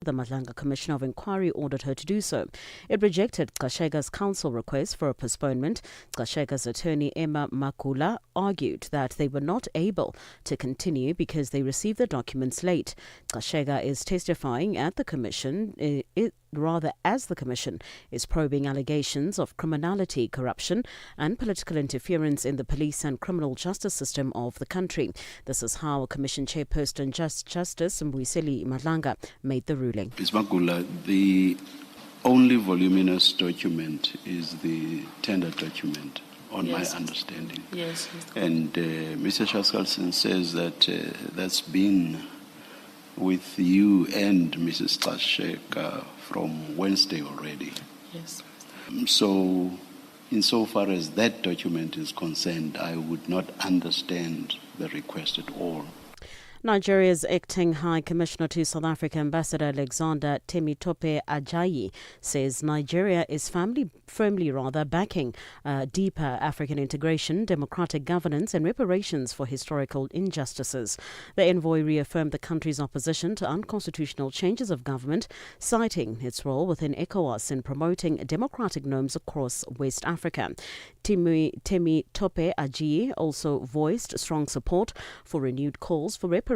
The Madlanga Commission of Inquiry ordered her to do so. It rejected Kashega's counsel request for a postponement. Kashega's attorney Emma Makula argued that they were not able to continue because they received the documents late. Kashega is testifying at the commission, as the commission is probing allegations of criminality, corruption and political interference in the police and criminal justice system of the country. This is how Commission Chairperson Justice Mbuyiseli Madlanga made the ruling. Ms. Makula, the only voluminous document is the tender document, on my understanding. Yes. And Mr. Shaskalson says that that's been with you and Mrs. Kashega from Wednesday already. Yes. So, insofar as that document is concerned, I would not understand the request at all. Nigeria's acting High Commissioner to South Africa, Ambassador Alexander Temitope Ajayi, says Nigeria is firmly backing deeper African integration, democratic governance and reparations for historical injustices. The envoy reaffirmed the country's opposition to unconstitutional changes of government, citing its role within ECOWAS in promoting democratic norms across West Africa. Temitope Ajayi also voiced strong support for renewed calls for reparations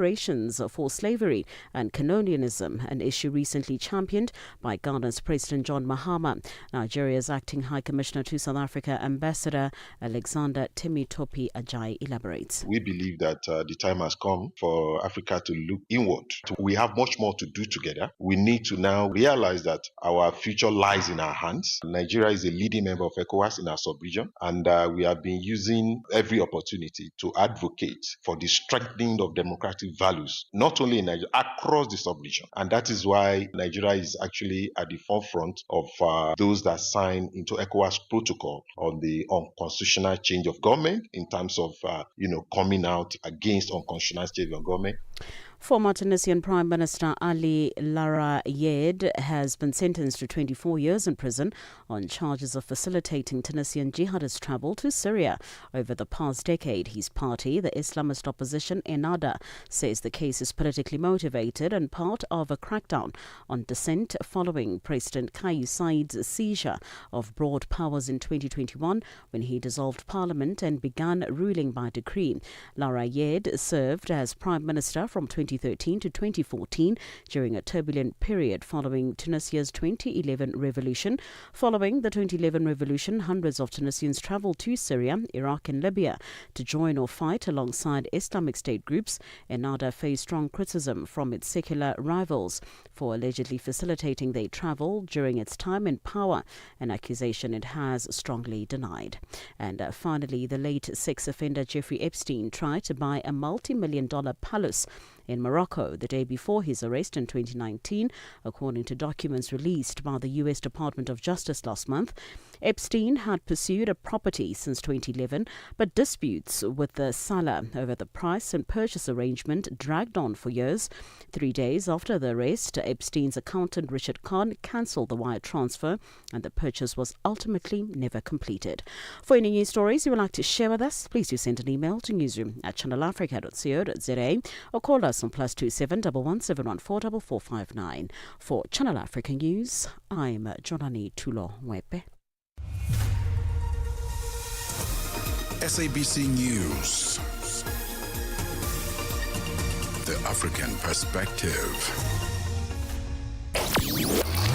for slavery and colonialism, an issue recently championed by Ghana's President John Mahama. Nigeria's acting High Commissioner to South Africa, Ambassador Alexander Temitope Ajayi, elaborates. We believe that the time has come for Africa to look inward. We have much more to do together. We need to now realize that our future lies in our hands. Nigeria is a leading member of ECOWAS in our sub-region, and we have been using every opportunity to advocate for the strengthening of democratic values, not only in Nigeria, across the sub-region. And that is why Nigeria is actually at the forefront of those that sign into ECOWAS protocol on the unconstitutional change of government in terms of, coming out against unconstitutional change of government. Former Tunisian Prime Minister Ali Larayed has been sentenced to 24 years in prison on charges of facilitating Tunisian jihadist travel to Syria over the past decade. His party, the Islamist opposition Ennahda, says the case is politically motivated and part of a crackdown on dissent following President Kais Saied's seizure of broad powers in 2021 when he dissolved parliament and began ruling by decree. Larayed served as Prime Minister from 2013 to 2014 during a turbulent period following Tunisia's 2011 revolution. Following the 2011 revolution, hundreds of Tunisians traveled to Syria, Iraq and Libya to join or fight alongside Islamic State groups. Ennahda faced strong criticism from its secular rivals for allegedly facilitating their travel during its time in power, an accusation it has strongly denied. And finally, the late sex offender Jeffrey Epstein tried to buy a multi-million-dollar palace in Morocco the day before his arrest in 2019, according to documents released by the U.S. Department of Justice last month. Epstein had pursued a property since 2011, but disputes with the seller over the price and purchase arrangement dragged on for years. 3 days after the arrest, Epstein's accountant Richard Khan cancelled the wire transfer and the purchase was ultimately never completed. For any news stories you would like to share with us, please do send an email to newsroom@channelafrica.co.za or call us on +27 11714 4459. For Channel Africa News, I'm Jonani Tulo Mwepe. SABC News. The African Perspective.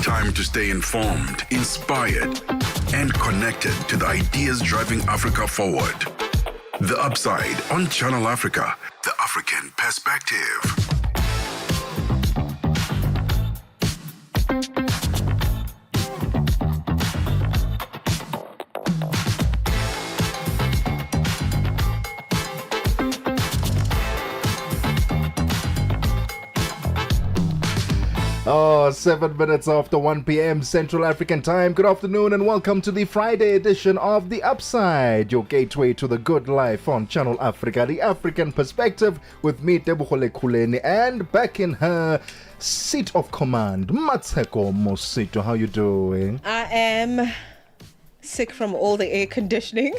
Time to stay informed, inspired, and connected to the ideas driving Africa forward. The Upside on Channel Africa, the African Perspective. Oh, 7 minutes after 1 p.m. Central African Time. Good afternoon and welcome to the Friday edition of The Upside, your gateway to the good life on Channel Africa, the African Perspective, with me, Tebogo Lekhuleni, and back in her seat of command, Mmatsheko Mosito. How you doing? I am sick from all the air conditioning.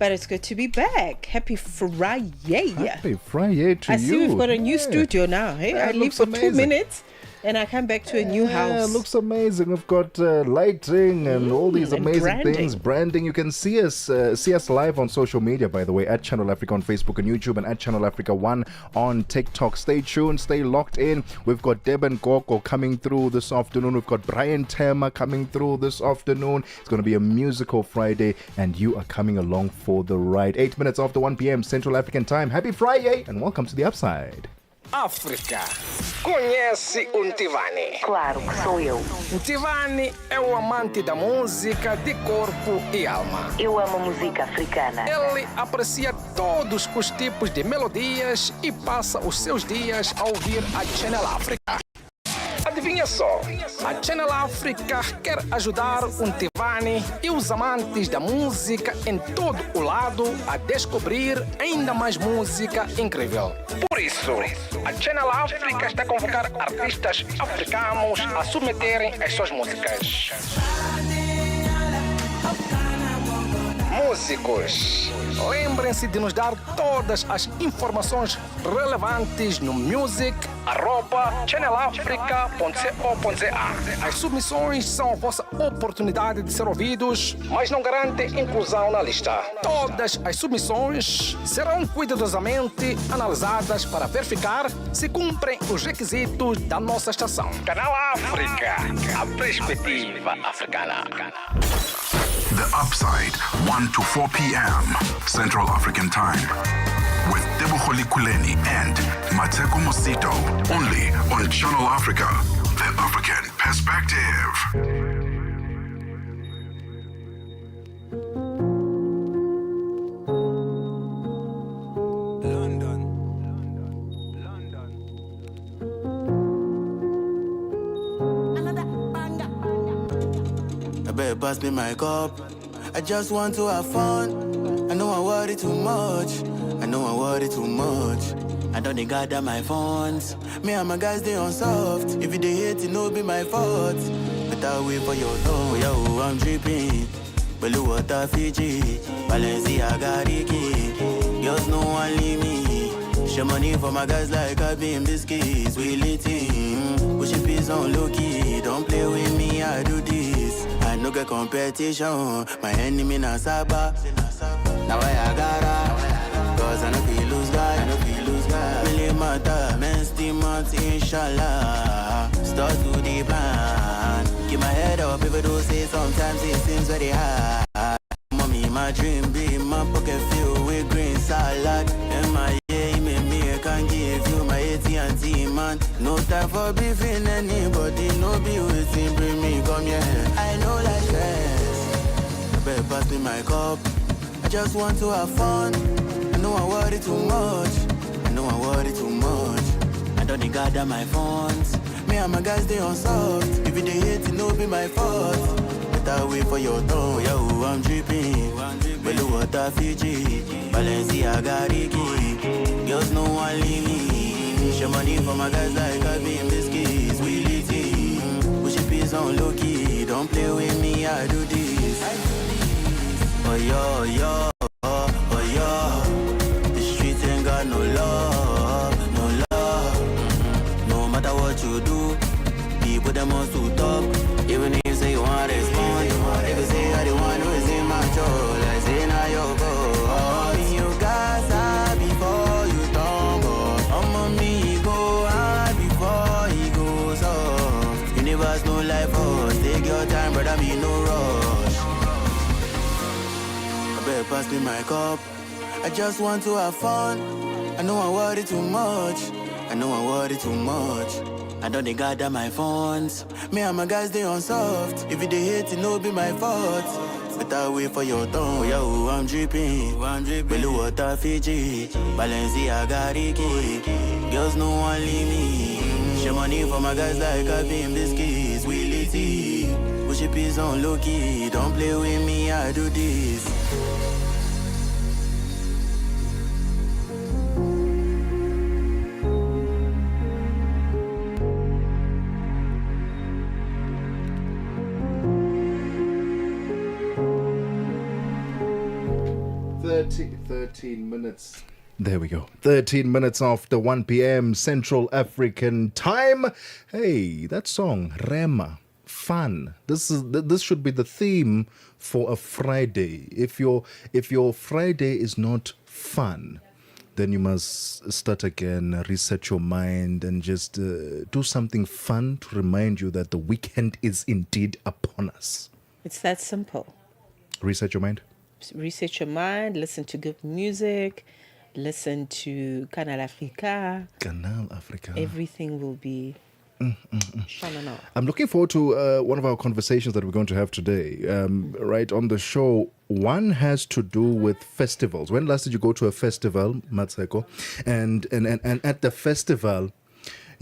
But it's good to be back. Happy Friday. Happy Friday to you. I see we've got a new studio now. Hey, I leave for amazing. 2 minutes And I come back to a new house. Yeah, looks amazing. We've got lighting and all these and amazing things. Branding. You can see us live on social media, by the way, at Channel Africa on Facebook and YouTube, and at Channel Africa 1 on TikTok. Stay tuned. Stay locked in. We've got Deben Koko coming through this afternoon. We've got Brian Tema coming through this afternoon. It's going to be a musical Friday, and you are coming along for the ride. 8 minutes after 1 p.m. Central African Time. Happy Friday, and welcome to the Upside. África. Conhece o Ntivani? Claro que sou eu. Ntivani é o amante da música de corpo e alma. Eu amo música africana. Ele aprecia todos os tipos de melodias e passa os seus dias a ouvir a Channel África. Adivinha só, a Channel África quer ajudar o Ntivani e os amantes da música em todo o lado a descobrir ainda mais música incrível. Por isso, a Channel África está a convocar artistas africanos a submeterem as suas músicas. Músicos, lembrem-se de nos dar todas as informações relevantes no music@channelafrica.co.za. As submissões são a vossa oportunidade de ser ouvidos, mas não garantem inclusão na lista. Todas as submissões serão cuidadosamente analisadas para verificar se cumprem os requisitos da nossa estação. Canal África, a perspectiva africana. The Upside, 1 to 4 p.m. Central African Time. With Tebogo Lekhuleni and Mosito. Only on Channel Africa, the African perspective. Pass me my cup. I just want to have fun. I know I worry too much. I don't gather my funds. Me and my guys, they on soft. If you they hate, it no be my fault. But I'll wait for your door. Yo, I'm dripping. Blue water Fiji. Balenciaga Ricky. Girls no one leave me. Share money for my guys like I been biscuits. We lit in. Push your piece on low key. Don't play with me, I do this. I no get competition. My enemy na Saba. Now I gotta. Cause I no feel lose guy. Really matter. Men still months, inshallah. Start to the plan. Keep my head up, people do say sometimes it seems very hard. Mommy, my dream be my pocket filled with green salad. And my I can give you my AT&T, man. No time for beefing anybody. No be waiting, bring me, come here. I know like stress. I better pass me my cup. I just want to have fun. I know I worry too much. I don't gather my funds. Me and my guys, they on soft. If you they hate, it no be my fault. But I'll wait for your tongue. Yo, I'm dripping. Blue water Fiji. Balenciaga Ricky. Girls no one leave me. Share money for my guys like I been biscuits. We lit in. Push your piece on low key. Don't play with me, I do this. Oh yo. The streets ain't got no love. No matter what you do, people them on to talk. Even if you say you want to respond, if you say I the one who is in my control, I say now your fault. You guys are before you tumble. Me go hard before he goes off. Universe no life force. Take your time, brother, me no rush. I better pass me my cup. I just want to have fun. I know I worry too much. I don't gather my funds. Me and my guys, they on soft. If you they hate, it no be my fault. But I'll wait for your tongue. Yo, I'm dripping. Blue water Fiji. Balenciaga Ricky. Girls no one leave me. Share money for my guys like I been biscuits. We lit it. Push your piece on low key. Don't play with me, I do this. Thirteen minutes There we go. 13 minutes after 1 p.m. Central African Time. Hey, that song, Rema, fun. This should be the theme for a Friday. If your Friday is not fun, then you must start again, reset your mind, and just do something fun to remind you that the weekend is indeed upon us. It's that simple. Reset your mind? Reset your mind, listen to good music, listen to Canal Africa. Canal Africa. Everything will be shining up. I'm looking forward to one of our conversations that we're going to have today. Right on the show, one has to do with festivals. When last did you go to a festival, Mmatsheko? And at the festival,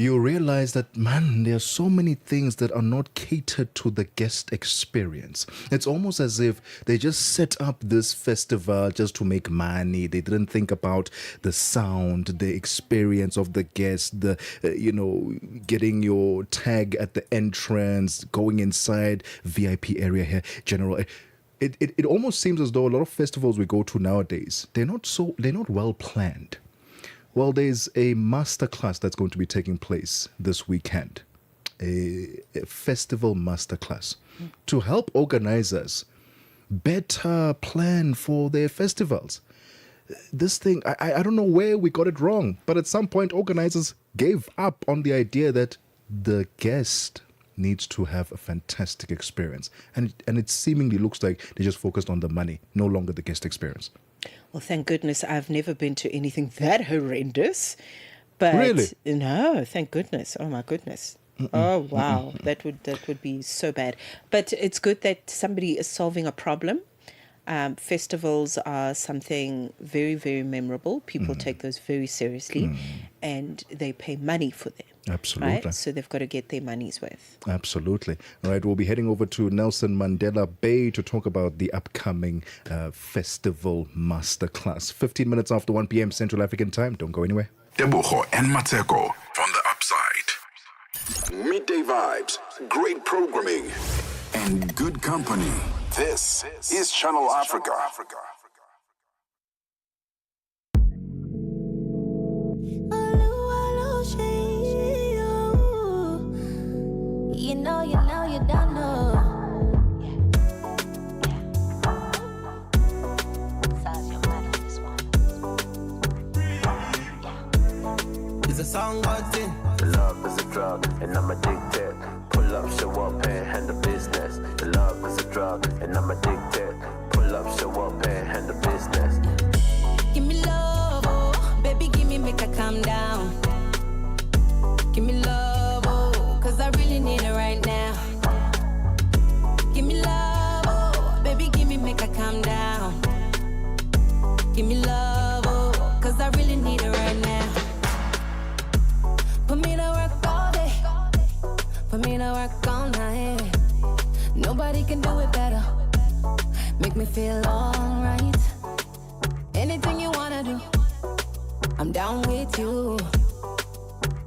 you realize that, man, there are so many things that are not catered to the guest experience. It's almost as if they just set up this festival just to make money. They didn't think about the sound, the experience of the guest, the, getting your tag at the entrance, going inside, VIP area here, general. It almost seems as though a lot of festivals we go to nowadays, they're not well planned. Well, there's a masterclass that's going to be taking place this weekend, a festival masterclass to help organizers better plan for their festivals. This thing, I don't know where we got it wrong, but at some point organizers gave up on the idea that the guest needs to have a fantastic experience. And it seemingly looks like they just focused on the money, no longer the guest experience. Well, thank goodness I've never been to anything that horrendous. But really? No, thank goodness. Oh my goodness. Oh wow, that would be so bad. But it's good that somebody is solving a problem. Festivals are something very, very memorable. People take those very seriously, and they pay money for them. Absolutely. Right? So they've got to get their money's worth. Absolutely. All right, we'll be heading over to Nelson Mandela Bay to talk about the upcoming festival masterclass. 15 minutes after 1 p.m. Central African Time. Don't go anywhere. Tebogo and Mmatsheko from the upside. Midday vibes, great programming, and good company. This is Channel Africa. You don't know. It's a song got in. Love is a drug, and I'm addicted. Pull up, show up, and handle business. Love is a drug, and I'm addicted. Pull up, show up, and handle business. Give me love, oh, baby, give me, make her calm down. Give me love, oh, 'cause I really need it right now. Give me love, oh, baby, give me, make her calm down. Give me love, oh, 'cause I really need it right now. Put me to work all day, put me to work all night. Nobody can do it better, make me feel alright. Anything you wanna do, I'm down with you.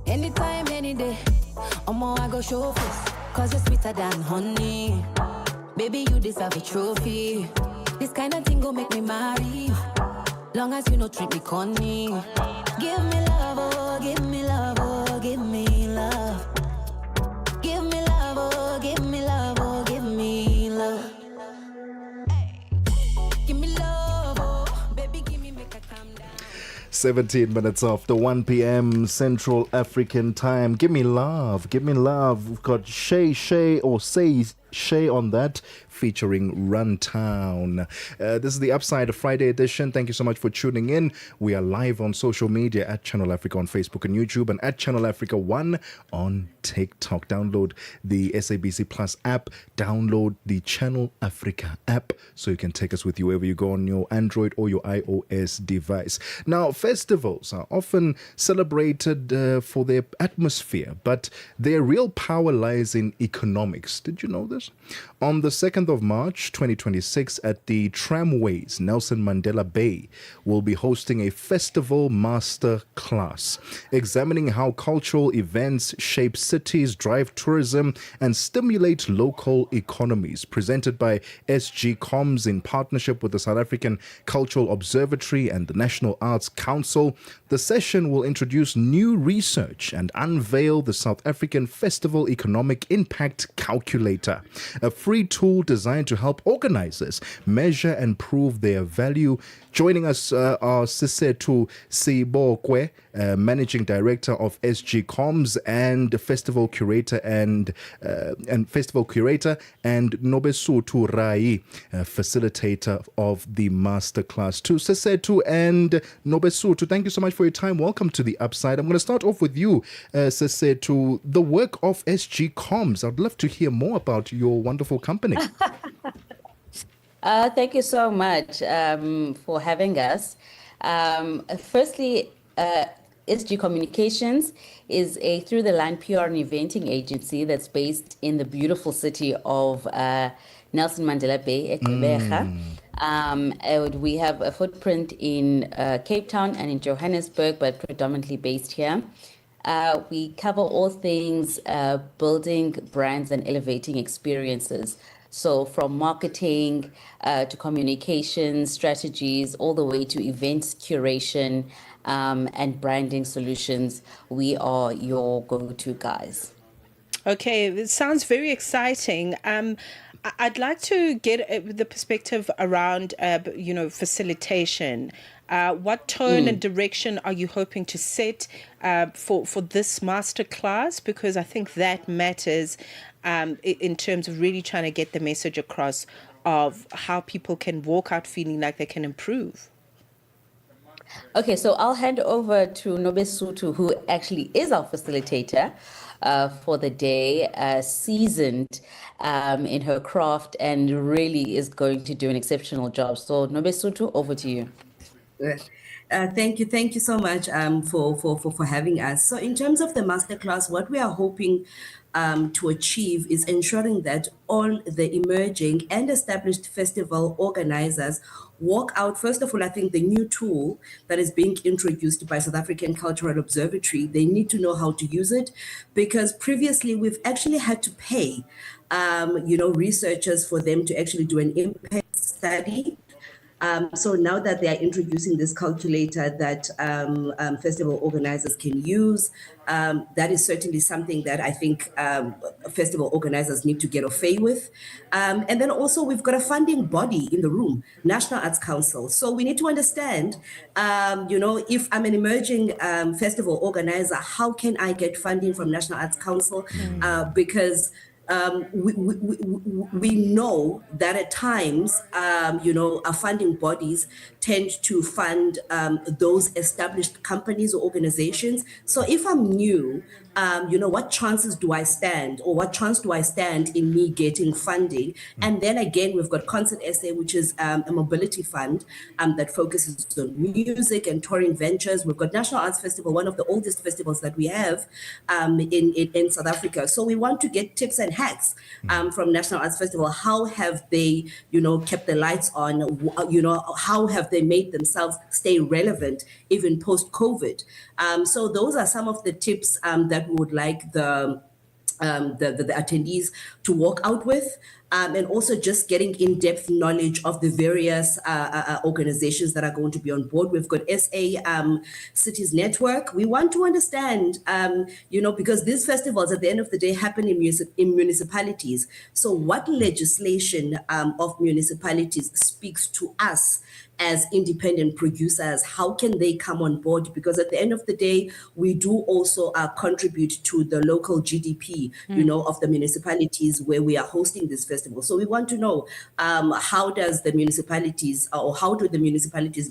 Anytime, any day, I go show face, 'cause you're sweeter than honey. Baby, you deserve a trophy. This kind of thing go make me marry, long as you no treat me corny. Give me love, oh, give me love, oh, give me love. Give me love, oh, give me love, oh, give me love. Give me love, oh, baby, give me, make her calm down. 17 minutes after 1 p.m. Central African Time. Give me love, give me love. We've got Shay or Say Shay on that, featuring Runtown. This is the Upside Friday edition. Thank you so much for tuning in. We are live on social media at Channel Africa on Facebook and YouTube, and at Channel Africa 1 on TikTok. Download the SABC Plus app. Download the Channel Africa app so you can take us with you wherever you go on your Android or your iOS device. Now, festivals are often celebrated for their atmosphere, but their real power lies in economics. Did you know this? On the 2nd of March 2026 at the Tramways Nelson Mandela Bay, we'll be hosting a festival master class examining how cultural events shape cities, drive tourism, and stimulate local economies. Presented by SG Comms in partnership with the South African Cultural Observatory and the National Arts Council. Council. The session will introduce new research and unveil the South African Festival Economic Impact Calculator, a free tool designed to help organizers measure and prove their value. Joining us are Sisetu Sibokwe, Managing Director of SG Comms and Festival Curator and Nobesutu Rai, Facilitator of the Masterclass. To Sisetu and Nobesutu, thank you so much for your time. Welcome to the Upside. I'm going to start off with you, Sisetu, the work of SG Comms. I'd love to hear more about your wonderful company. Thank you so much for having us. Firstly, SG Communications is a through-the-line PR and eventing agency that's based in the beautiful city of Nelson Mandela Bay, Gqeberha. We have a footprint in Cape Town and in Johannesburg, but predominantly based here. We cover all things building brands and elevating experiences. So from marketing to communication strategies, all the way to events curation and branding solutions, we are your go-to guys. Okay, it sounds very exciting. I'd like to get the perspective around, facilitation. What tone and direction are you hoping to set for this masterclass? Because I think that matters in terms of really trying to get the message across of how people can walk out feeling like they can improve. Okay, so I'll hand over to Nobesutu, who actually is our facilitator for the day, seasoned in her craft and really is going to do an exceptional job. So Nobesutu, over to you. Thank you so much for having us. So in terms of the masterclass, what we are hoping to achieve is ensuring that all the emerging and established festival organizers walk out. First of all, I think the new tool that is being introduced by South African Cultural Observatory, they need to know how to use it, because previously we've actually had to pay researchers for them to actually do an impact study. So now that they are introducing this calculator that festival organizers can use, that is certainly something that I think festival organizers need to get away with. And then also we've got a funding body in the room, National Arts Council. So we need to understand, if I'm an emerging festival organizer, how can I get funding from National Arts Council? Because we know that at times, our funding bodies tend to fund those established companies or organizations. So if I'm new, what chances do I stand, or what chance do I stand in me getting funding? And then again, we've got Concert SA, which is a mobility fund that focuses on music and touring ventures. We've got National Arts Festival, one of the oldest festivals that we have in South Africa. So we want to get tips and hacks from National Arts Festival. How have they, kept the lights on? How have they made themselves stay relevant even post-COVID? So those are some of the tips that we would like the attendees to walk out with, and also just getting in-depth knowledge of the various organizations that are going to be on board. We've got SA Cities Network. We want to understand, because these festivals at the end of the day happen in municipalities. So what legislation of municipalities speaks to us as independent producers? How can they come on board? Because at the end of the day, we do also contribute to the local GDP, of the municipalities where we are hosting this festival. So we want to know how do the municipalities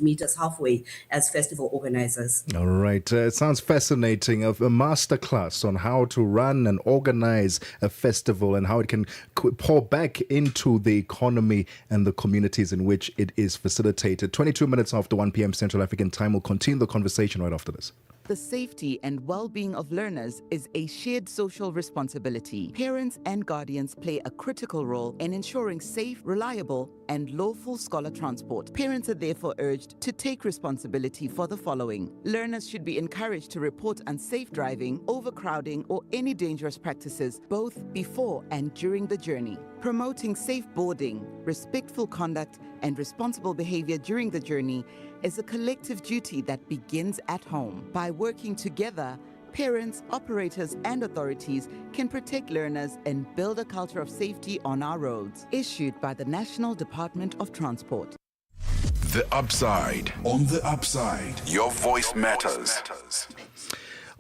meet us halfway as festival organizers? All right. It sounds fascinating. Of a masterclass on how to run and organize a festival and how it can pour back into the economy and the communities in which it is facilitated. 22 minutes after 1 p.m. Central African time. We'll continue the conversation right after this. The safety and well-being of learners is a shared social responsibility. Parents and guardians play a critical role in ensuring safe, reliable, and lawful scholar transport. Parents are therefore urged to take responsibility for the following. Learners should be encouraged to report unsafe driving, overcrowding, or any dangerous practices both before and during the journey. Promoting safe boarding, respectful conduct, and responsible behavior during the journey is a collective duty that begins at home. By working together, parents, operators, and authorities can protect learners and build a culture of safety on our roads. Issued by the National Department of Transport. The Upside. On The Upside, your voice matters.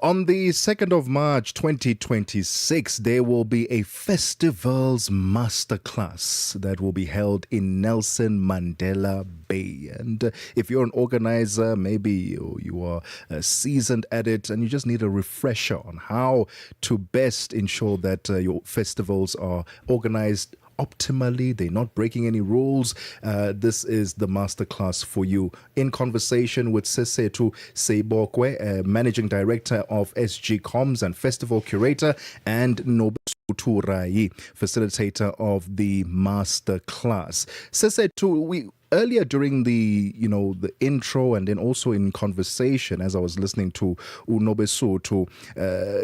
On the 2nd of March 2026, there will be a festivals masterclass that will be held in Nelson Mandela Bay. And if you're an organizer, maybe you are seasoned at it and you just need a refresher on how to best ensure that your festivals are organized optimally, they're not breaking any rules. This is the masterclass for you. In conversation with Sesetu Seibokwe, Managing Director of SG Comms and Festival Curator, and Nobusutu Rai, Facilitator of the masterclass. Sesetu, earlier during the intro and then also in conversation, as I was listening to Unobesutu,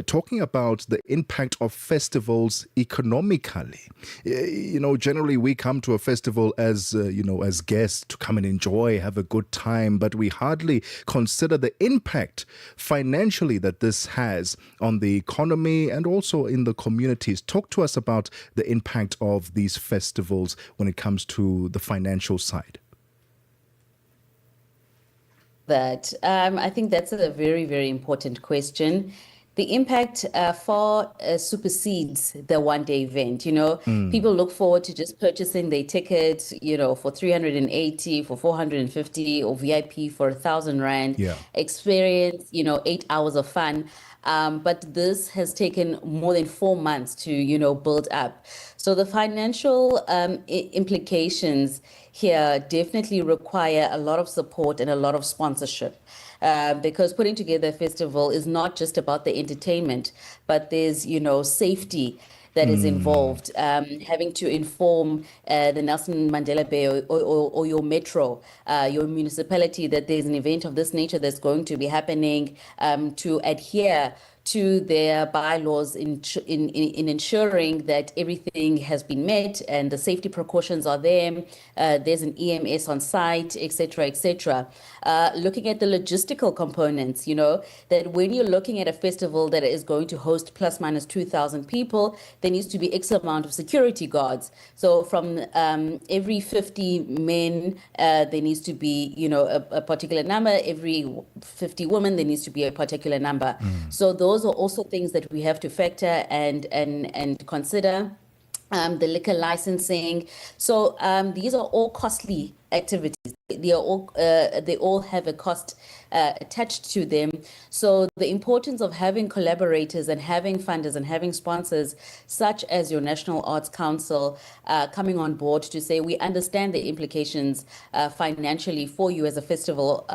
talking about the impact of festivals economically. Generally we come to a festival as guests to come and enjoy, have a good time, but we hardly consider the impact financially that this has on the economy and also in the communities. Talk to us about the impact of these festivals when it comes to the financial side. I think that's a very, very important question. The impact far supersedes the one-day event. People look forward to just purchasing their ticket, for 380, for 450, or VIP for 1,000 rand. Yeah. Experience, 8 hours of fun. But this has taken more than 4 months to, build up. So the financial implications here definitely require a lot of support and a lot of sponsorship. Because putting together a festival is not just about the entertainment, but there's, safety that is involved, having to inform the Nelson Mandela Bay or your metro, your municipality, that there's an event of this nature that's going to be happening, to adhere to their bylaws in ensuring that everything has been met and the safety precautions are there. There's an EMS on site, etc., etc. Looking at the logistical components, that when you're looking at a festival that is going to host plus minus 2,000 people, there needs to be X amount of security guards. So from every 50 men, there needs to be, a particular number. Every 50 women, there needs to be a particular number. So those are also things that we have to factor and consider. The liquor licensing. So these are all costly activities. They all have a cost attached to them. So the importance of having collaborators and having funders and having sponsors, such as your National Arts Council, coming on board to say, we understand the implications financially for you as a festival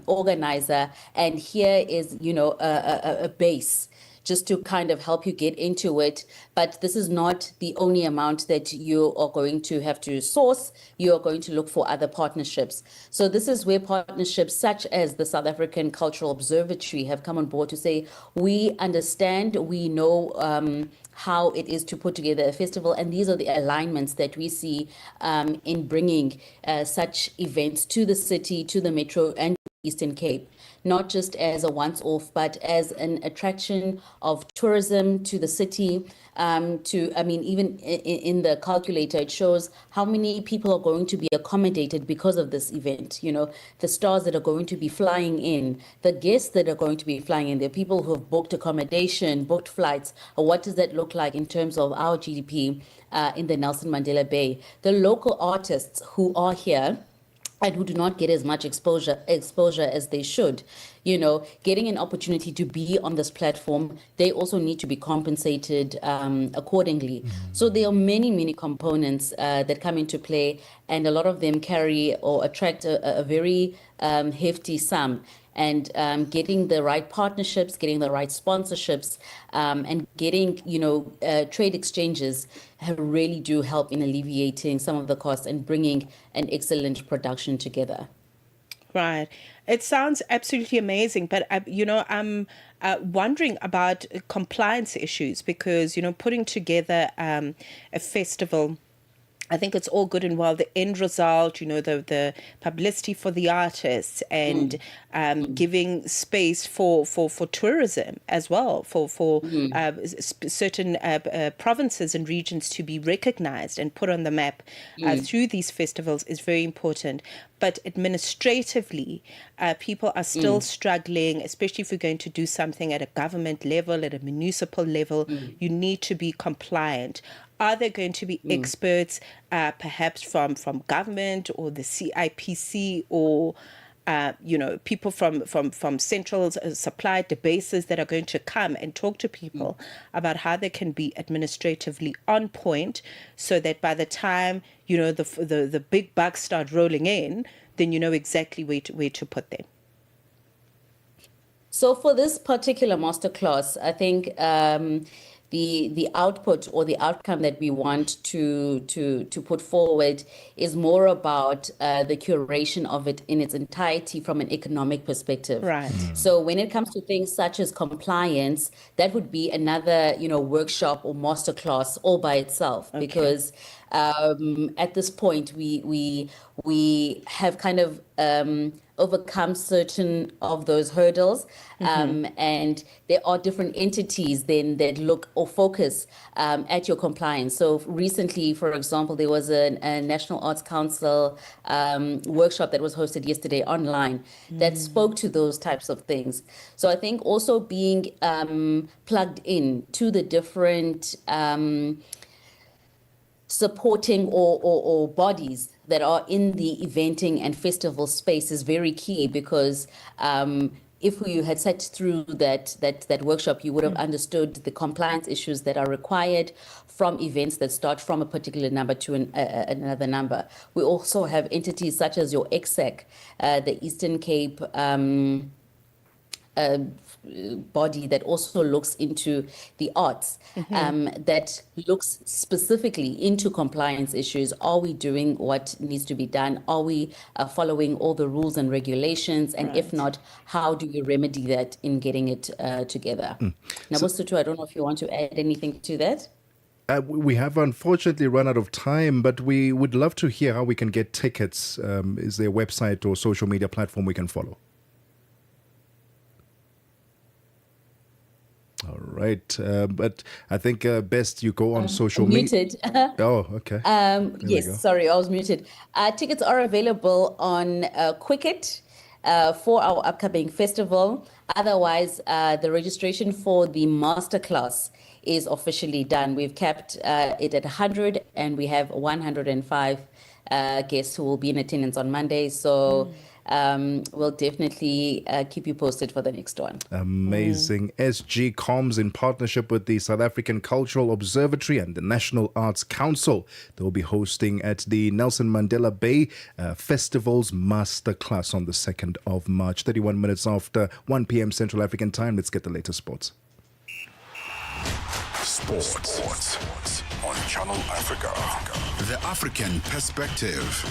organizer, and here is, a base just to kind of help you get into it. But this is not the only amount that you are going to have to source. You are going to look for other partnerships. So this is where partnerships such as the South African Cultural Observatory have come on board to say, we understand, we know how it is to put together a festival, and these are the alignments that we see in bringing such events to the city, to the Metro and Eastern Cape, not just as a once-off, but as an attraction of tourism to the city. Even in the calculator, it shows how many people are going to be accommodated because of this event. The stars that are going to be flying in, the guests that are going to be flying in, the people who have booked accommodation, booked flights. What does that look like in terms of our GDP in the Nelson Mandela Bay? The local artists who are here and who do not get as much exposure as they should, getting an opportunity to be on this platform, they also need to be compensated accordingly. So there are many, many components that come into play, and a lot of them carry or attract a very hefty sum. And getting the right partnerships, getting the right sponsorships, and getting, trade exchanges really do help in alleviating some of the costs and bringing an excellent production together. Right. It sounds absolutely amazing, but I'm wondering about compliance issues because, putting together a festival I think it's all good and well. The end result, the publicity for the artists and giving space for tourism as well, for certain provinces and regions to be recognized and put on the map through these festivals is very important. But administratively, people are still struggling, especially if you're going to do something at a government level, at a municipal level. You need to be compliant. Are there going to be experts, perhaps from government or the CIPC or people from central supply bases that are going to come and talk to people about how they can be administratively on point, so that by the time the big bucks start rolling in, then you know exactly where to put them. So for this particular masterclass, I think the output or the outcome that we want to put forward is more about the curation of it in its entirety from an economic perspective. Right. So when it comes to things such as compliance, that would be another workshop or masterclass all by itself, because at this point we have kind of overcome certain of those hurdles, and there are different entities then that look or focus at your compliance. So recently, for example, there was a National Arts Council workshop that was hosted yesterday online that spoke to those types of things. So I think also being plugged in to the different supporting or bodies that are in the eventing and festival space is very key, because if you had sat through that workshop, you would have understood the compliance issues that are required from events that start from a particular number to another number. We also have entities such as your EXEC, the Eastern Cape body that also looks into the arts, that looks specifically into compliance issues. Are we doing what needs to be done? Are we following all the rules and regulations? And if not, how do we remedy that in getting it together? Now, Mosito, I don't know if you want to add anything to that. We have unfortunately run out of time, but we would love to hear how we can get tickets. Is there a website or social media platform we can follow? All right, but I think best you go on social media. Muted. Oh, okay. Yes, sorry, I was muted. Tickets are available on Quicket for our upcoming festival. Otherwise, the registration for the masterclass is officially done. We've kept it at 100, and we have 105 guests who will be in attendance on Monday. So we'll definitely keep you posted for the next one. Amazing. SG Comms, in partnership with the South African Cultural Observatory and the National Arts Council, they'll be hosting at the Nelson Mandela Bay Festival's Masterclass on the 2nd of March. 31 minutes after 1 p.m. Central African Time. Let's get the latest sports. Sports on Channel Africa. The African Perspective.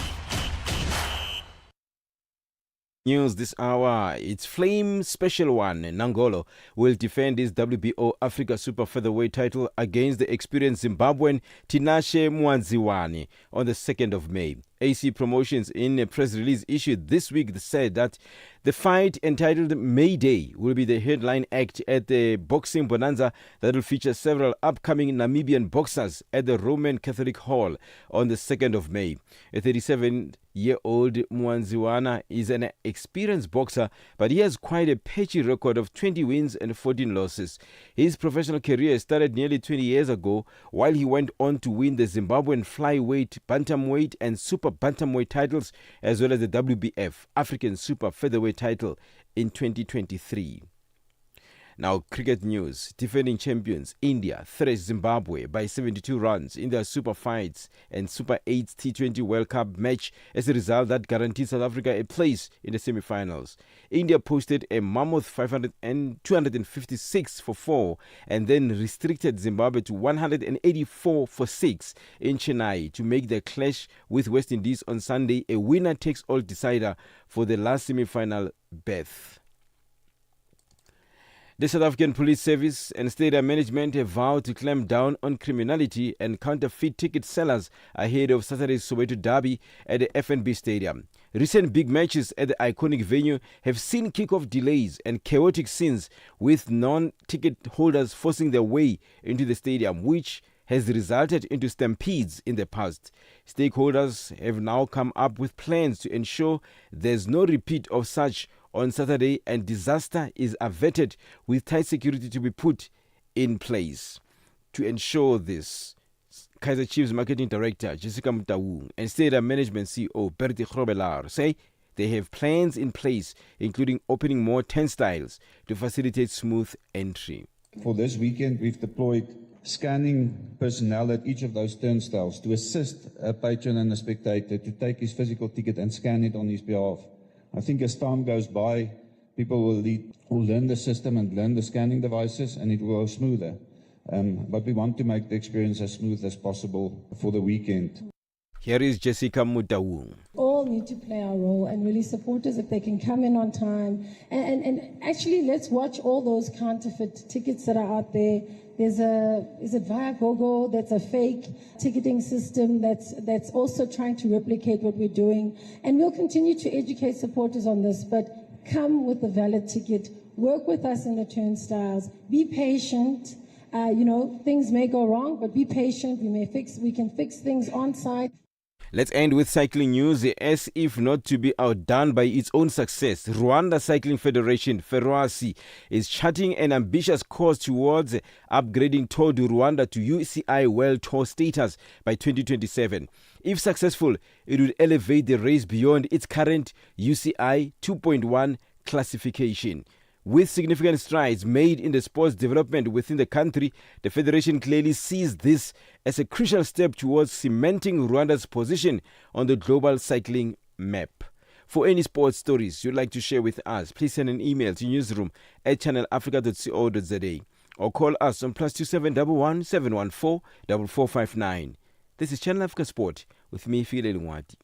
News this hour. It's Flame Special One. Nangolo will defend his WBO Africa Super Featherweight title against the experienced Zimbabwean Tinashe Mwanziwani on the 2nd of May. AC Promotions, in a press release issued this week, said that the fight, entitled May Day, will be the headline act at the Boxing Bonanza that will feature several upcoming Namibian boxers at the Roman Catholic Hall on the 2nd of May. A 37-year-old Mwanziwana is an experienced boxer, but he has quite a patchy record of 20 wins and 14 losses. His professional career started nearly 20 years ago, while he went on to win the Zimbabwean flyweight, bantamweight and super bantamweight titles, as well as the WBF African Super Featherweight title in 2023. Now, cricket news. Defending champions India thrashed Zimbabwe by 72 runs in their Super Fights and Super 8 T20 World Cup match, as a result that guaranteed South Africa a place in the semi-finals. India posted a mammoth 256 for 4 and then restricted Zimbabwe to 184 for 6 in Chennai to make their clash with West Indies on Sunday a winner-takes-all decider for the last semi-final berth. The South African Police Service and stadium management have vowed to clamp down on criminality and counterfeit ticket sellers ahead of Saturday's Soweto derby at the FNB Stadium. Recent big matches at the iconic venue have seen kickoff delays and chaotic scenes, with non-ticket holders forcing their way into the stadium, which has resulted into stampedes in the past. Stakeholders have now come up with plans to ensure there's no repeat of such on Saturday and disaster is averted, with tight security to be put in place. To ensure this, Kaizer Chiefs Marketing Director Jessica Mutawu and Stadium Management CEO Bertie Grobbelaar say they have plans in place, including opening more turnstiles to facilitate smooth entry. For this weekend, we've deployed scanning personnel at each of those turnstiles to assist a patron and a spectator to take his physical ticket and scan it on his behalf. I think as time goes by, people will learn the system and learn the scanning devices, and it will go smoother. But we want to make the experience as smooth as possible for the weekend. Here is Jessica Mutawu. All need to play our role and really support us if they can come in on time. And actually, let's watch all those counterfeit tickets that are out there. Is it via Gogo? That's a fake ticketing system that's also trying to replicate what we're doing. And we'll continue to educate supporters on this, but come with a valid ticket. Work with us in the turnstiles. Be patient. Things may go wrong, but be patient. We can fix things on site. Let's end with cycling news. As if not to be outdone by its own success, Rwanda Cycling Federation, Ferroasi, is charting an ambitious course towards upgrading Tour du Rwanda to UCI World Tour status by 2027. If successful, it would elevate the race beyond its current UCI 2.1 classification. With significant strides made in the sports development within the country, the Federation clearly sees this as a crucial step towards cementing Rwanda's position on the global cycling map. For any sports stories you'd like to share with us, please send an email to newsroom@channelafrica.co.za or call us on +2711 714 4459. This is Channel Africa Sport with me, Phile Lungwati.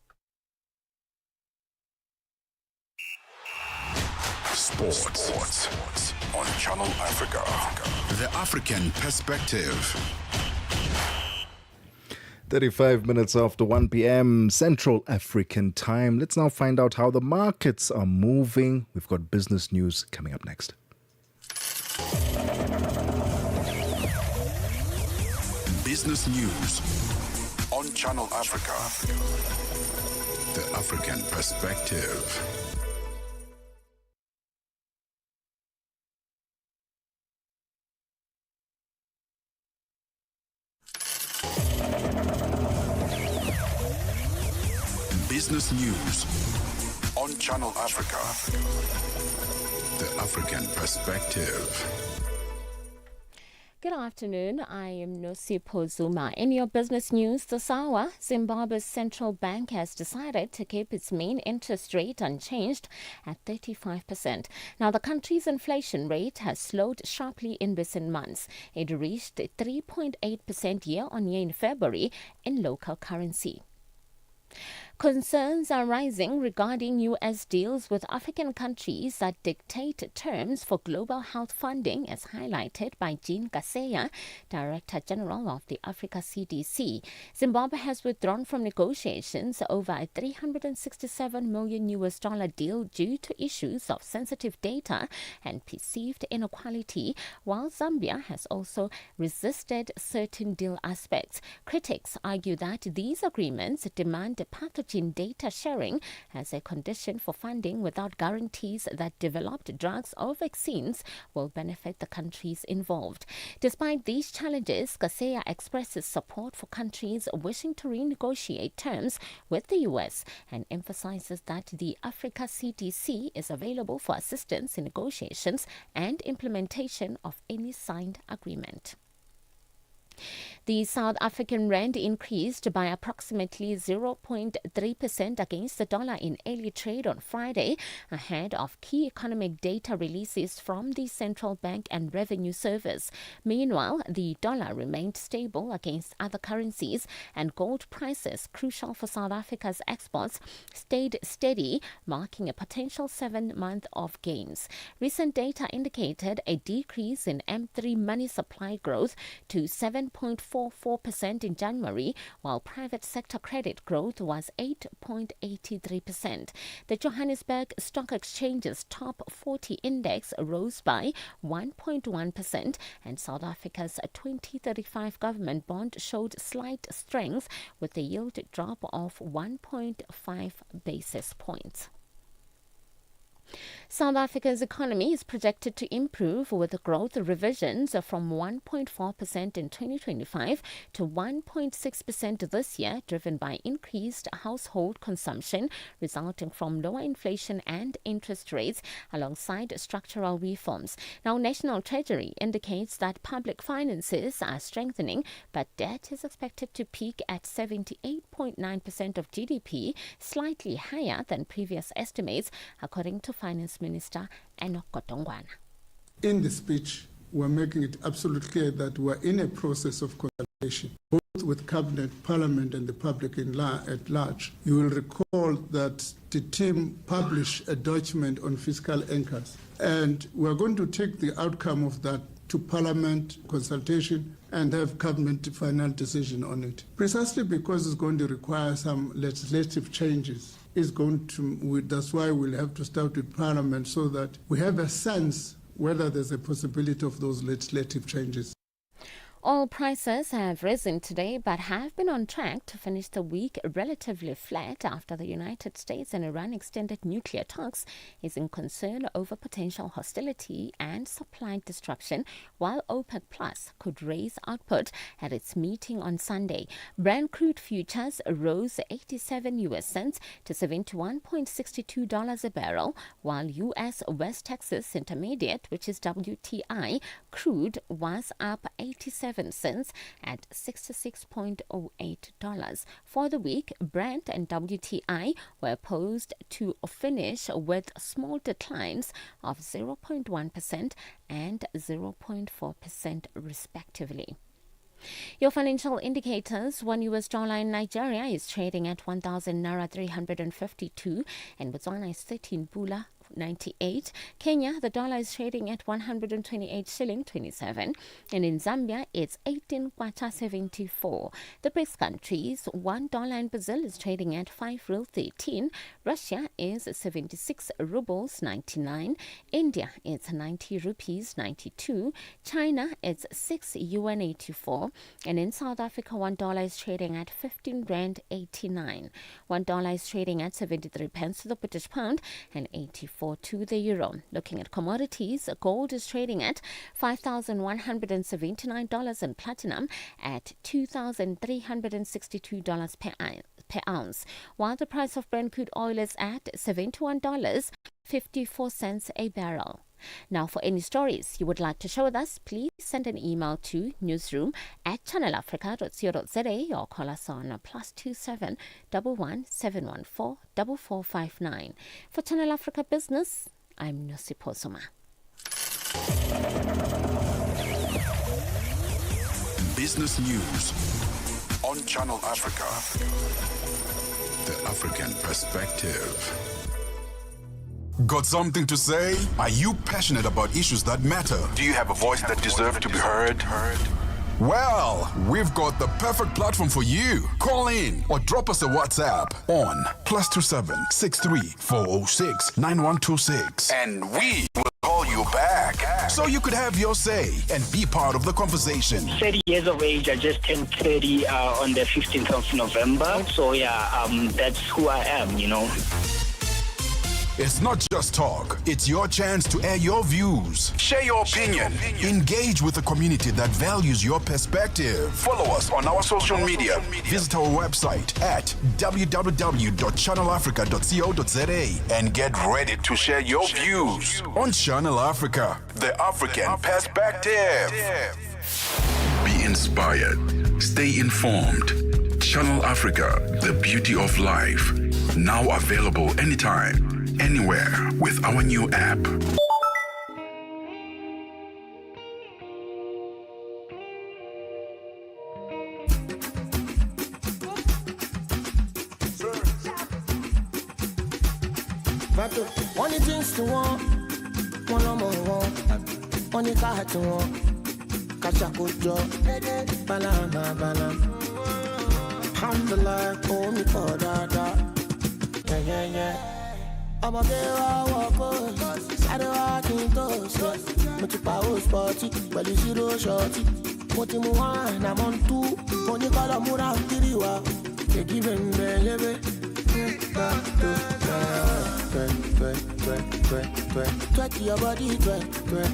Sports on Channel Africa. The African Perspective. 35 minutes after 1 p.m. Central African time. Let's now find out how the markets are moving. We've got business news coming up next. Business news on Channel Africa. The African Perspective. Business news on Channel Africa. The African Perspective. Good afternoon. I am Mosito Zuma. In your business news this hour, Zimbabwe's central bank has decided to keep its main interest rate unchanged at 35%. Now, the country's inflation rate has slowed sharply in recent months. It reached 3.8% year-on-year in February in local currency. Concerns are rising regarding U.S. deals with African countries that dictate terms for global health funding, as highlighted by Jean Kaseya, Director General of the Africa CDC. Zimbabwe has withdrawn from negotiations over a $367 million deal due to issues of sensitive data and perceived inequality, while Zambia has also resisted certain deal aspects. Critics argue that these agreements demand pathogen data sharing as a condition for funding without guarantees that developed drugs or vaccines will benefit the countries involved. Despite these challenges, Kaseya expresses support for countries wishing to renegotiate terms with the U.S. and emphasizes that the Africa CDC is available for assistance in negotiations and implementation of any signed agreement. The South African rand increased by approximately 0.3% against the dollar in early trade on Friday, ahead of key economic data releases from the Central Bank and Revenue Service. Meanwhile, the dollar remained stable against other currencies, and gold prices, crucial for South Africa's exports, stayed steady, marking a potential 7-month of gains. Recent data indicated a decrease in M3 money supply growth to 7.44% in January, while private sector credit growth was 8.83%. The Johannesburg Stock Exchange's top 40 index rose by 1.1%, and South Africa's 2035 government bond showed slight strength with a yield drop of 1.5 basis points. South Africa's economy is projected to improve with growth revisions from 1.4% in 2025 to 1.6% this year, driven by increased household consumption resulting from lower inflation and interest rates alongside structural reforms. Now, National Treasury indicates that public finances are strengthening, but debt is expected to peak at 78.9% of GDP, slightly higher than previous estimates, according to Finance Minister Enoch Kotongwana. In the speech, we're making it absolutely clear that we're in a process of consultation, both with Cabinet, Parliament and the public at large. You will recall that the team published a document on fiscal anchors, and we're going to take the outcome of that to Parliament consultation and have Cabinet final decision on it. Precisely because it's going to require some legislative changes. That's why we'll have to start with Parliament so that we have a sense whether there's a possibility of those legislative changes. Oil prices have risen today but have been on track to finish the week relatively flat after the United States and Iran extended nuclear talks, easing concern over potential hostility and supply disruption, while OPEC Plus could raise output at its meeting on Sunday. Brent crude futures rose 87 US cents to $71.62 a barrel, while US West Texas Intermediate, which is WTI, crude was up 87 cents at $66.08. For the week, Brent and WTI were poised to finish with small declines of 0.1% and 0.4% respectively. Your financial indicators: one US dollar in Nigeria is trading at 1,000 Naira 352, and Botswana is 13 Pula 98. Kenya, the dollar is trading at 128 shilling 27, and in Zambia it's 18 kwacha 74. The BRICS countries: $1 in Brazil is trading at 5 real 13. Russia is 76 rubles 99. India it's 90 rupees 92. China it's 6 yuan 84, and in South Africa $1 is trading at 15 rand 89. $1 is trading at 73 pence to the British pound and 84 to the euro. Looking at commodities, gold is trading at $5,179 and platinum at $2,362 per ounce, while the price of Brent crude oil is at $71.54 a barrel. Now, for any stories you would like to share with us, please send an email to newsroom@channelafrica.co.za or call us on +27 11 714 4459. For Channel Africa Business, I'm Mosito. Business news on Channel Africa. The African perspective. Got something to say? Are you passionate about issues that matter? Do you have a voice that deserves to be heard? Well, we've got the perfect platform for you. Call in or drop us a WhatsApp on +27 63 406 9126, and we will call you back so you could have your say and be part of the conversation. 30 years of age. I just turned 30 on the 15th of November. So that's who I am, It's not just talk, it's your chance to air your views. Share your opinion. Engage with the community that values your perspective. Follow us on our social media. Visit our website at www.channelafrica.co.za and get ready to share your views on Channel Africa, the African perspective. Be inspired. Stay informed. Channel Africa, the beauty of life. Now available anytime, anywhere with our new app. Only things to want, one more one, only car to want, catch a good job, banana, banana. Alhamdulillah, oh me for that, yeah. I'm a girl, walk on, side walking toes, but you power sporty, but you see those shorty. What you want, I'm on two, when you call a mura, kiriwa, they give him the twerk your body, twerk your body,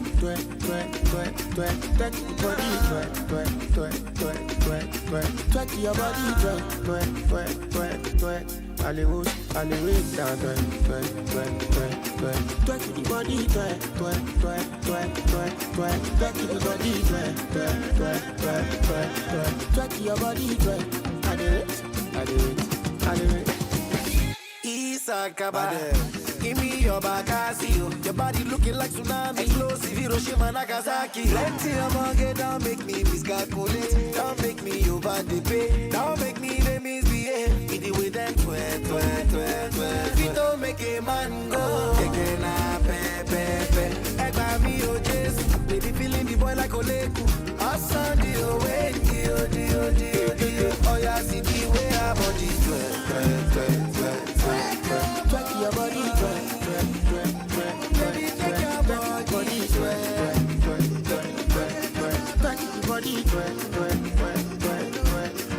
twerk your body, twerk. Hollywood down, twerk the body, twerk the body, twerk your body, twerk. I do it. Isakaba, give me your Bakasio. Your body looking like tsunami. Explosive Hiroshima, Nagasaki. Plenty of money, don't make me miscalculate. Don't make me over the pay. Don't make me the misbehave. It with them twerk. If don't make a man go, again pepe. Egba me o Jesus, baby feeling the boy like Oleku. Asan di o oh yeah, see the way our body twerk. Twerk your body, twerk. Baby, twerk your body, twerk. Twerk your body, twerk.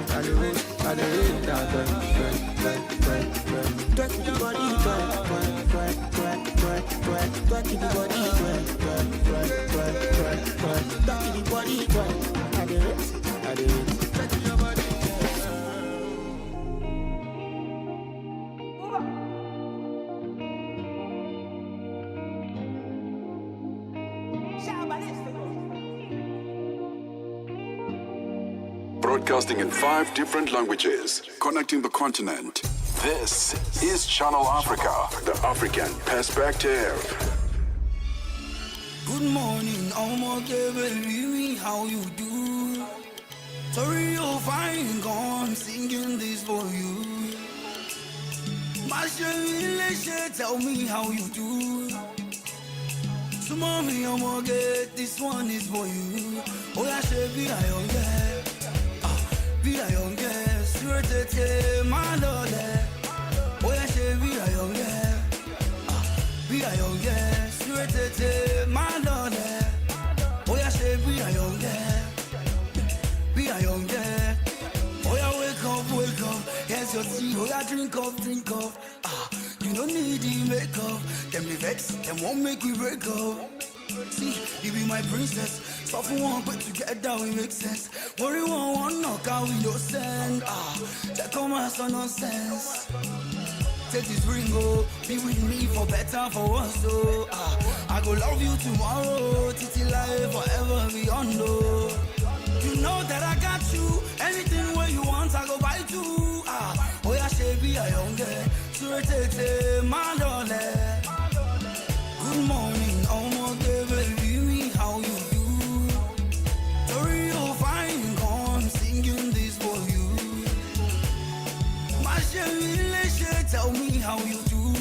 I do it now, twerk your body, twerk. Twerk your body, twerk. Twerk your body, twerk. I do it. Twerk your body. Broadcasting in 5 different languages, connecting the continent. This is Channel Africa, the African perspective. Good morning, okay, baby, how you do? Sorry you're fine, gone singing this for you. Mmashe, tell me how you do. So mommy, okay, this one is for you. Oh yeah, baby, I don't care. Be a young girl, sweet my lord. Oh yeah, be a young girl. Be a young girl, sweet my lord. Oh yeah, be a young girl. Be a young girl. Oh yeah, wake up. Here's your tea. Oh yeah, drink up. You don't need the makeup. Them be vex, them won't make you break up. See, you be my princess. Soft one, but together we make sense. Worry one knock out, we no send. Check on my son nonsense. Take this ring, go, be with me for better, for worse, so I go love you tomorrow, titi life forever beyond, oh. You know that I got you, anything where you want, I go buy too. Oh yeah, she be a young girl, sure tete, my darling. Good morning, baby, me, how you do? Sorry you're fine, gone singing this for you. My chérie, tell me how you do.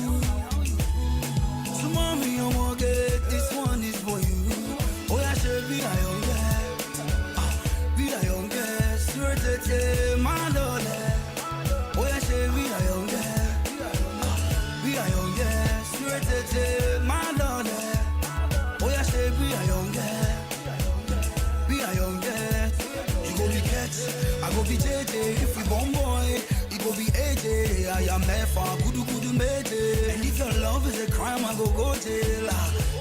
So mommy, okay, this one is for you. Oh yeah, she be a young girl, sure tete, my darling. Oh yeah, she be a young girl, sure tete, my darling. Oh yeah, she be a young girl. You go be catch, I go be JJ. If we bomb boy, you go be AJ. I am Mefa, kudu mede. And if your love is a crime, I go jail.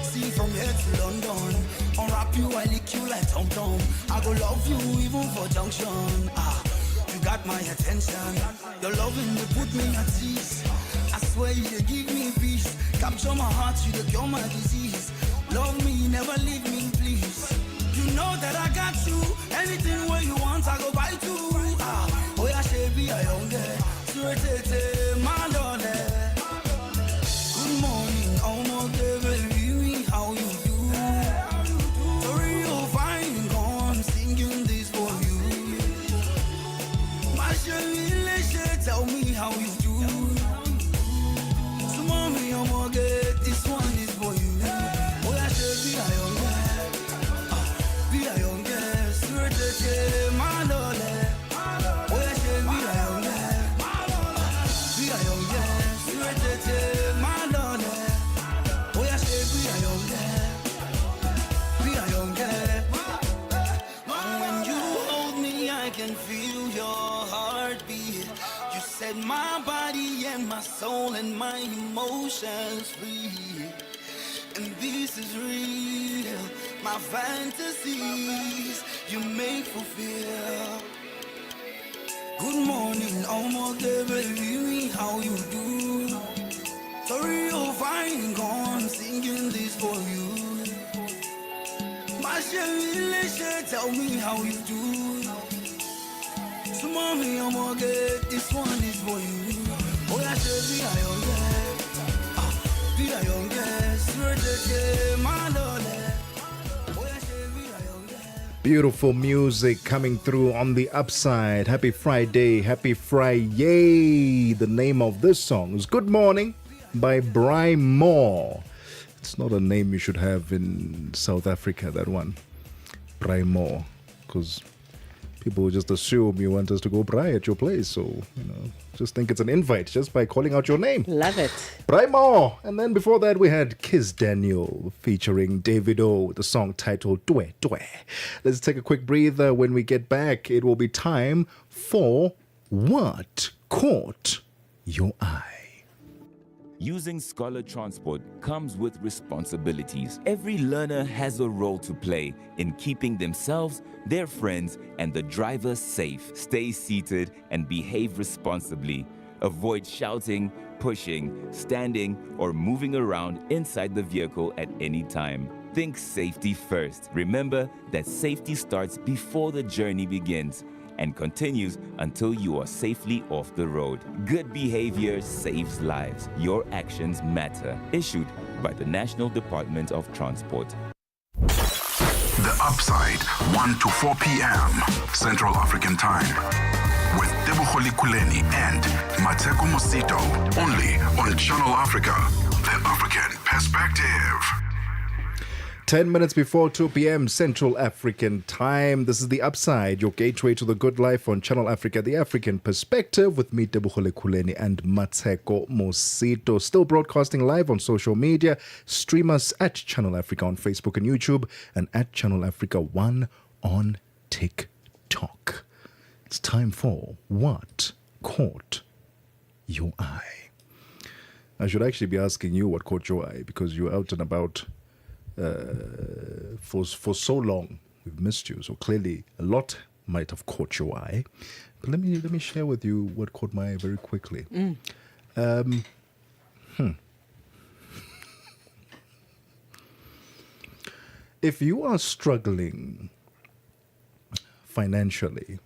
See from here to London, unwrap you, I lick you like Tom Tom. I go love you even for junction. You got my attention. Your loving they put me at ease. I swear you they give me peace. Capture my heart, you they cure my disease. Love me, never leave me, please. You know that I got you, Anything where you want, I go buy too. Oh yeah, baby, I don't get. Sweet, my darling. Good morning, almost there, baby. How you do? Sorry, you're fine. Come singing this for you. My chérie, tell me how you do. So mommy, I'm gonna get this one is for you. Oh yeah, baby, I don't get. Be I don't get. Sweet, my darling. Oh yeah, baby, I don't get. Be I don't get. Sweet, my darling. Oh yeah, baby, I don't get. Be I don't get. When you hold me, I can feel your heartbeat. You set my body and my soul and my emotions free. And this is real, my fantasies you make fulfill. Good morning, almost there, baby, how you do? Sorry, you're fine, gone singing this for you. My chérie, tell me how you do. So mommy, I'm gonna get this one is for you. Oh yeah, baby, I don't get. Be I don't get. Sweet, my darling. Beautiful music coming through on the upside. Happy Friday, happy Friday. The name of this song is Good Morning by Bry Moore. It's not a name you should have in South Africa, that one. Bry Moore. Because people will just assume you want us to go Bry at your place. So, just think it's an invite just by calling out your name. Love it. Bry Moore. And then before that, we had Kiss Daniel featuring Davido with the song titled Dwe Dwe. Let's take a quick breather. When we get back, it will be time for What Caught Your Eye? Using Scholar Transport comes with responsibilities. Every learner has a role to play in keeping themselves, their friends, and the driver safe. Stay seated and behave responsibly. Avoid shouting, pushing, standing, or moving around inside the vehicle at any time. Think safety first. Remember that safety starts before the journey begins and continues until you are safely off the road. Good behavior saves lives. Your actions matter. Issued by the National Department of Transport. The Upside, 1 to 4 p.m. Central African Time. With Tebogo Lekhuleni and Mmatsheko Mosito. Only on Channel Africa, the African Perspective. 10 minutes before 2 p.m. Central African Time. This is The Upside, your gateway to the good life on Channel Africa, the African Perspective, with me, Tebogo Lekhuleni, and Mmatsheko Mosito. Still broadcasting live on social media. Stream us at Channel Africa on Facebook and YouTube, and at Channel Africa 1 on TikTok. It's time for What Caught Your Eye? I should actually be asking you what caught your eye, because you're out and about for so long. We've missed you, so clearly a lot might have caught your eye. But let me share with you what caught my eye very quickly. If you are struggling financially,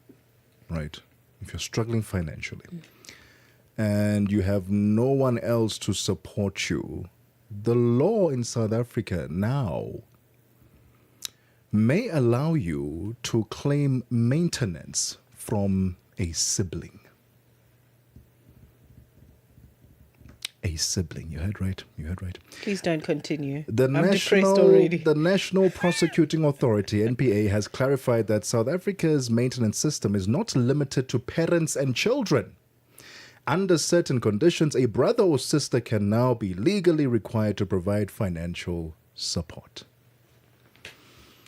right? If you're struggling financially and you have no one else to support you, the law in South Africa now may allow you to claim maintenance from a sibling. A sibling. You heard right. You heard right. Please don't continue. The National Prosecuting Authority, NPA, has clarified that South Africa's maintenance system is not limited to parents and children. Under certain conditions, a brother or sister can now be legally required to provide financial support.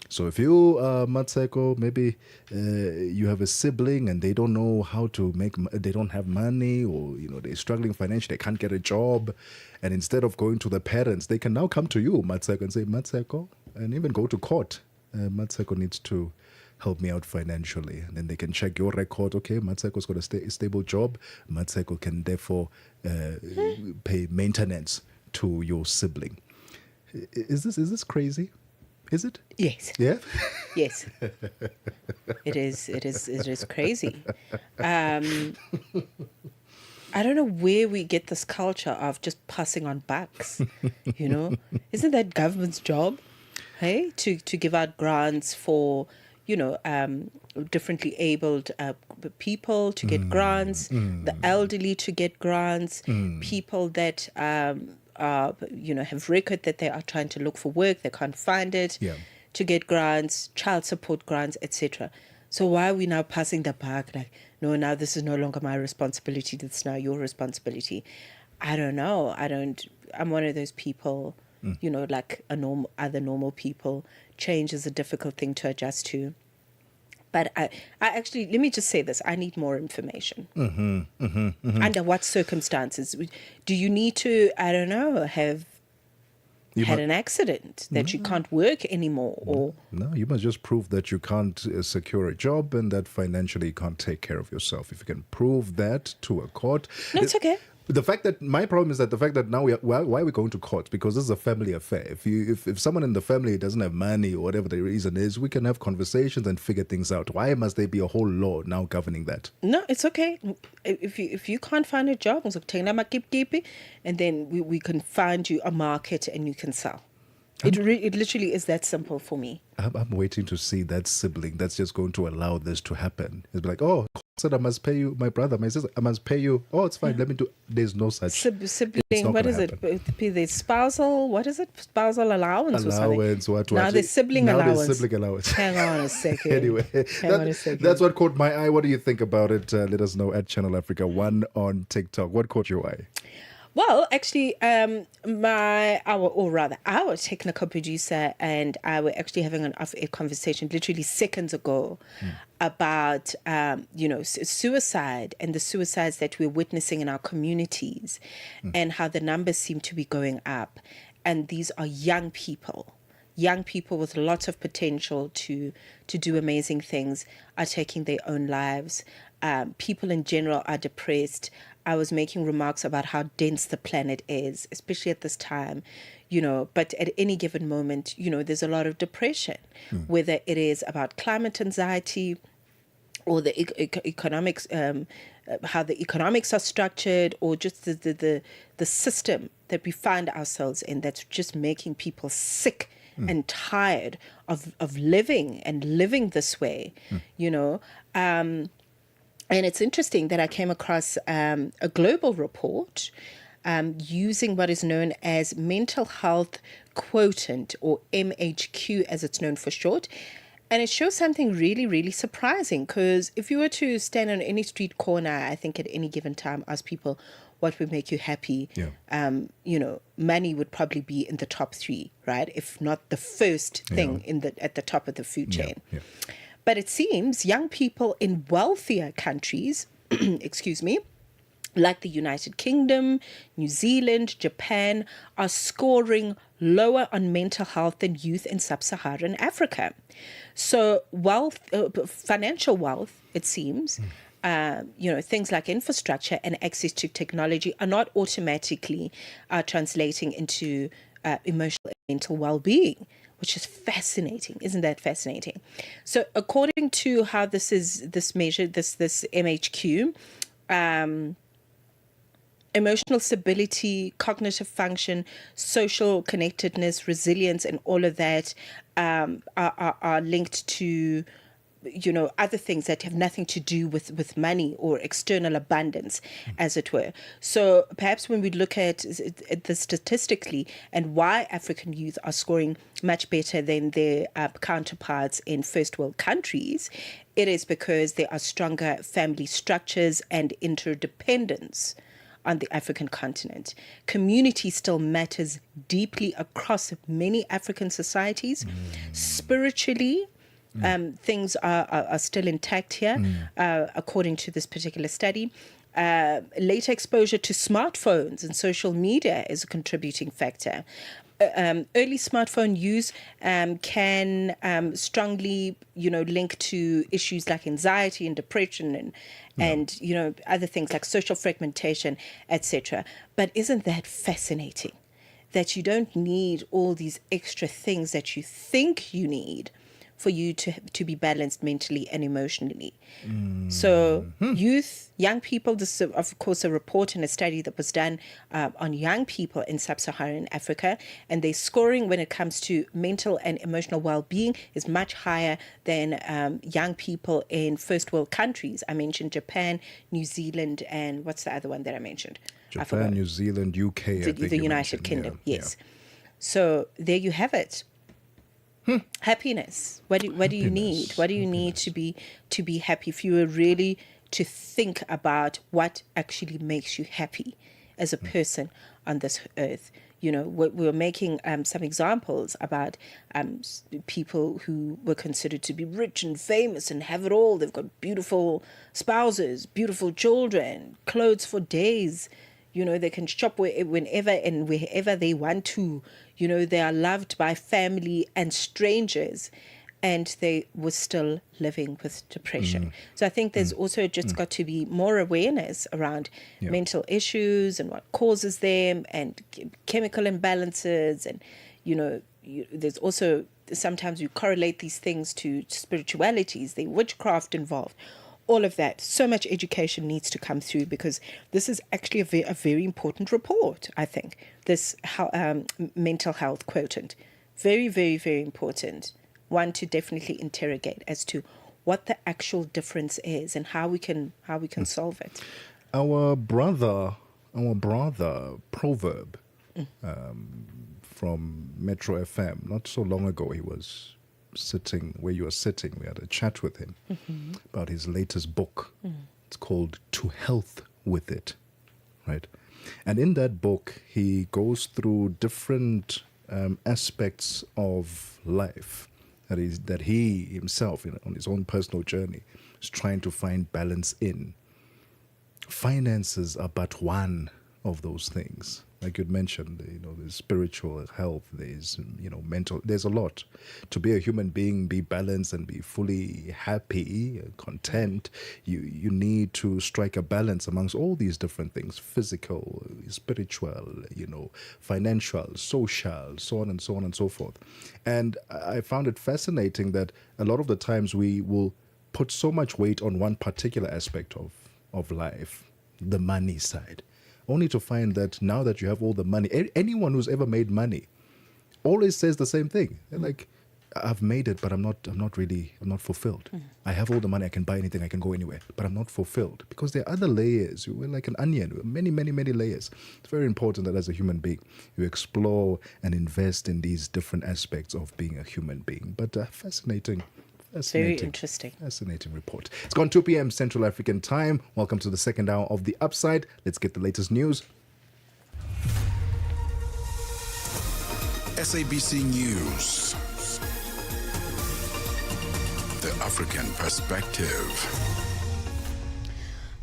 So if you, Mmatsheko, maybe you have a sibling and they don't know how to they don't have money, or they're struggling financially, they can't get a job, and instead of going to the parents, they can now come to you, Mmatsheko, and say, Mmatsheko, and even go to court. Mmatsheko needs to help me out financially. And then they can check your record. Okay, Mmatsheko's got a stable job. Mmatsheko can therefore pay maintenance to your sibling. Is this crazy? Is it? Yes. Yeah? Yes. It is crazy. I don't know where we get this culture of just passing on bucks, Isn't that government's job, hey? To give out grants for, differently abled people to get grants, the elderly to get grants, people that have record that they are trying to look for work, they can't find it, to get grants, child support grants, etc. So why are we now passing the buck? Like, no, now this is no longer my responsibility. That's now your responsibility. I don't know. I'm one of those people, like other normal people. Change is a difficult thing to adjust to. But I actually, let me just say this. I need more information. Under what circumstances? Do you need to, I don't know, have had an accident that you can't work anymore? Or No, you must just prove that you can't secure a job and that financially you can't take care of yourself. If you can prove that to a court... No, it's okay. My problem is that the fact that now why are we going to court? Because this is a family affair. If someone in the family doesn't have money or whatever the reason is, we can have conversations and figure things out. Why must there be a whole law now governing that? No, it's okay. If you can't find a job, and then we can find you a market and you can sell. It literally is that simple for me. I'm waiting to see that sibling that's just going to allow this to happen. It's like, oh, said I must pay you, my brother, my sister, I must pay you. Oh, it's fine. Let me do. There's no such sibling. What is it? The spousal. What is it? Spousal allowance. Allowance. What? Now there's sibling allowance. Now there's sibling allowance. Hang on a second. Anyway, that's what caught my eye. What do you think about it? Let us know at Channel Africa 1 on TikTok. What caught your eye? Well, actually, our technical producer and I were actually having an off-air conversation literally seconds ago about, suicide and the suicides that we're witnessing in our communities and how the numbers seem to be going up. And these are young people with lots of potential to do amazing things are taking their own lives. People in general are depressed. I was making remarks about how dense the planet is, especially at this time, but at any given moment, there's a lot of depression, whether it is about climate anxiety or the economics, how the economics are structured, or just the system that we find ourselves in that's just making people sick and tired of living this way, And it's interesting that I came across a global report using what is known as mental health quotient, or MHQ as it's known for short. And it shows something really, really surprising, because if you were to stand on any street corner, I think at any given time, ask people what would make you happy, money would probably be in the top 3, right? If not the first thing at the top of the food chain. Yeah. But it seems young people in wealthier countries, like the United Kingdom, New Zealand, Japan, are scoring lower on mental health than youth in sub-Saharan Africa. So financial wealth, it seems, things like infrastructure and access to technology are not automatically translating into emotional and mental well-being, which is fascinating. Isn't that fascinating? So according to how this measured, this MHQ, emotional stability, cognitive function, social connectedness, resilience, and all of that are linked to other things that have nothing to do with money or external abundance, as it were. So perhaps when we look at this statistically and why African youth are scoring much better than their counterparts in first world countries, it is because there are stronger family structures and interdependence on the African continent. Community still matters deeply across many African societies. Spiritually, things are still intact here, according to this particular study. Later exposure to smartphones and social media is a contributing factor. Early smartphone use can strongly, link to issues like anxiety and depression and other things like social fragmentation, etc. But isn't that fascinating? that you don't need all these extra things that you think you need for you to be balanced mentally and emotionally. So young people, this is of course a report and a study that was done on young people in sub-Saharan Africa, and their scoring when it comes to mental and emotional well-being is much higher than young people in first world countries. I mentioned Japan, New Zealand, and what's the other one that I mentioned? I forgot. Japan, New Zealand, UK, the United Kingdom. Yes. So there you have it. Happiness. What do you need? What do you need to be happy? If you were really to think about what actually makes you happy as a person on this earth. We're making some examples about people who were considered to be rich and famous and have it all. They've got beautiful spouses, beautiful children, clothes for days. They can shop whenever and wherever they want to. They are loved by family and strangers, and they were still living with depression. So I think there's also just got to be more awareness around mental issues and what causes them, and chemical imbalances. And, there's also sometimes you correlate these things to spiritualities, the witchcraft involved. All of that. So much education needs to come through, because this is actually a very important report, I think. This mental health quotient. Very, very, very important. One to definitely interrogate as to what the actual difference is and how we can solve it. Our brother Proverb from Metro FM, not so long ago, he was sitting where you are sitting. We had a chat with him about his latest book. It's called To Health With It, right? And in that book, he goes through different aspects of life that he himself, on his own personal journey, is trying to find balance in. Finances are but one of those things. Like you'd mentioned, there's spiritual health, there's, mental, there's a lot. To be a human being, be balanced and be fully happy, content, you need to strike a balance amongst all these different things: physical, spiritual, financial, social, so on and so on and so forth. And I found it fascinating that a lot of the times we will put so much weight on one particular aspect of life, the money side, only to find that now that you have all the money, anyone who's ever made money always says the same thing. They're like, I've made it, but I'm not fulfilled. I have all the money, I can buy anything, I can go anywhere, but I'm not fulfilled, because there are other layers. We're like an onion, many, many, many layers. It's very important that as a human being, you explore and invest in these different aspects of being a human being. But fascinating. Very interesting. Fascinating report. It's gone 2 p.m. Central African time. Welcome to the second hour of The Upside. Let's get the latest news. SABC News. The African Perspective.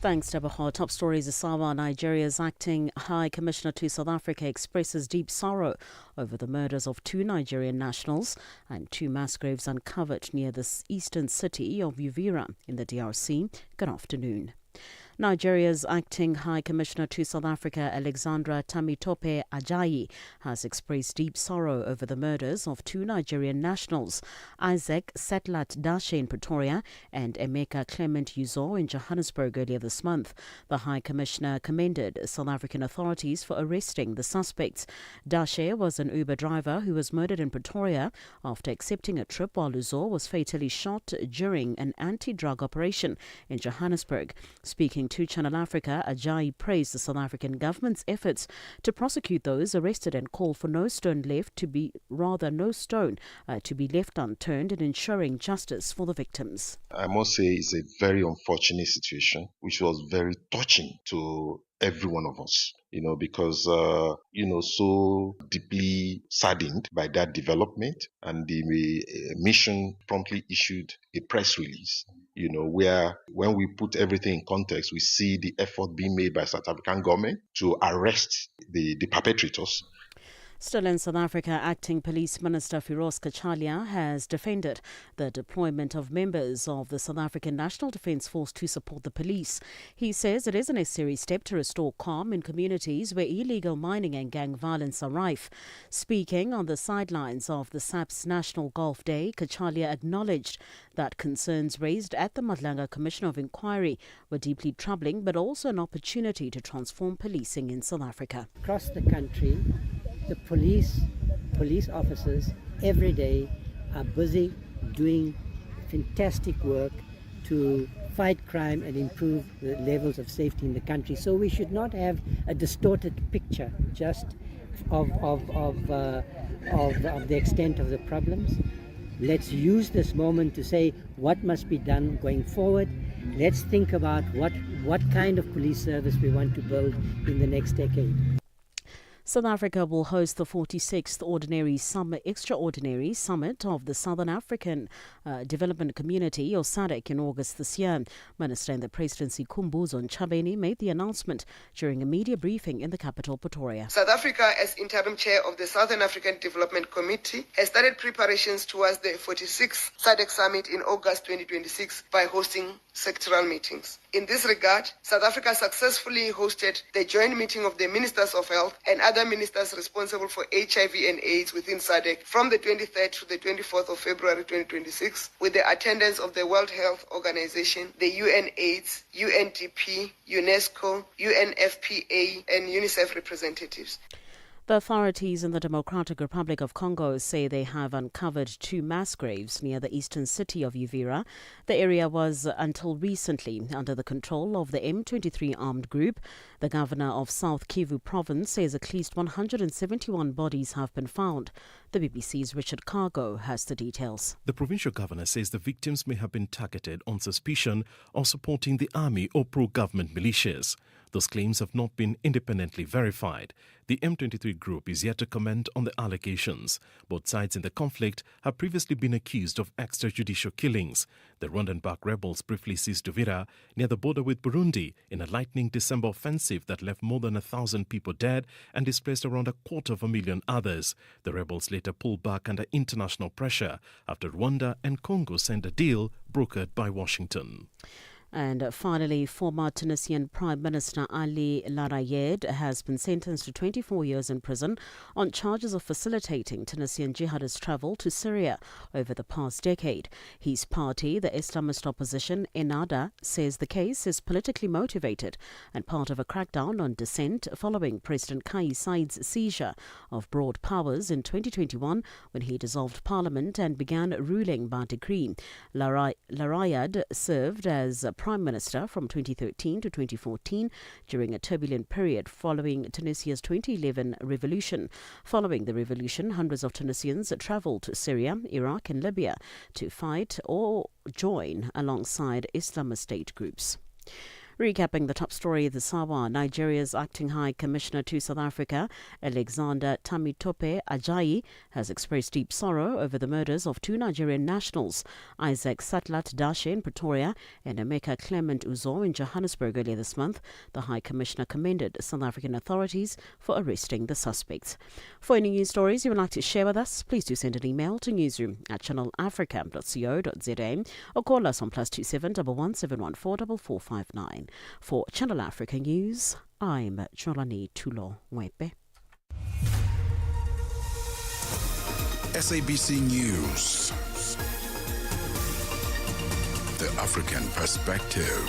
Thanks, Tebogo. Top stories: Asawa, Nigeria's acting High Commissioner to South Africa, expresses deep sorrow over the murders of 2 Nigerian nationals and 2 mass graves uncovered near the eastern city of Uvira in the DRC. Good afternoon. Nigeria's acting High Commissioner to South Africa, Alexandra Tamitope Ajayi, has expressed deep sorrow over the murders of 2 Nigerian nationals, Isaac Setlat Dashe in Pretoria and Emeka Clement Uzo in Johannesburg earlier this month. The High Commissioner commended South African authorities for arresting the suspects. Dashe was an Uber driver who was murdered in Pretoria after accepting a trip, while Uzo was fatally shot during an anti-drug operation in Johannesburg. Speaking to Channel Africa, Ajayi praised the South African government's efforts to prosecute those arrested and called for no stone to be left unturned in ensuring justice for the victims. I must say it's a very unfortunate situation, which was very touching to every one of us, because, so deeply saddened by that development. And the mission promptly issued a press release, where when we put everything in context, we see the effort being made by South African government to arrest the perpetrators. Still in South Africa, Acting Police Minister Firoz Kachalia has defended the deployment of members of the South African National Defence Force to support the police. He says it is a necessary step to restore calm in communities where illegal mining and gang violence are rife. Speaking on the sidelines of the SAP's National Golf Day, Kachalia acknowledged that concerns raised at the Madlanga Commission of Inquiry were deeply troubling, but also an opportunity to transform policing in South Africa. Across the country, the police officers every day are busy doing fantastic work to fight crime and improve the levels of safety in the country. So we should not have a distorted picture just of the extent of the problems. Let's use this moment to say what must be done going forward. Let's think about what kind of police service we want to build in the next decade. South Africa will host the 46th Extraordinary Summit of the Southern African Development Community, or SADC, in August this year. Minister in the Presidency Khumbudzo Ntshavheni made the announcement during a media briefing in the capital, Pretoria. South Africa, as interim chair of the Southern African Development Committee, has started preparations towards the 46th SADC Summit in August 2026 by hosting sectoral meetings. In this regard, South Africa successfully hosted the joint meeting of the Ministers of Health and other ministers responsible for HIV and AIDS within SADC from the 23rd to the 24th of February 2026, with the attendance of the World Health Organization, the UNAIDS, UNDP, UNESCO, UNFPA, and UNICEF representatives. The authorities in the Democratic Republic of Congo say they have uncovered 2 mass graves near the eastern city of Uvira. The area was until recently under the control of the M23 armed group. The governor of South Kivu province says at least 171 bodies have been found. The BBC's Richard Cargo has the details. The provincial governor says the victims may have been targeted on suspicion of supporting the army or pro-government militias. Those claims have not been independently verified. The M23 group is yet to comment on the allegations. Both sides in the conflict have previously been accused of extrajudicial killings. The Rwandan-backed rebels briefly seized Uvira near the border with Burundi in a lightning December offensive that left more than 1,000 people dead and displaced around 250,000 others. The rebels later pulled back under international pressure after Rwanda and Congo signed a deal brokered by Washington. And finally, former Tunisian Prime Minister Ali Larayed has been sentenced to 24 years in prison on charges of facilitating Tunisian jihadist travel to Syria over the past decade. His party, the Islamist opposition Ennahda, says the case is politically motivated and part of a crackdown on dissent following President Kais Saied's seizure of broad powers in 2021 when he dissolved parliament and began ruling by decree. Larayed served as Prime Minister from 2013 to 2014 during a turbulent period following Tunisia's 2011 revolution. Following the revolution, hundreds of Tunisians travelled to Syria, Iraq and Libya to fight or join alongside Islamist State groups. Recapping the top story of the Sawa, Nigeria's acting High Commissioner to South Africa, Alexander Tamitope Ajayi, has expressed deep sorrow over the murders of 2 Nigerian nationals, Isaac Satlat Dashe in Pretoria and Emeka Clement Uzo in Johannesburg earlier this month. The High Commissioner commended South African authorities for arresting the suspects. For any news stories you would like to share with us, please do send an email to newsroom@channelafrica.co.za or call us on +27 11714 4459. For Channel Africa News, I'm Cholani Tulo Mwepe. SABC News. The African Perspective.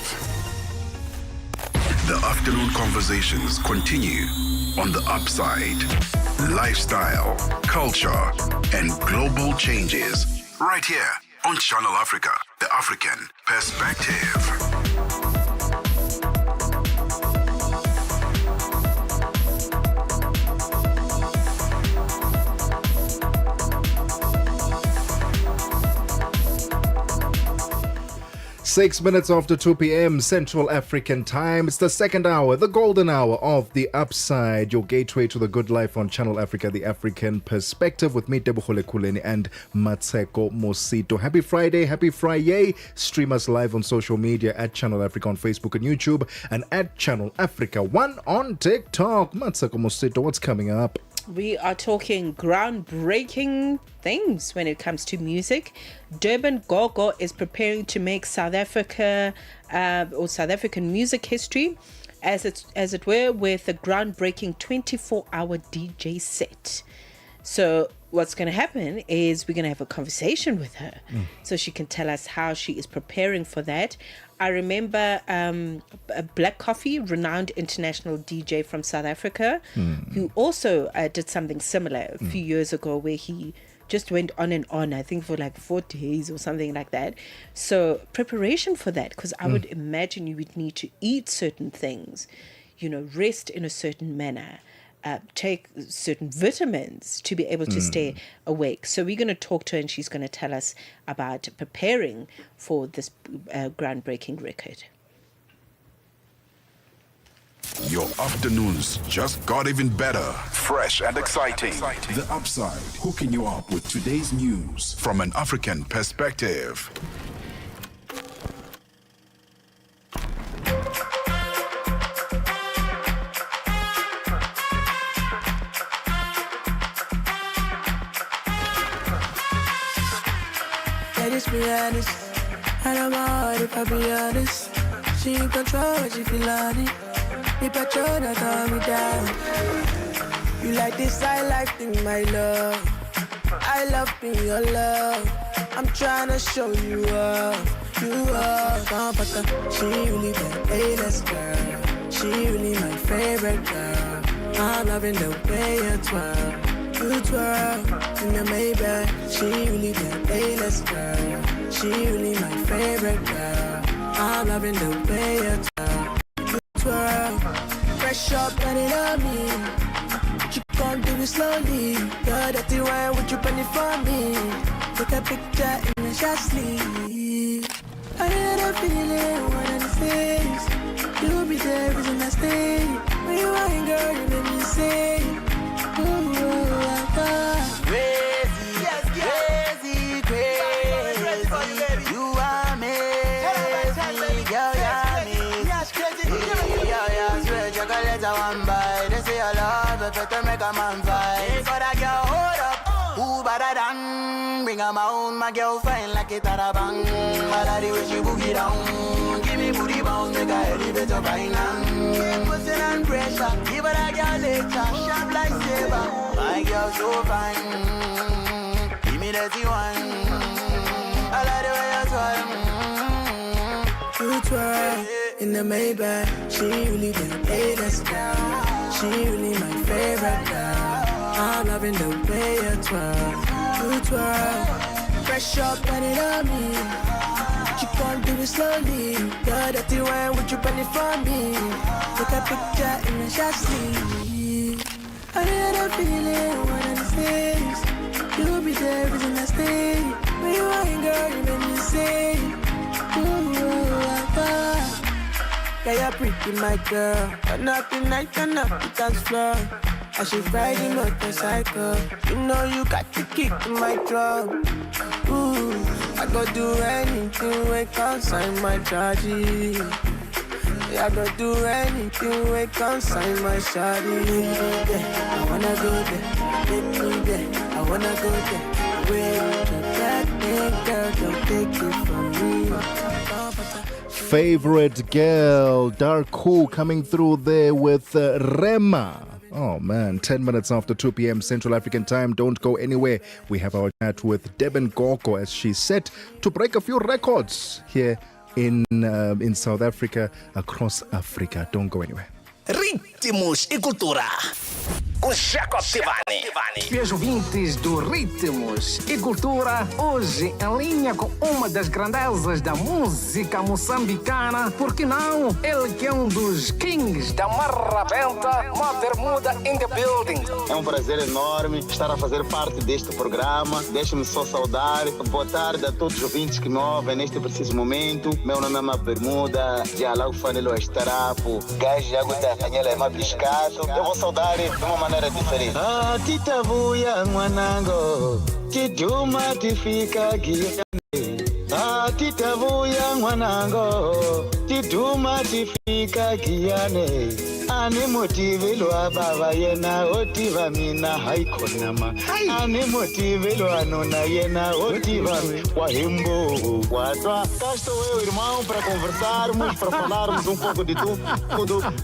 The afternoon conversations continue on The Upside. Lifestyle, culture, and global changes. Right here on Channel Africa, The African Perspective. 6 minutes after 2 p.m. Central African Time. It's the second hour, the golden hour of The Upside, your gateway to the good life on Channel Africa, the African Perspective, with me, Tebogo, Lekhuleni, and Mmatsheko Mosito. Happy Friday, happy Friday. Stream us live on social media at Channel Africa on Facebook and YouTube, and at Channel Africa 1 on TikTok. Mmatsheko Mosito, what's coming up? We are talking groundbreaking things when it comes to music. Tebogo is preparing to make South Africa or South African music history, as it were, with a groundbreaking 24-hour DJ set. So what's going to happen is we're going to have a conversation with her, so she can tell us how she is preparing for that. I remember Black Coffee, renowned international DJ from South Africa, who also did something similar a few years ago, where he just went on and on, I think for like 4 days or something like that. So preparation for that, because I would imagine you would need to eat certain things, rest in a certain manner, take certain vitamins to be able to stay awake. So we're going to talk to her, and she's going to tell us about preparing for this groundbreaking record. Your afternoons just got even better. Fresh and exciting. The Upside, hooking you up with today's news from an African perspective. Let's be honest, I don't mind if I be honest. She in control when she feel on it. The patrol that calm me down. You like this, I like thing, my love. I love being your love. I'm trying to show you up. You are. She really the A-list girl. She really my favorite girl. I'm loving the way you twirl. You twirl in the Maybach. She really the A-list girl. She really my favorite girl. I'm loving the way you twirl. You twirl. Fresh up and it on me. But you can't do it slowly. You're dirty wine, would you penny for me? Take a picture in the shot sleeve. I had a feeling one of these things. You'll be there, isn't I stay? When you ain't girl, you make me sing. Crazy, crazy, crazy. You are me, girl, yeah, swear chocolate I want buy. They say I love it, but to make a man fight. For that girl, hold up, who better than? Bring her my own, my girl fine like it at a bang. I like the way she boogie down. Give me booty bounce, make her elevate up right now. Keep pushing and pressure, give her that girl later. Sharp like saber, my girl so fine. Give me that one. I like the way you twirl. You twirl in the Maybach. She really the A-list girl. She really my favorite girl. I'm loving the way you twirl. You twirl. Fresh up and it on me. But you can't do it slowly. You're dirty wine, would you penny for me? Take a picture in the shot sleeve. I had a feeling one of these things. You'll be there, isn't I stay? When you ain't girl, you make me sing. Yeah, you're pretty, my girl. But nothing night and up the dance floor. I should ride the motorcycle. You know you got to kick in my drum. Ooh, I go do anything when consign my charges. Yeah, I go do anything when consign my shawty. Yeah, I wanna go there, take me there. I wanna go there. Where the black thing, girl, don't take it from me. Favorite girl, Darko, coming through there with Rema. Oh man, 10 minutes after 2 p.m. Central African time. Don't go anywhere. We have our chat with Tebogo as she's set to break a few records here in South Africa, across Africa. Don't go anywhere. Ritmos e Cultura, com Jacob Tivani. Meus ouvintes do Ritmos e Cultura, hoje em linha com uma das grandezas da música moçambicana, porque não, ele que é um dos kings da marrabenta, uma bermuda in the building. É um prazer enorme estar a fazer parte deste programa. Deixe-me só saudar. Boa tarde a todos os ouvintes que me ouvem neste preciso momento. Meu nome é Uma Bermuda, de Alau Fanelo Estarapo, Gajo Aguda Canhela é Mabiscato. Eu vou saudar de uma maneira diferente. Ah, tita buia, mwanango, tiduma tifika guiane. Ah, tita buia, mwanango, tiduma tifika guiane. Ani motive lo ababa yena otiva mina haikonama. Ani motive lo anona yena otiva wahimbo watwa. Cá estou eu, irmão, para conversarmos, para falarmos um pouco de tudo.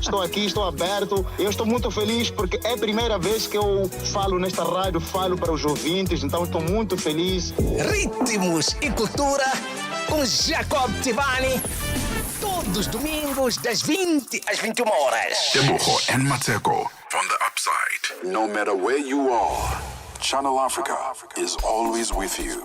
Estou aqui, estou aberto. Eu estou muito feliz porque é a primeira vez que eu falo nesta rádio, falo para os ouvintes, então estou muito feliz. Ritmos e cultura com Jacob Tivani. Todos os domingos, das 20 às 21 horas. Tebogo and Mmatsheko from the upside. No matter where you are, Channel Africa is always with you.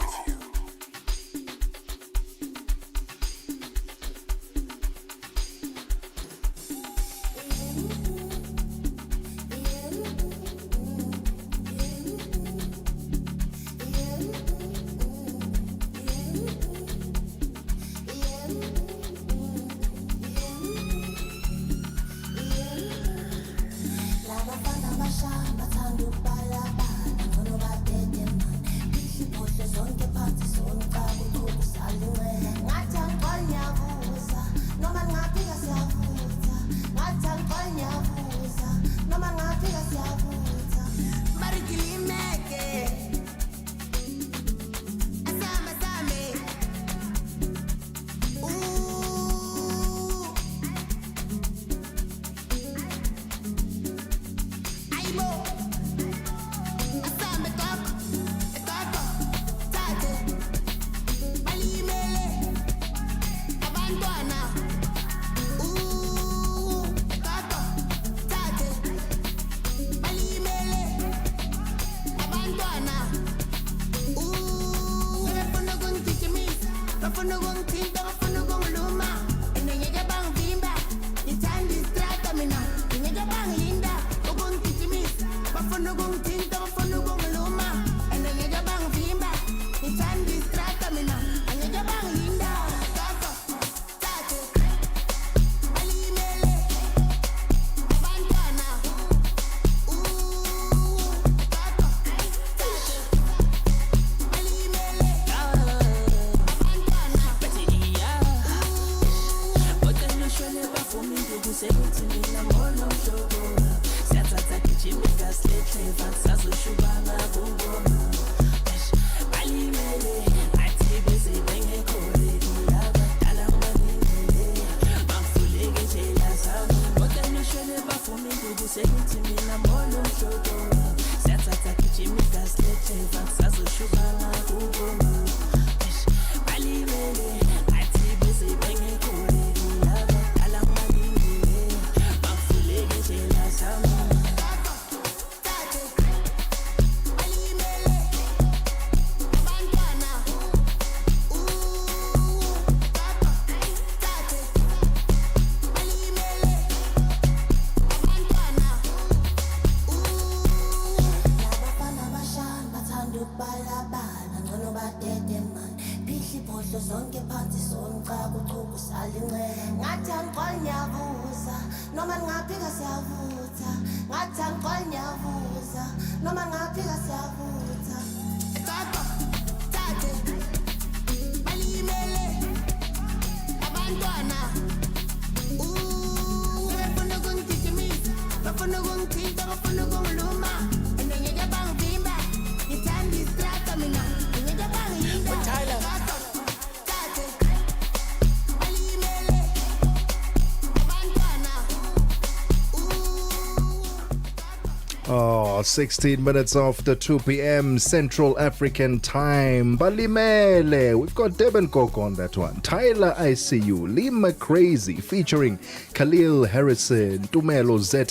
Oh, 16 minutes after 2 p.m. Central African Time. Balimele. We've got Deben Koko on that one. Tyler ICU. Lima Crazy featuring Khalil Harrison, Tumelo ZA,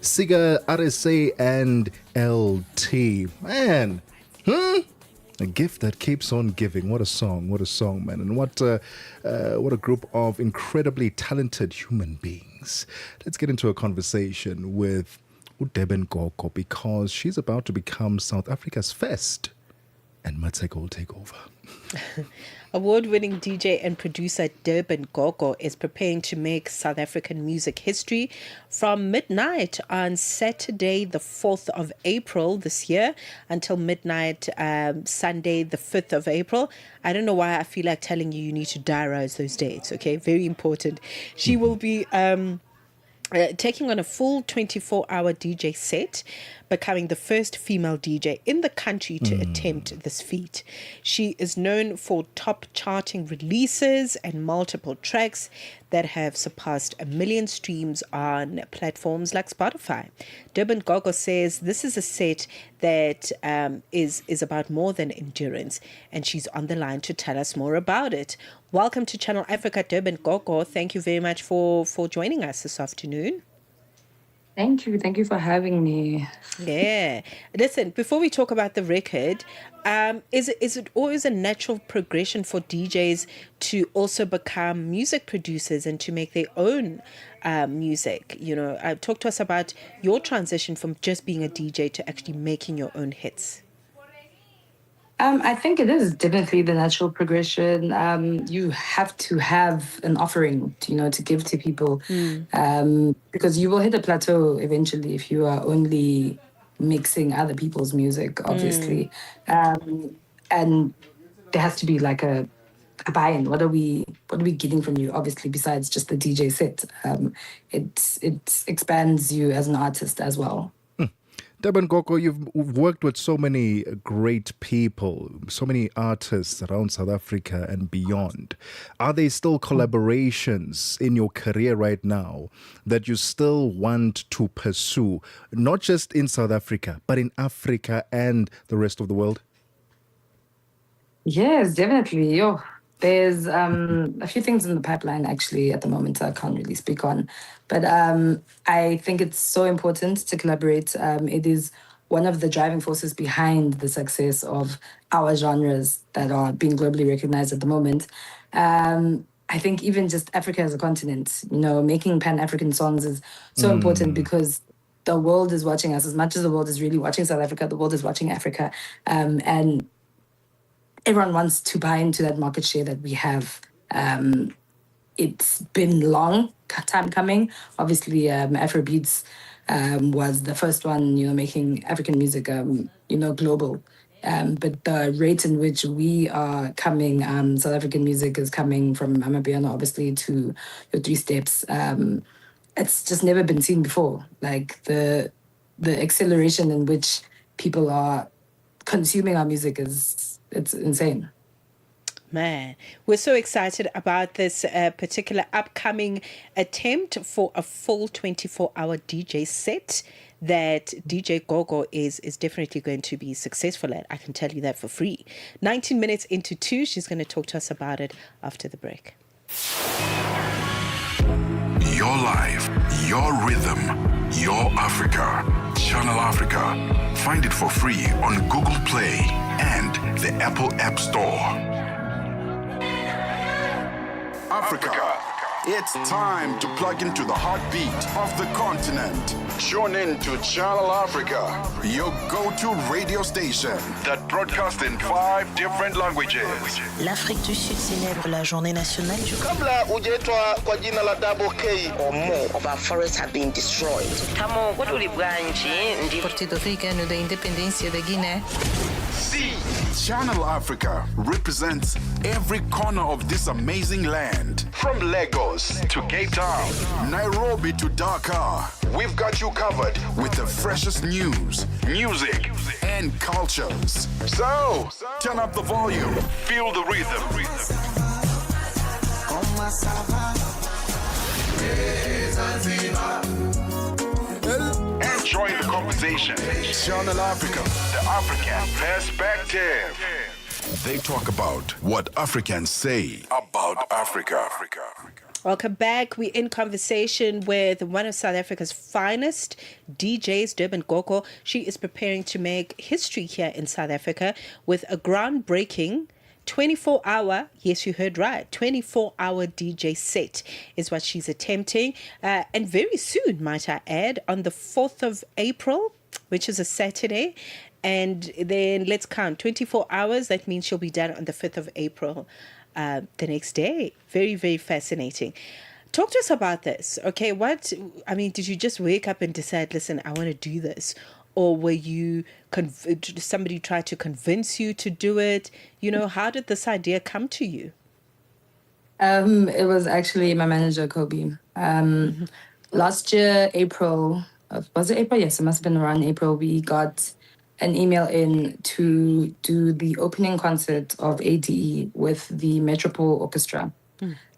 Siga RSA, and LT. Man. A gift that keeps on giving. What a song, man. And what a group of incredibly talented human beings. Let's get into a conversation with Deben Koko because she's about to become South Africa's first, and Mmatsheko will take over. Award-winning DJ and producer Deben Koko is preparing to make South African music history from midnight on Saturday, the 4th of April this year, until midnight Sunday, the 5th of April. I don't know why I feel like telling you need to diarize those dates, okay? Very important. She will be taking on a full 24-hour DJ set, becoming the first female DJ in the country to attempt this feat. She is known for top charting releases and multiple tracks that have surpassed 1 million streams on platforms like Spotify. Durban Gogo says this is a set that is about more than endurance, and she's on the line to tell us more about it. Welcome to Channel Africa, Durban Gogo. Thank you very much for joining us this afternoon. Thank you. Thank you for having me. Yeah. Listen, before we talk about the record, is it always a natural progression for DJs to also become music producers and to make their own music? You know, talk to us about your transition from just being a DJ to actually making your own hits. I think it is definitely the natural progression. You have to have an offering, to give to people, because you will hit a plateau eventually if you are only mixing other people's music, obviously. And there has to be like a buy-in. What are we getting from you? Obviously, besides just the DJ set, it expands you as an artist as well. Durban Gogo, you've worked with so many great people, so many artists around South Africa and beyond. Are there still collaborations in your career right now that you still want to pursue, not just in South Africa, but in Africa and the rest of the world? Yes, definitely. There's a few things in the pipeline actually at the moment I can't really speak on. But I think it's so important to collaborate. It is one of the driving forces behind the success of our genres that are being globally recognized at the moment. I think even just Africa as a continent, making Pan-African songs is so important because the world is watching us. As much as the world is really watching South Africa, the world is watching Africa. And everyone wants to buy into that market share that we have. It's been long time coming. Obviously, Afrobeats was the first one, making African music, global. But the rate in which we are coming, South African music is coming from Amapiano, obviously, to your 3 Steps. It's just never been seen before. Like the acceleration in which people are consuming our music it's insane. Man, we're so excited about this particular upcoming attempt for a full 24-hour DJ set that DJ Gogo is definitely going to be successful at. I can tell you that for free. 19 minutes into 2, she's going to talk to us about it after the break. Your life, your rhythm, your Africa. Channel Africa. Find it for free on Google Play and the Apple App Store. Africa. It's time to plug into the heartbeat of the continent. Tune in to Channel Africa, your go-to radio station that broadcasts in 5 different languages. L'Afrique du Sud célèbre la journée nationale du Kabla hujaitwa kwa jina la Double K or more of our forests have been destroyed. Tamo ndi Porto Rico da independência da Guiné. See, Channel Africa represents every corner of this amazing land. From Lagos to Cape Town, Nairobi to Dakar, we've got you covered with the freshest news, music, and cultures. So, turn up the volume, feel the rhythm. And join the conversation. Channel Africa, the African perspective. They talk about what Africans say about Africa. Welcome back. We're in conversation with one of South Africa's finest DJs, Durban Gogo. She is preparing to make history here in South Africa with a groundbreaking 24-hour, yes, you heard right, 24-hour DJ set is what she's attempting. And very soon, might I add, on the 4th of April, which is a Saturday. And then let's count, 24 hours, that means she'll be done on the 5th of April, the next day. Very, very fascinating. Talk to us about this, okay? Did you just wake up and decide, listen, I want to do this? Or were you, somebody tried to convince you to do it? How did this idea come to you? It was actually my manager, Kobe. last year, April, was it April? Yes, it must have been around April. We got an email in to do the opening concert of ADE with the Metropole Orchestra.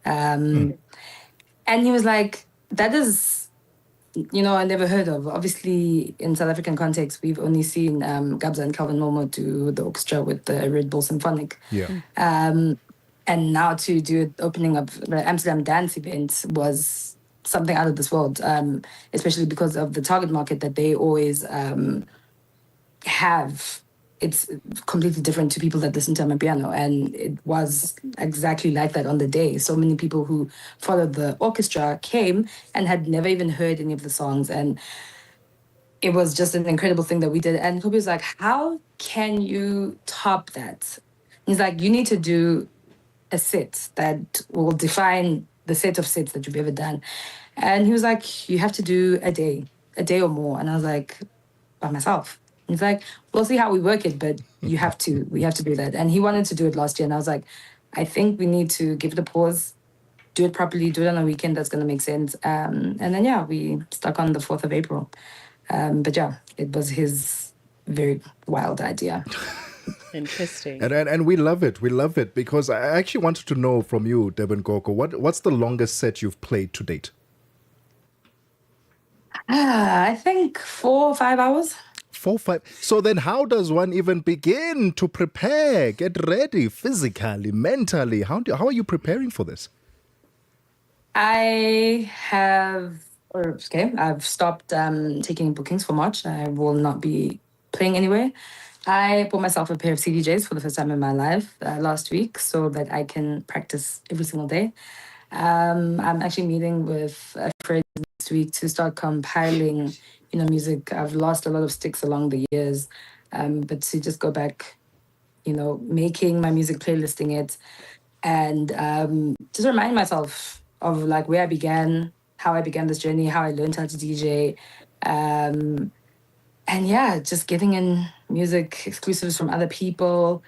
And he was like, that is, I never heard of. Obviously, in South African context, we've only seen Gabza and Calvin Momo do the orchestra with the Red Bull Symphonic. Yeah. And now to do an opening of the Amsterdam Dance event was something out of this world, especially because of the target market that they always have. It's completely different to people that listen to Amapiano. And it was exactly like that on the day. So many people who followed the orchestra came and had never even heard any of the songs. And it was just an incredible thing that we did. And Kobe was like, how can you top that? He's like, you need to do a set that will define the set of sets that you've ever done. And he was like, you have to do a day or more. And I was like, by myself. He's like, we'll see how we work it, but we have to do that. And he wanted to do it last year. And I was like, I think we need to give it a pause, do it properly, do it on a weekend that's going to make sense. And then, we stuck on the 4th of April. But it was his very wild idea. Interesting. And we love it. We love it because I actually wanted to know from you, Tebogo, what's the longest set you've played to date? I think 4 or 5 hours. 4, 5. So then how does one even begin to prepare, get ready physically, mentally? How are you preparing for this? I've stopped taking bookings for March. I will not be playing anywhere. I bought myself a pair of CDJs for the first time in my life last week so that I can practice every single day. I'm actually meeting with a friend next week to start compiling, music. I've lost a lot of sticks along the years, but to just go back, making my music, playlisting it, and just remind myself of like where I began, how I began this journey, how I learned how to DJ, and just getting in music exclusives from other people,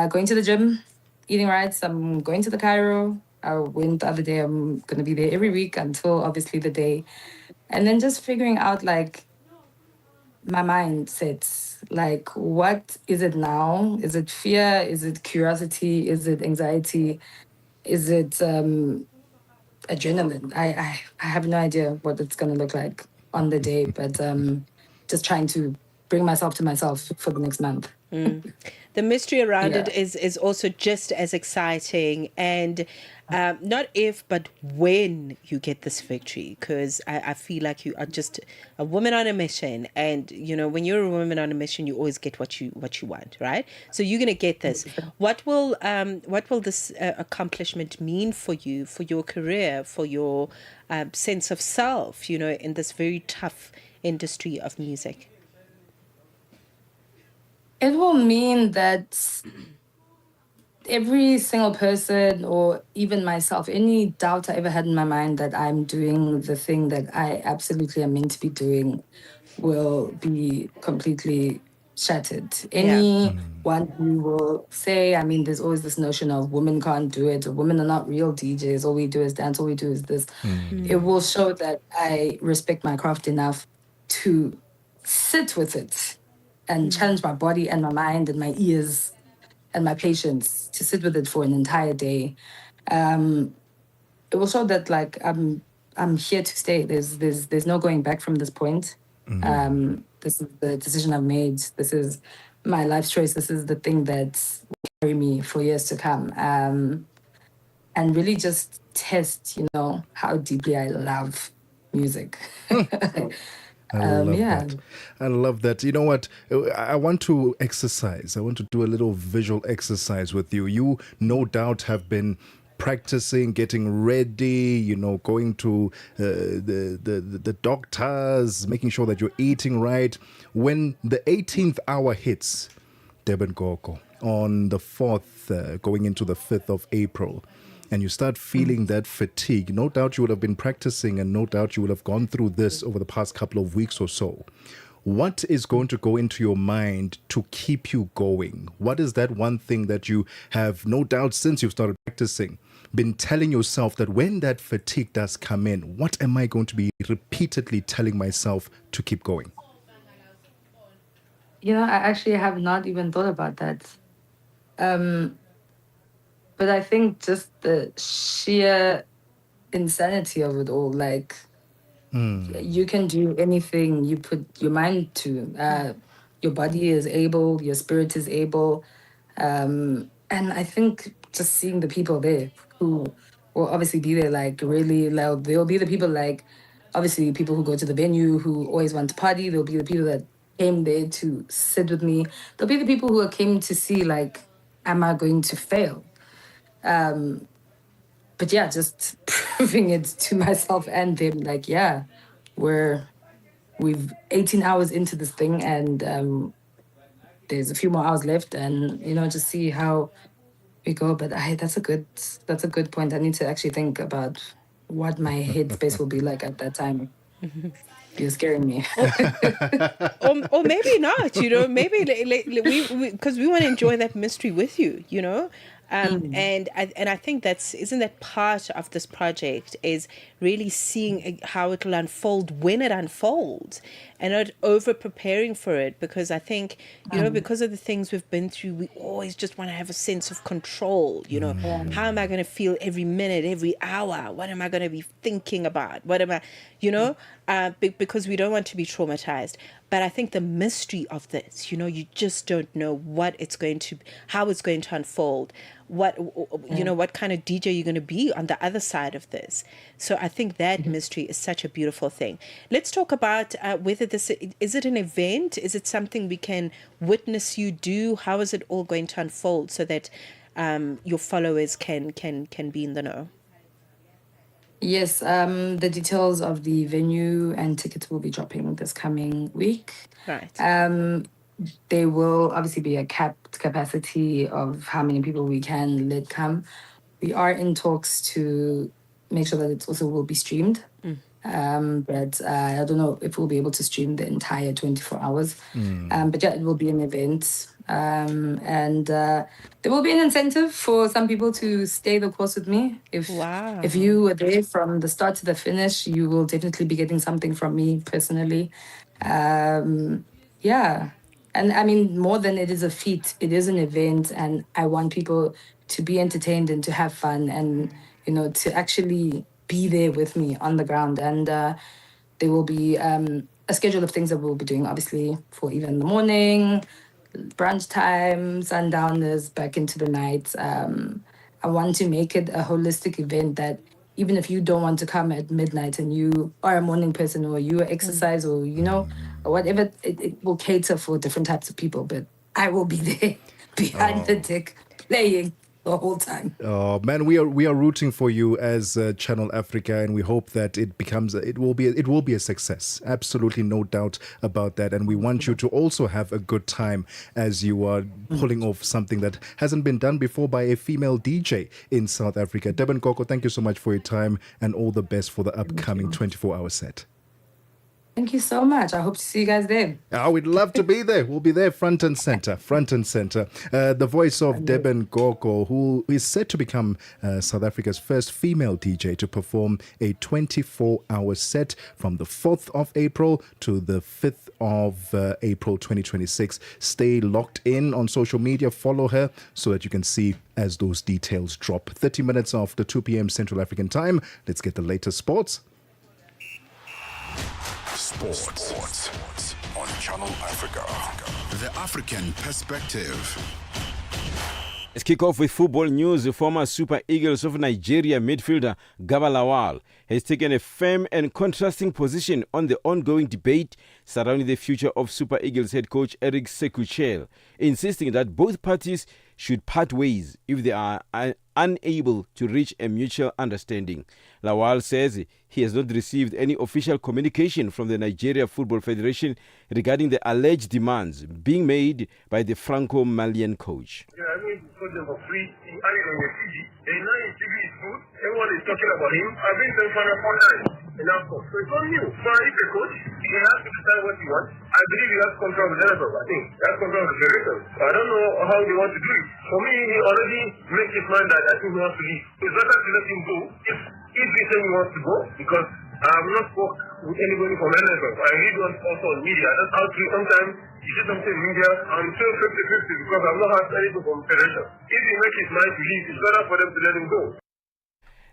going to the gym, eating right. I'm going to the Cairo. I went the other day. I'm going to be there every week until obviously the day. And then just figuring out like my mindsets, like what is it now? Is it fear? Is it curiosity? Is it anxiety? Is it adrenaline? I have no idea what it's going to look like on the day, but just trying to bring myself to myself for the next month. The mystery around it is also just as exciting, and not if but when you get this victory, because I feel like you are just a woman on a mission, and when you're a woman on a mission, you always get what you want, right? So you're gonna get this. What will this accomplishment mean for you, for your career, for your sense of self, in this very tough industry of music? It will mean that every single person, or even myself, any doubt I ever had in my mind that I'm doing the thing that I absolutely am meant to be doing will be completely shattered. Anyone who will say, there's always this notion of women can't do it, or women are not real DJs, all we do is dance, all we do is this. It will show that I respect my craft enough to sit with it and challenge my body and my mind and my ears and my patience to sit with it for an entire day. It will show that like I'm here to stay. There's no going back from this point. This is the decision I've made. This is my life's choice. This is the thing that will carry me for years to come. And really just test, how deeply I love music. I love that. I love that. You know what? I want to exercise. I want to do a little visual exercise with you. You no doubt have been practicing, getting ready, going to the doctors, making sure that you're eating right. When the 18th hour hits, Tebogo, on the 4th, going into the 5th of April, and you start feeling that fatigue, no doubt you would have been practicing, and no doubt you would have gone through this over the past couple of weeks or so. What is going to go into your mind to keep you going? What is that one thing that you have, no doubt since you started practicing, been telling yourself that when that fatigue does come in, what am I going to be repeatedly telling myself to keep going? You know, I actually have not even thought about that. But I think just the sheer insanity of it all, like, you can do anything you put your mind to. Your body is able, your spirit is able. And I think just seeing the people there who will obviously be there, like really loud, there'll be the people like, obviously, people who go to the venue who always want to party. There'll be the people that came there to sit with me. There'll be the people who came to see, like, am I going to fail? But yeah, just proving it to myself and them, like, yeah, we've 18 hours into this thing, and there's a few more hours left, and just see how we go. But that's a good point. I need to actually think about what my headspace will be like at that time. You're scaring me. Or maybe not, maybe we because we want to enjoy that mystery with you, and I think isn't that part of this project, is really seeing how it will unfold when it unfolds, and not over preparing for it, because I think because of the things we've been through, we always just want to have a sense of control. How am I going to feel every minute, every hour? What am I going to be thinking about? What am I because we don't want to be traumatized. But I think the mystery of this, you just don't know how it's going to unfold, what kind of DJ you're going to be on the other side of this. So I think that mystery is such a beautiful thing. Let's talk about whether is it an event? Is it something we can witness you do? How is it all going to unfold so that your followers can be in the know? Yes, the details of the venue and tickets will be dropping this coming week. Right. There will obviously be a capped capacity of how many people we can let come. We are in talks to make sure that it also will be streamed. But I don't know if we'll be able to stream the entire 24 hours. But yeah, it will be an event. And there will be an incentive for some people to stay the course with me. If you were there from the start to the finish, you will definitely be getting something from me personally. Yeah. And I mean, more than it is a feat, it is an event, and I want people to be entertained and to have fun, and to actually be there with me on the ground. And there will be a schedule of things that we'll be doing, obviously, for even the morning, brunch time, sundowners, back into the night. I want to make it a holistic event that even if you don't want to come at midnight and you are a morning person, or you exercise, or or whatever, it will cater for different types of people. But I will be there behind the deck playing the whole time. Oh man, we are rooting for you as Channel Africa, and we hope that it will be a success. Absolutely no doubt about that. And we want you to also have a good time as you are pulling off something that hasn't been done before by a female DJ in South Africa. Tebogo, thank you so much for your time, and all the best for the upcoming 24-hour set. Thank you so much. I hope to see you guys there. We'd love to be there. We'll be there front and center. The voice of Tebogo, who is set to become South Africa's first female DJ to perform a 24-hour set from the 4th of April to the 5th of April 2026. Stay locked in on social media. Follow her so that you can see as those details drop. 30 minutes after 2 p.m. Central African time. Let's get the latest sports. Sports on Channel Africa. The African perspective. Let's kick off with football news. Former Super Eagles of Nigeria midfielder Gaba Lawal has taken a firm and contrasting position on the ongoing debate surrounding the future of Super Eagles head coach Eric Sekuchel, insisting that both parties should part ways if they are unable to reach a mutual understanding. Lawal says he has not received any official communication from the Nigeria Football Federation regarding the alleged demands being made by the Franco-Malian coach. I'm going to put them for free. You add it on your TV. And now your TV is full. Everyone is talking about him. I've been semi-final 4 times in AFCON. So it's not new. So if a coach, he has to decide what he wants. I believe he has control of the NFL. I think he has control of the federation. So I don't know how they want to do it. For me, he already makes his mind that I think he wants to leave. It's better to let him go if he says he wants to go, because I have not spoke with anybody from NFL. I read one also on media. That's how to sometimes you see something in media. I'm still 50-50 because I've not heard anything from federation. If he makes his mind to leave, it's better for them to let him go.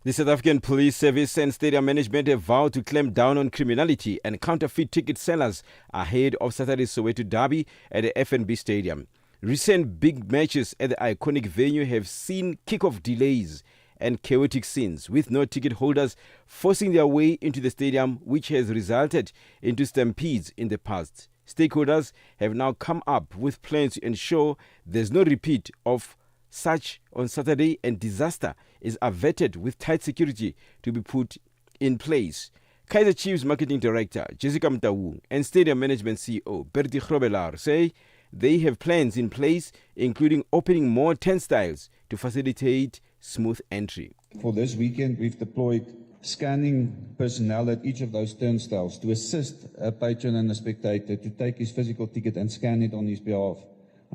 The South African Police Service and stadium management have vowed to clamp down on criminality and counterfeit ticket sellers ahead of Saturday's Soweto Derby at the FNB Stadium. Recent big matches at the iconic venue have seen kick-off delays and chaotic scenes, with no ticket holders forcing their way into the stadium, which has resulted into stampedes in the past. Stakeholders have now come up with plans to ensure there's no repeat of such on Saturday, and disaster is averted with tight security to be put in place. Kaizer Chiefs Marketing Director Jessica Mtawu and Stadium Management CEO Bertie Grobelar say they have plans in place, including opening more turnstiles to facilitate smooth entry. For this weekend, we've deployed scanning personnel at each of those turnstiles to assist a patron and a spectator to take his physical ticket and scan it on his behalf.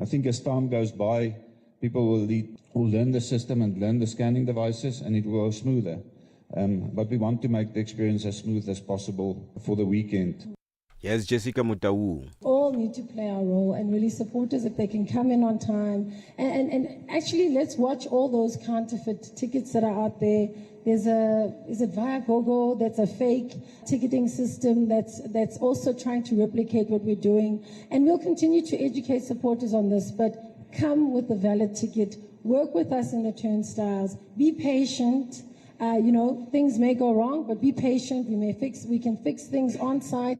I think as time goes by, people will learn the system and learn the scanning devices, and it will go smoother. But we want to make the experience as smooth as possible for the weekend. Yes, Jessica Mutawu. All need to play our role and really support us if they can come in on time. And actually, let's watch all those counterfeit tickets that are out there. Is it via Gogo? That's a fake ticketing system that's also trying to replicate what we're doing. And we'll continue to educate supporters on this, but come with a valid ticket. Work with us in the turnstiles. Be patient. Things may go wrong, but be patient. We can fix things on site.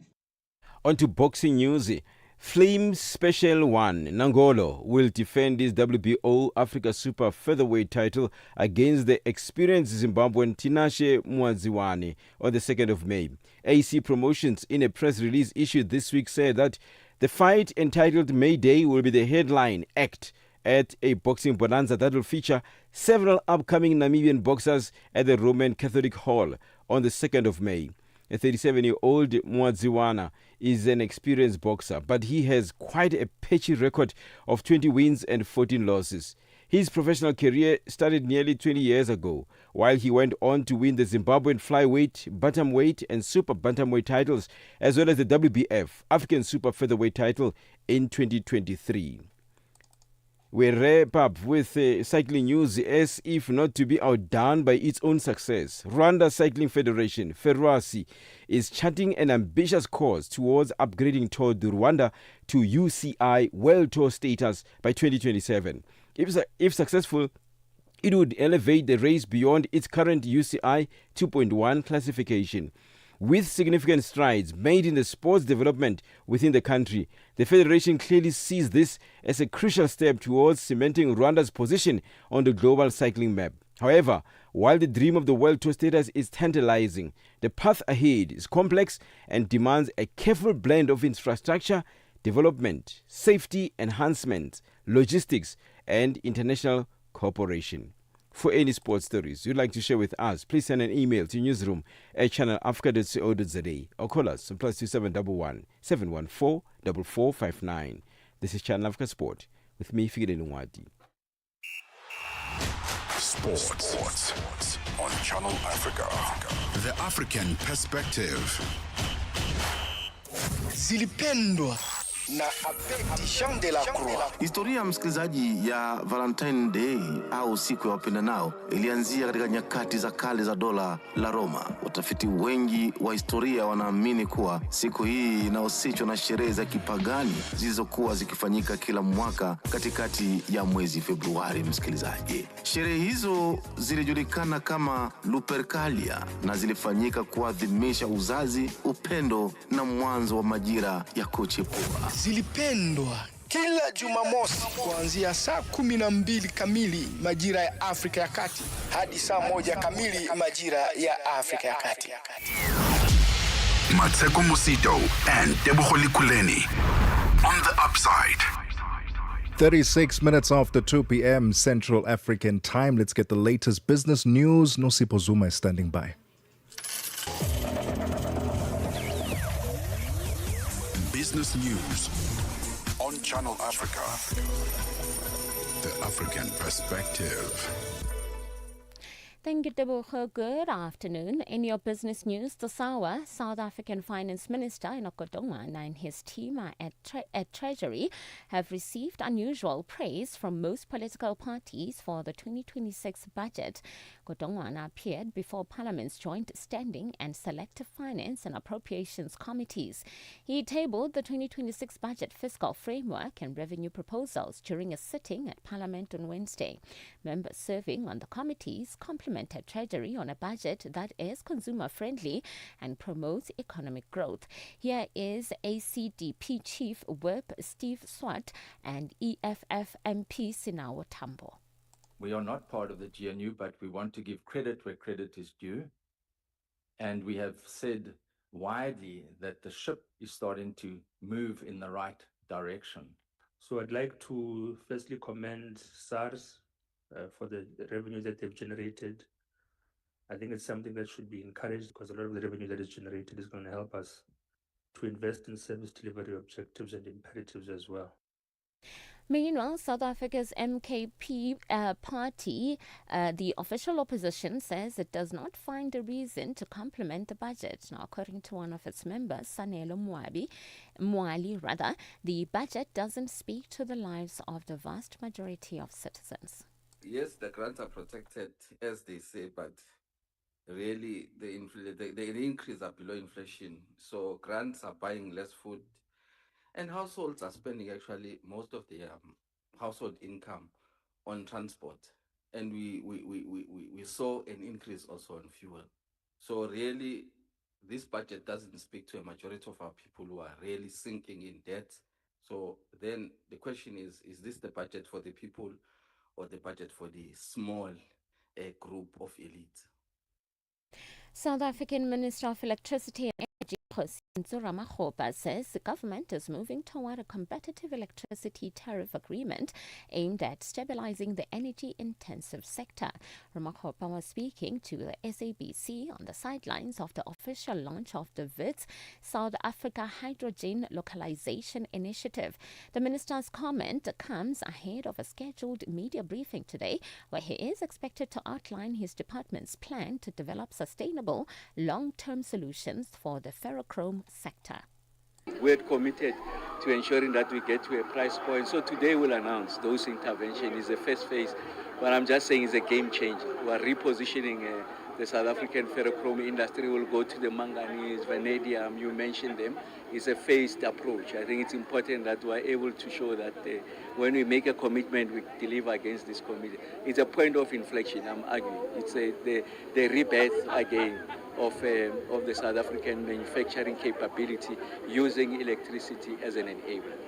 On to boxing news. Flame Special 1 Nangolo will defend his WBO Africa Super Featherweight title against the experienced Zimbabwean Tinashe Muadziwane on the 2nd of May. AC Promotions, in a press release issued this week, said that the fight, entitled May Day, will be the headline act at a boxing bonanza that will feature several upcoming Namibian boxers at the Roman Catholic Hall on the 2nd of May. A 37-year-old Muadziwana is an experienced boxer, but he has quite a patchy record of 20 wins and 14 losses. His professional career started nearly 20 years ago, while he went on to win the Zimbabwean flyweight, bantamweight and super bantamweight titles, as well as the WBF African Super Featherweight title in 2023. We wrap up with cycling news, as if not to be outdone by its own success. Rwanda Cycling Federation, Ferwasi, is charting an ambitious course towards upgrading Tour du Rwanda to UCI World Tour status by 2027. If successful, it would elevate the race beyond its current UCI 2.1 classification. With significant strides made in the sports development within the country, the Federation clearly sees this as a crucial step towards cementing Rwanda's position on the global cycling map. However, while the dream of the World Tour status is tantalizing, the path ahead is complex and demands a careful blend of infrastructure, development, safety enhancement, logistics, and international cooperation. For any sports stories you'd like to share with us, please send an email to newsroom@channelafrica.co.za or call us on +2711 714 4459. This is Channel Africa Sport with me, Fikile Lungwadi. Sports on Channel Africa. The African perspective. Zilipendwa na Abedi Jean de la Croix. Historia msikilizaji ya Valentine Day au siku ya wapendanao ilianzia katika nyakati za kale za dola la Roma. Watafiti wengi wa historia wanaamini kuwa siku hii inahusishwa na sherehe za kipagani zilizokuwa zikifanyika kila mwaka katikati ya mwezi Februari. Msikilizaji, sherehe hizo zilijulikana kama Lupercalia na zilifanyika kuadhimisha uzazi, upendo na mwanzo wa majira ya kuchipua. Zilipendwa kila Jumamosi kuanzia saa 12 kamili majira ya Afrika ya Kati hadi saa 1 kamili majira ya Afrika ya Kati. Mmaseko, Mosito and Tebogo Lekhuleni on the upside. 36 minutes after 2 p.m. Central African Time. Let's get the latest business news. Nosipho Zuma is standing by. Business news on Channel Africa. The African perspective. Thank you, Tebogo. Good afternoon. In your business news, this hour, South African Finance Minister Enoch Godongwana and his team at Treasury have received unusual praise from most political parties for the 2026 budget. Godongwana appeared before Parliament's Joint Standing and Selective Finance and Appropriations Committees. He tabled the 2026 budget fiscal framework and revenue proposals during a sitting at Parliament on Wednesday. Members serving on the committees complimented Treasury on a budget that is consumer-friendly and promotes economic growth. Here is ACDP Chief Whip Steve Swart and EFF MP Sinawo Tambo. We are not part of the GNU, but we want to give credit where credit is due. And we have said widely that the ship is starting to move in the right direction. So I'd like to firstly commend SARS for the revenue that they've generated. I think it's something that should be encouraged because a lot of the revenue that is generated is going to help us to invest in service delivery objectives and imperatives as well. Meanwhile, South Africa's MKP party, the official opposition, says it does not find a reason to compliment the budget. Now, according to one of its members, Sanelo Mwali, the budget doesn't speak to the lives of the vast majority of citizens. Yes, the grants are protected, as they say, but really the increase are below inflation. So grants are buying less food. And households are spending actually most of their household income on transport. And we saw an increase also on fuel. So really, this budget doesn't speak to a majority of our people who are really sinking in debt. So then the question is this the budget for the people or the budget for the small group of elite? South African Minister of Electricity and Energy, Mmatsheko, says the government is moving toward a competitive electricity tariff agreement aimed at stabilizing the energy-intensive sector. Mmatsheko was speaking to the SABC on the sidelines of the official launch of the WITS South Africa Hydrogen Localization Initiative. The minister's comment comes ahead of a scheduled media briefing today, where he is expected to outline his department's plan to develop sustainable long-term solutions for the ferrochrome sector. We're committed to ensuring that we get to a price point. So today we'll announce those interventions. Is the first phase, but I'm just saying it's a game changer. We're repositioning the South African ferrochrome industry. Will go to the manganese, vanadium, you mentioned them. It's a phased approach. I think it's important that we're able to show that when we make a commitment, we deliver against this commitment. It's a point of inflection, I'm arguing. It's the rebirth again of the South African manufacturing capability using electricity as an enabler.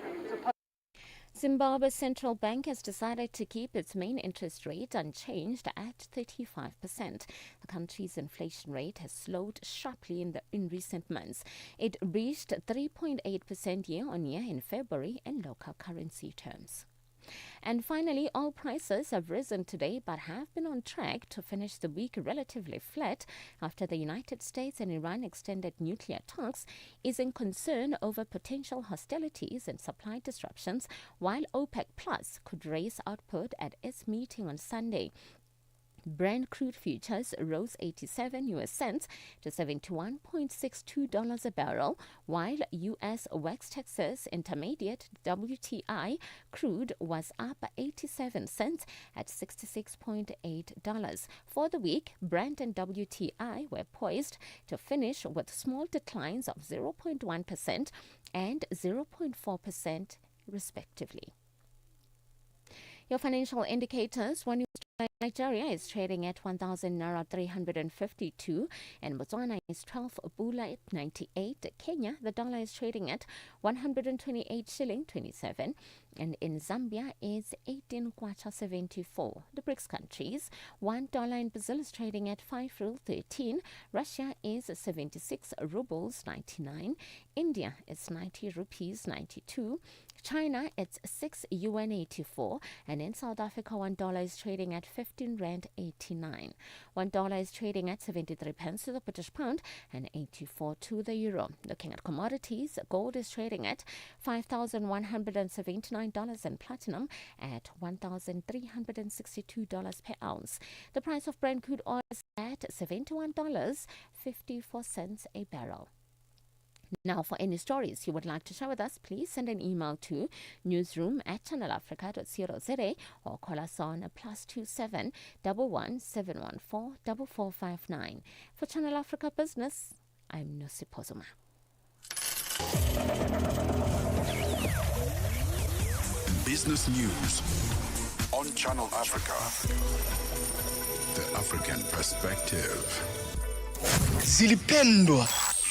Zimbabwe's central bank has decided to keep its main interest rate unchanged at 35%. The country's inflation rate has slowed sharply in recent months. It reached 3.8% year-on-year in February in local currency terms. And finally, oil prices have risen today but have been on track to finish the week relatively flat after the United States and Iran extended nuclear talks, easing concern over potential hostilities and supply disruptions, while OPEC Plus could raise output at its meeting on Sunday. Brent crude futures rose 87 US cents to $71.62 a barrel, while U.S. West Texas Intermediate WTI crude was up 87 cents at $66.8. For the week, Brent and WTI were poised to finish with small declines of 0.1% and 0.4% respectively. Your financial indicators: one Nigeria is trading at 1,000 Naira 352 and Botswana is 12 Pula 98. Kenya, the dollar is trading at 128 shilling 27. And in Zambia, it's 18 kwacha 74. The BRICS countries, $1 in Brazil is trading at 5.13. Russia is 76 rubles 99. India is 90 rupees 92. China, it's 6 yuan 84. And in South Africa, $1 is trading at 15 rand 89. $1 is trading at 73 pence to the British pound and 84 to the euro. Looking at commodities, gold is trading at $5,179 and platinum at $1,362 per ounce. The price of Brent crude oil is at $71.54 a barrel. Now, for any stories you would like to share with us, please send an email to newsroom@channelafrica.co.za or call us on +27 11 714 4459. For Channel Africa Business, I'm Mosito. Business news on Channel Africa. The African perspective. Zilipendwa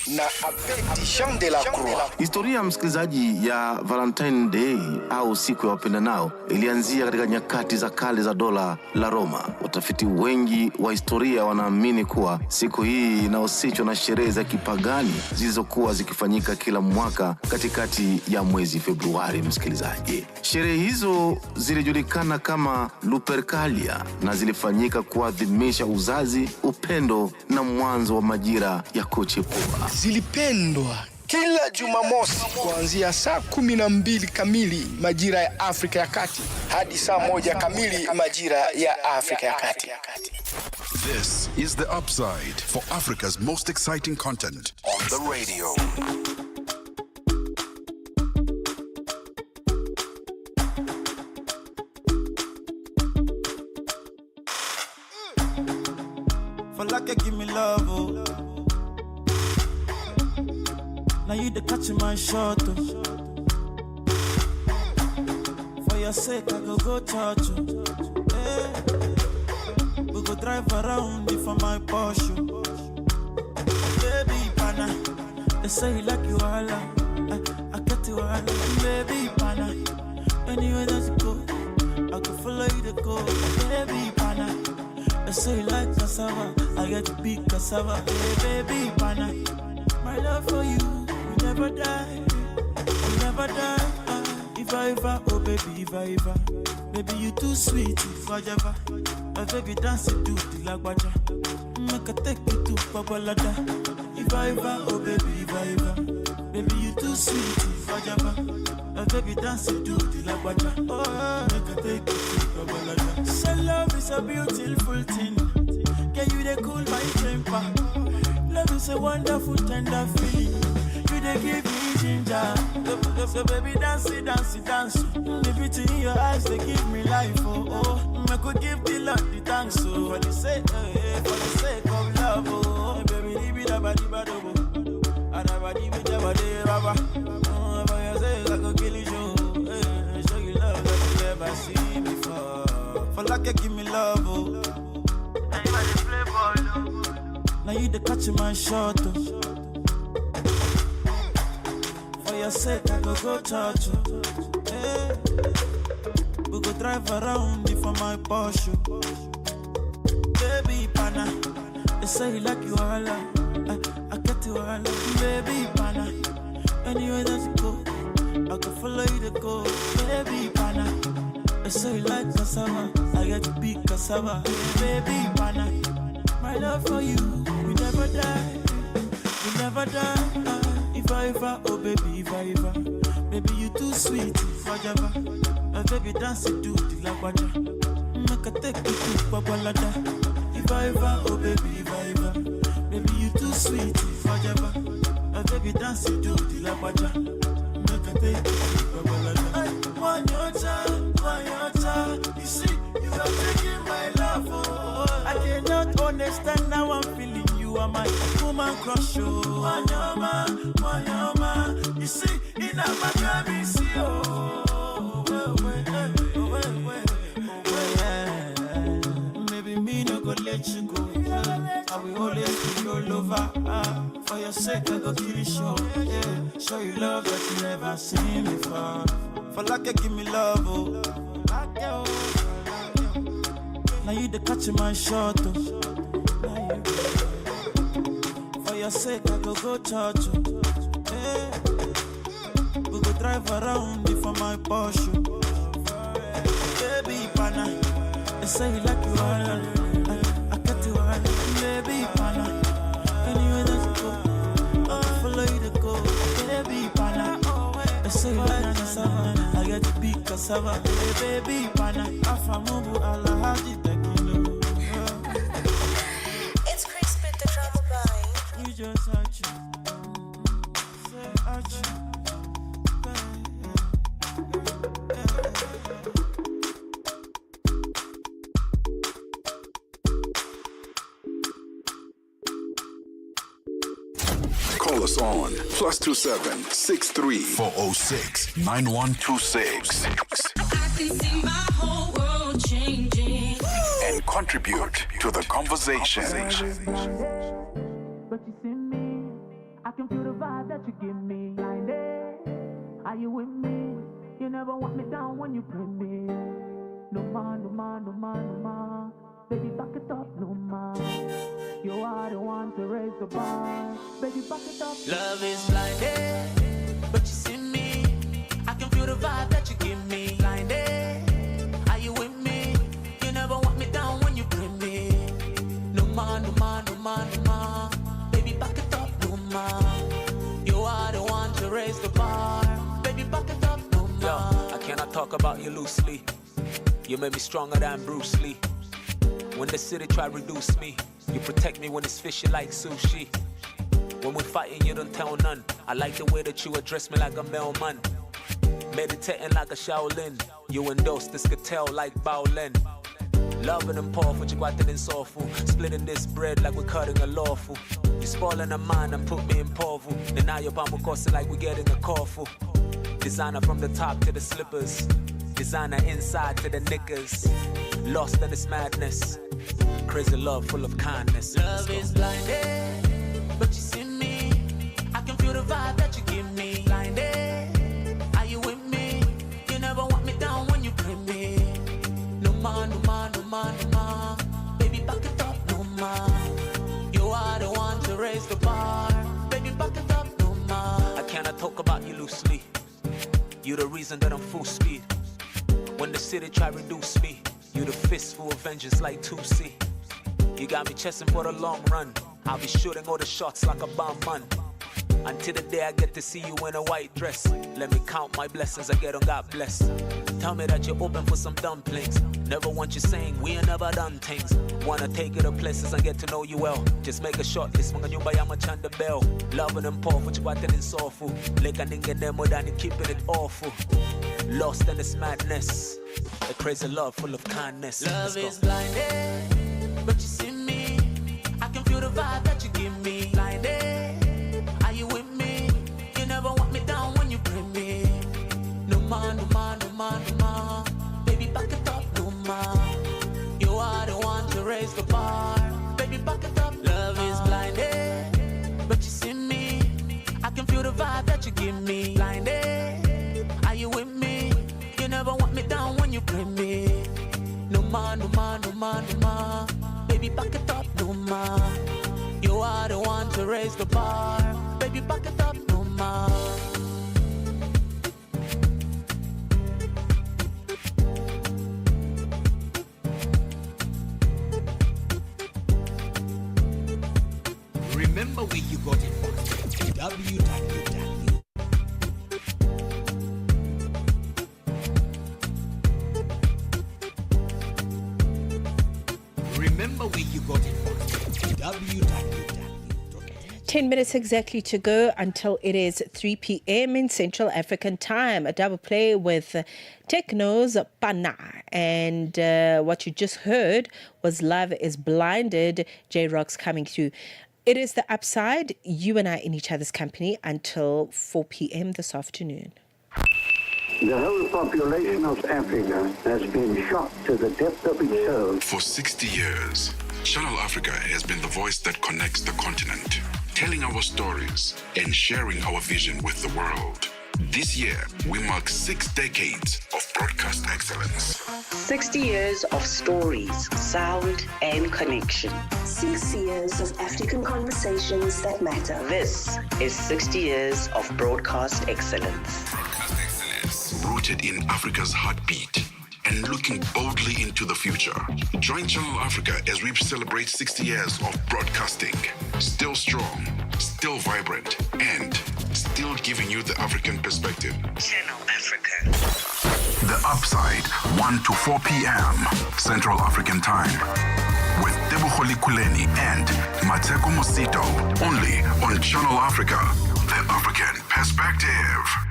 na Abedi Jean de la Croix. Historia msikilizaji ya Valentine Day au siku ya wapendanao ilianzia katika nyakati za kale za dola la Roma. Watafiti wengi wa historia wanaamini kuwa siku hii inahusishwa na sherehe za kipagani zilizokuwa zikifanyika kila mwaka katikati ya mwezi Februari. Msikilizaji, sherehe hizo zilijulikana kama Lupercalia na zilifanyika kuadhimisha uzazi, upendo na mwanzo wa majira ya kuchipua. Zilipendwa kila Jumamosi kuanzia saa 12 kamili majira ya Afrika ya Kati hadi saa 1 kamili majira ya Afrika ya Kati. This is The Upside for Africa's most exciting content on the radio. For like you give me love, oh. Now you the catch my shot, oh. For your sake I go church, oh. Hey. We go drive around if for my Porsche. Baby pana, they say you like you all, I get you all. Baby pana, anywhere that you go, I can follow you to go. Baby pana, they say you like cassava, I get to big cassava. Hey, baby pana, my love for you never die, you never die. If I ever, oh baby, if I ever, baby you too sweet, if I ever, my baby dance it to the lagwaja, make a take you to Babalada. If I ever, oh baby, if I ever, baby you too sweet, if I ever, my baby dance it to the lagwaja, oh make a take you to Babalada. So love is a beautiful thing, can you they cool my temper? Love is a wonderful tender feeling. They give me ginger, so baby dance it, dance it, dance. The beauty in your eyes, they give me life, oh, oh. I could give the Lord the thanks, oh. For the sake of love, oh. Baby, leave it about the bad, oh. And I body with the body, baba. For your sake, I could kill you, show you love that you never seen before. For like you give me love, oh. Now you are the play ball, oh. Now you the catch my shot, oh. For your sake, I go church. Hey. We go drive around if for my Porsche. Baby pana, they say you like you all, I get you all. Baby pana, anywhere that you go, I can follow you to go. Baby pana, they say you like cassava, I get to big cassava. Baby pana, my love for you, we never die, we never die. If I ever, oh baby, if I ever, baby you too sweet, if I ever, my baby dance it to the lagwaja, make a take you to Babalada. If I ever, oh baby, if I ever, baby you too sweet, if I ever, my baby dance it to the lagwaja, make a take you to Babalada. One your child, you see, you are taking my love, oh. I cannot understand now I'm feeling. You are my woman crush, oh. Wanyama, you see, in a magami, see, oh. Maybe me no go let you go. I will always be your lover. For your sake, I go kill you, show. Yeah. Show you love that you never seen before. For like you give me love, oh. Now you the catch my shot, oh. For your sake, I go church, oh. Hey. We go drive around it for my Porsche. Baby, pana, they say you like you all. I got you all. Baby, pana, anywhere that you go, I'll follow you to go. Baby, pana, they say you like cassava. I get to big cassava. Baby, pana, afamubu alahaji tekilo. It's Crispy the drama boy. You just hurt you. Say hurt you. Call us on +27 63 406 9126 I can see my whole world changing. and contribute to the conversation. But you see me, I can feel the vibe that you give me. Are you with me? You never want me down when you play me. No more, no more, no more, no more. Baby, back it up, no more. You are the one to raise the bar. Baby, back it up. Love is blinded, but you see me. I can feel the vibe that you give me. Blinded, are you with me? You never want me down when you play me. No more, no more, no more, no more. Baby, back it up, no more. You are the one to raise the bar. Baby, back it up, no more. Yo, I cannot talk about you loosely. You made me stronger than Bruce Lee. When the city try to reduce me, you protect me when it's fishy like sushi. When we're fighting, you don't tell none. I like the way that you address me like a mailman. Meditating like a Shaolin. You endorse this cartel like Baolin. Loving and powerful, you got that in soulful. Splitting this bread like we're cutting a lawful. You spoiling a mind and put me in powerful. Then now you're crossing like we're getting a callful. Designer from the top to the slippers. Designer inside to the knickers. Lost in this madness. Crazy love full of kindness. Love is blinded, but you see me. I can feel the vibe that you give me. Blinded, are you with me? You never want me down when you play me. No more, no more, no more, no more. Baby, back it up, no more. You are the one to raise the bar. Baby, back it up, no more. I cannot talk about you loosely. You the reason that I'm full speed. When the city try to reduce me, you the fistful of vengeance like 2C. You got me chasing for the long run. I'll be shooting all the shots like a bomb man. Until the day I get to see you in a white dress. Let me count my blessings I get on God bless. Tell me that you're open for some dumplings. Never want you saying we ain't never done things. Wanna take you to places and get to know you well. Just make a short list, mga nyumba ya machanda bell. Loving and powerful, you got that in soulful. Like a nigga nemo than keeping it awful. Lost in this madness. A crazy love full of kindness. Love is blinded, but you see me. I can feel the vibe that you give me. Blinded, are you with me? You never want me down when you play me. No more, no more, no more, no more. Baby, back it up, no more. You are the one to raise the bar. Baby, back it up. Love is blinded, but you see me. I can feel the vibe that you give me. Blinded, are you with me? You never want me down when you play me. No more, no more, no more, no more. Baby, back it up, no more. You are the one to raise the bar. Baby, back it up, no more. Remember where you got it from. www. Remember where you got it from. www. 10 minutes exactly to go until it is 3 p.m. in Central African time. A double play with Techno's Pana. And what you just heard was Love is Blinded, J-Rock's coming through. It is the upside, you and I in each other's company until 4 p.m. this afternoon. The whole population of Africa has been shocked to the depth of its soul. For 60 years, Channel Africa has been the voice that connects the continent, telling our stories and sharing our vision with the world. This year, we mark 6 decades of broadcast excellence. 60 years of stories, sound, and connection. 6 years of African conversations that matter. This is 60 years of broadcast excellence. Broadcast excellence. Rooted in Africa's heartbeat and looking boldly into the future. Join Channel Africa as we celebrate 60 years of broadcasting. Still strong, still vibrant, and still giving you the African perspective. Channel Africa. The Upside, 1 to 4 p.m. Central African Time. With Tebogo Lekhuleni and Mosito. Only on Channel Africa. The African perspective.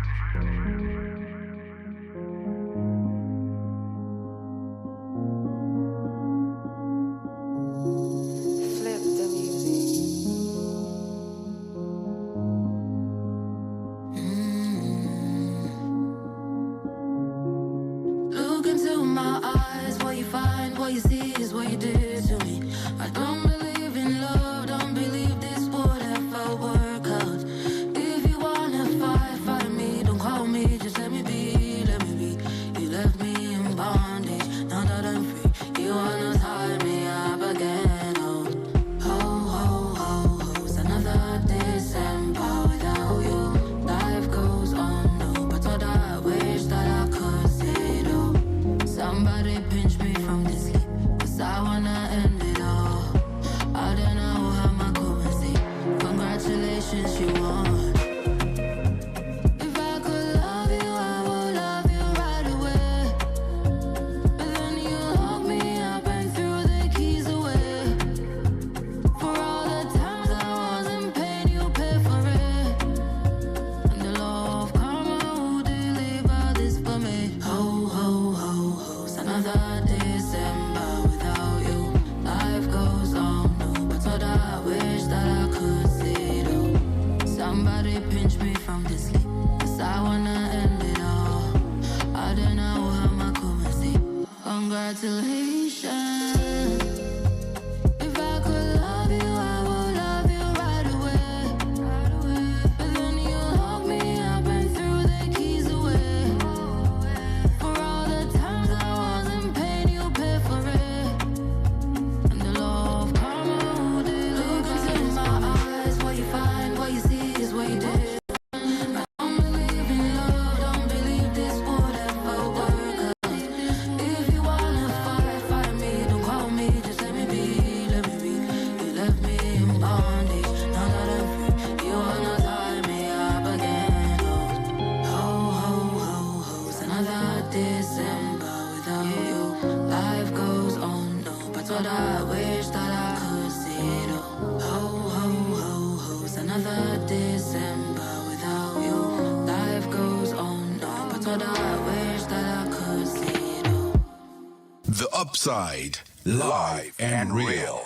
The Upside, live and real.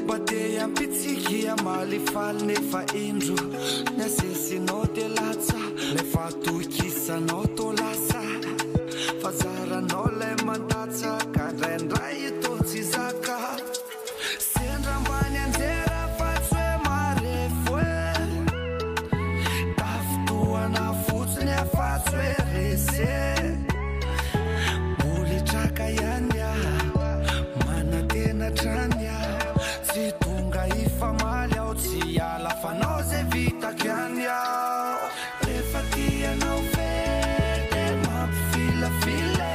But they am pitsiki dia malifal nefa indro Nesesi no de latsa Lefa tuikisa no to lasa Fazara no le mandatsa Kadrendra ito zizaka Sendra mbani anzera fatswe marefwe Taftua na futsne fatswe rese Muli traka yanya Mana tena tranya Situnga ifa malya Utsiala fanoze vita kyanya Lefatia na ufede Mapfila file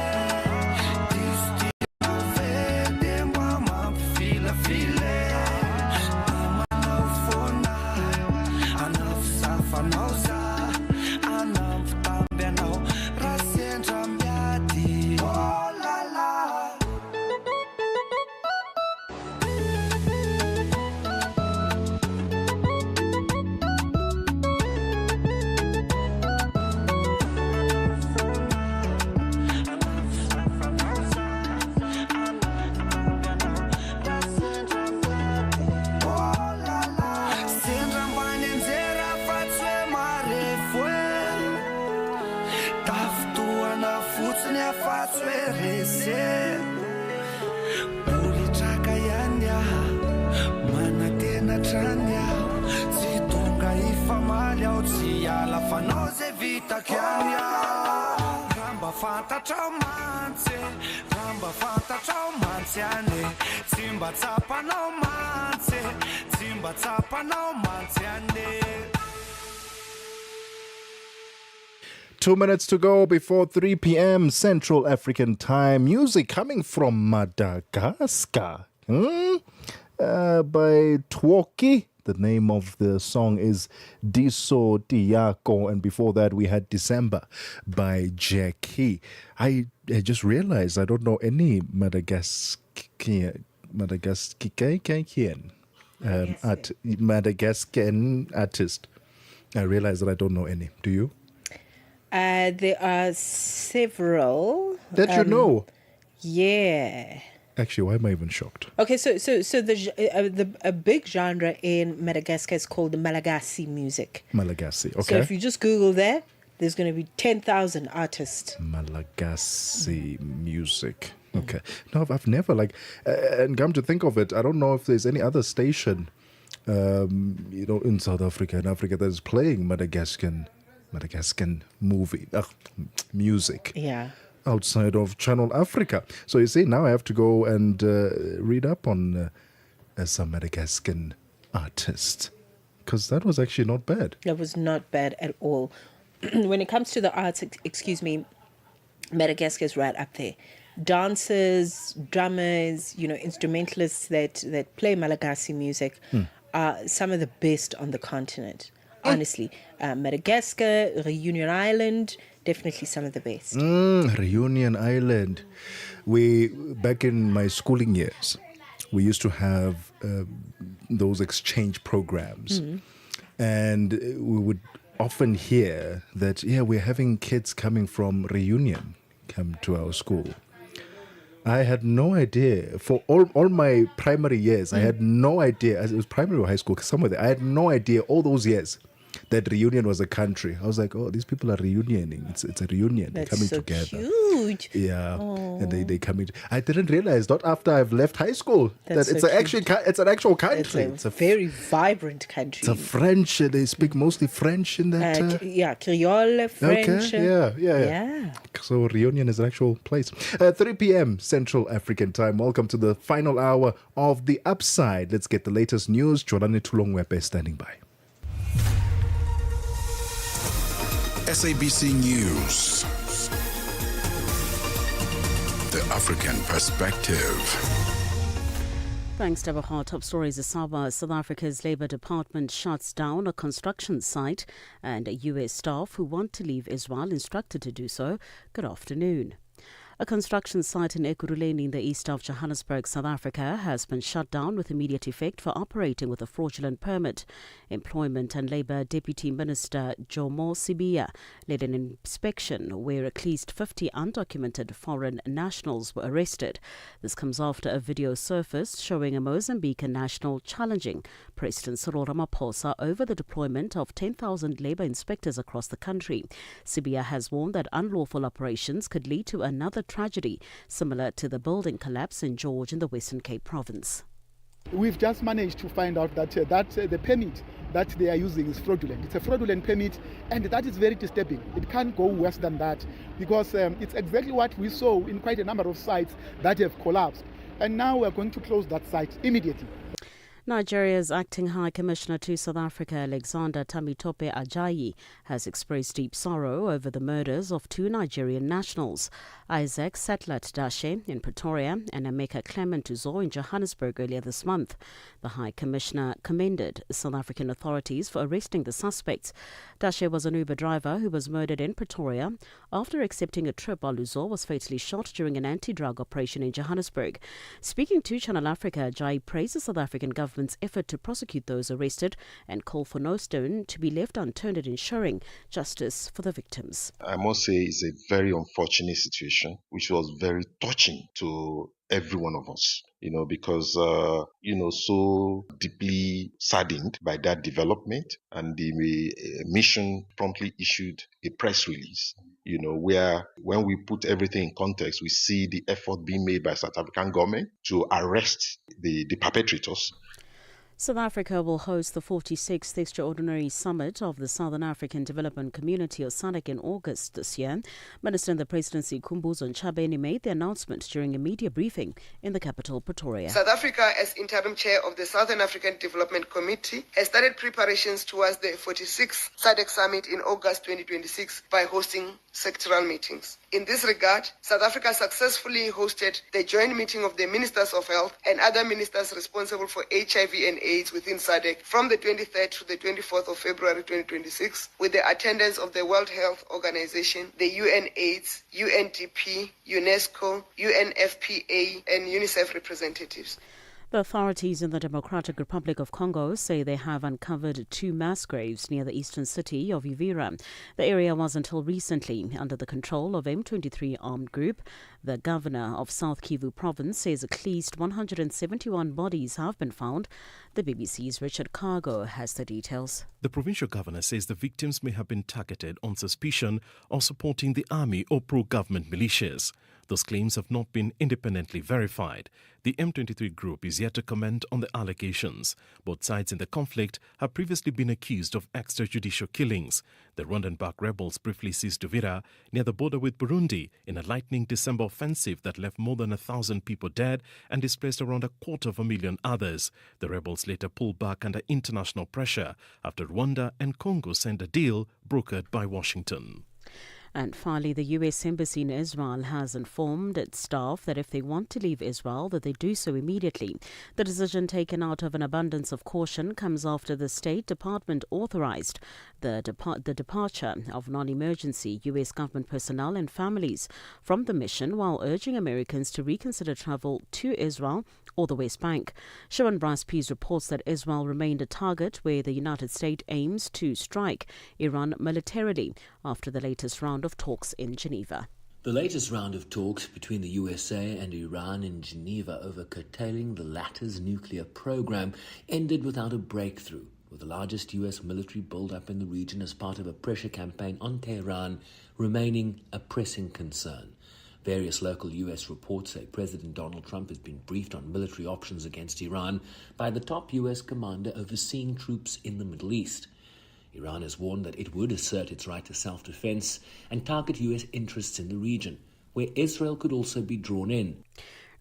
Disti na ufede Mapfila file Mama na ufona Anafusafa na uza Anafutambia na Rasentra mbiati Oh la la Sendra mbani anzera fatswe marefwe Taftua na futsne afatswe rese Uli traka yanya Mana tena tranya Situnga ifa malya Utsiala fanoze vita kyanya Ramba fanta traumanse Ramba fanta traumanse ane Simba tsapa no manse Simba tsapa no manse ane 2 minutes to go before 3 p.m. Central African Time. Music coming from Madagascar by Twoki. The name of the song is Diso Tiako. And before that, we had December by Jackie. I just realized I don't know any Madagascan artist. I realized that I don't know any. Do you? There are several That you know. Yeah. Actually, why am I even shocked? Okay, so a big genre in Madagascar is called the Malagasy music. Malagasy, okay. So if you just Google that, there's going to be 10,000 artists. Malagasy music. Okay. No, I've never and come to think of it, I don't know if there's any other station, in South Africa, in Africa, that is playing Madagascan music. Yeah. Outside of Channel Africa. So you see, now I have to go and read up on some Madagascan artists. Because that was actually not bad. That was not bad at all. When it comes to the arts, Madagascar is right up there. Dancers, drummers, instrumentalists that play Malagasy music are some of the best on the continent. Honestly, Madagascar, Reunion Island, definitely some of the best. Reunion Island. Back in my schooling years, we used to have those exchange programs. And we would often hear that, we're having kids coming from Reunion come to our school. I had no idea. For all my primary years, I had no idea. It was primary or high school, somewhere there. I had no idea all those years that Reunion was a country. I was like, oh, these people are reunioning. It's a reunion. That's They're coming so together. Cute. Yeah. Oh. And they coming. I didn't realize, not after I've left high school, That's that so it's an actual country. It's a very vibrant country. It's a French. They speak mostly French in that. Creole, French. Okay. Yeah. So Reunion is an actual place. 3 p.m. Central African Time. Welcome to the final hour of The Upside. Let's get the latest news. Jolani Tulongwepe standing by. SABC News. The African Perspective. Thanks, Tebogo. Top stories as South Africa's Labour Department shuts down a construction site and US staff who want to leave Israel instructed to do so. Good afternoon. A construction site in Lekhuleni in the east of Johannesburg, South Africa, has been shut down with immediate effect for operating with a fraudulent permit. Employment and Labour Deputy Minister Jomo Sibiya led an inspection where at least 50 undocumented foreign nationals were arrested. This comes after a video surfaced showing a Mozambican national challenging President Cyril Ramaphosa over the deployment of 10,000 labour inspectors across the country. Sibiya has warned that unlawful operations could lead to another tragedy similar to the building collapse in George in the Western Cape province. We've just managed to find out that the permit that they are using is fraudulent. It's a fraudulent permit, and that is very disturbing. It can't go worse than that, because it's exactly what we saw in quite a number of sites that have collapsed. And now we're going to close that site immediately. Nigeria's acting High Commissioner to South Africa, Alexander Tamitope Ajayi, has expressed deep sorrow over the murders of two Nigerian nationals, Isaac Setlat Dashe in Pretoria and Emeka Clement Uzo in Johannesburg earlier this month. The High Commissioner commended South African authorities for arresting the suspects. Dashe was an Uber driver who was murdered in Pretoria after accepting a trip while Uzo was fatally shot during an anti-drug operation in Johannesburg. Speaking to Channel Africa, Ajayi praised the South African government's effort to prosecute those arrested and called for no stone to be left unturned in ensuring justice for the victims. I must say it's a very unfortunate situation, which was very touching to every one of us, because, so deeply saddened by that development, and the mission promptly issued a press release, where when we put everything in context, we see the effort being made by South African government to arrest the perpetrators. South Africa will host the 46th Extraordinary Summit of the Southern African Development Community, or SADC, in August this year. Minister in the Presidency, Khumbudzo Ntshavheni, made the announcement during a media briefing in the capital, Pretoria. South Africa, as interim chair of the Southern African Development Committee, has started preparations towards the 46th SADC Summit in August 2026 by hosting sectoral meetings. In this regard, South Africa successfully hosted the joint meeting of the Ministers of Health and other ministers responsible for HIV and AIDS within SADC from the 23rd to the 24th of February 2026, with the attendance of the World Health Organization, the UNAIDS, UNDP, UNESCO, UNFPA, and UNICEF representatives. The authorities in the Democratic Republic of Congo say they have uncovered two mass graves near the eastern city of Uvira. The area was until recently under the control of M23 armed group. The governor of South Kivu province says at least 171 bodies have been found. The BBC's Richard Cargo has the details. The provincial governor says the victims may have been targeted on suspicion of supporting the army or pro-government militias. Those claims have not been independently verified. The M23 group is yet to comment on the allegations. Both sides in the conflict have previously been accused of extrajudicial killings. The Rwandan-backed rebels briefly seized Uvira near the border with Burundi in a lightning December offensive that left more than 1,000 people dead and displaced around 250,000 others. The rebels later pulled back under international pressure after Rwanda and Congo signed a deal brokered by Washington. And finally, the U.S. Embassy in Israel has informed its staff that if they want to leave Israel, that they do so immediately. The decision, taken out of an abundance of caution, comes after the State Department authorized the departure of non-emergency U.S. government personnel and families from the mission, while urging Americans to reconsider travel to Israel or the West Bank. Sharon Brass-Pease reports that Israel remained a target where the United States aims to strike Iran militarily after the latest round of talks in Geneva. The latest round of talks between the USA and Iran in Geneva over curtailing the latter's nuclear program ended without a breakthrough, with the largest U.S. military build-up in the region as part of a pressure campaign on Tehran remaining a pressing concern. Various local U.S. reports say President Donald Trump has been briefed on military options against Iran by the top U.S. commander overseeing troops in the Middle East. Iran has warned that it would assert its right to self-defense and target U.S. interests in the region, where Israel could also be drawn in.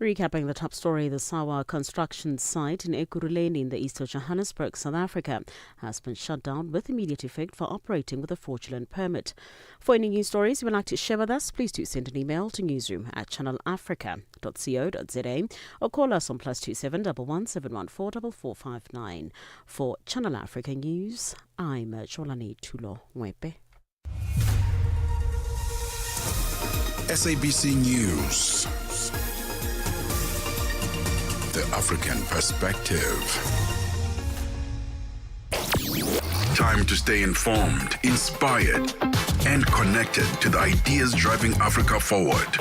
Recapping the top story, the Sawa construction site in Lekhuleni in the east of Johannesburg, South Africa, has been shut down with immediate effect for operating with a fraudulent permit. For any news stories you would like to share with us, please do send an email to newsroom@channelafrica.co.za or call us on +27 11 714 4459. For Channel Africa News, I'm Jolani Tulo Mwepe. SABC News. The African Perspective. Time to stay informed, inspired, and connected to the ideas driving Africa forward.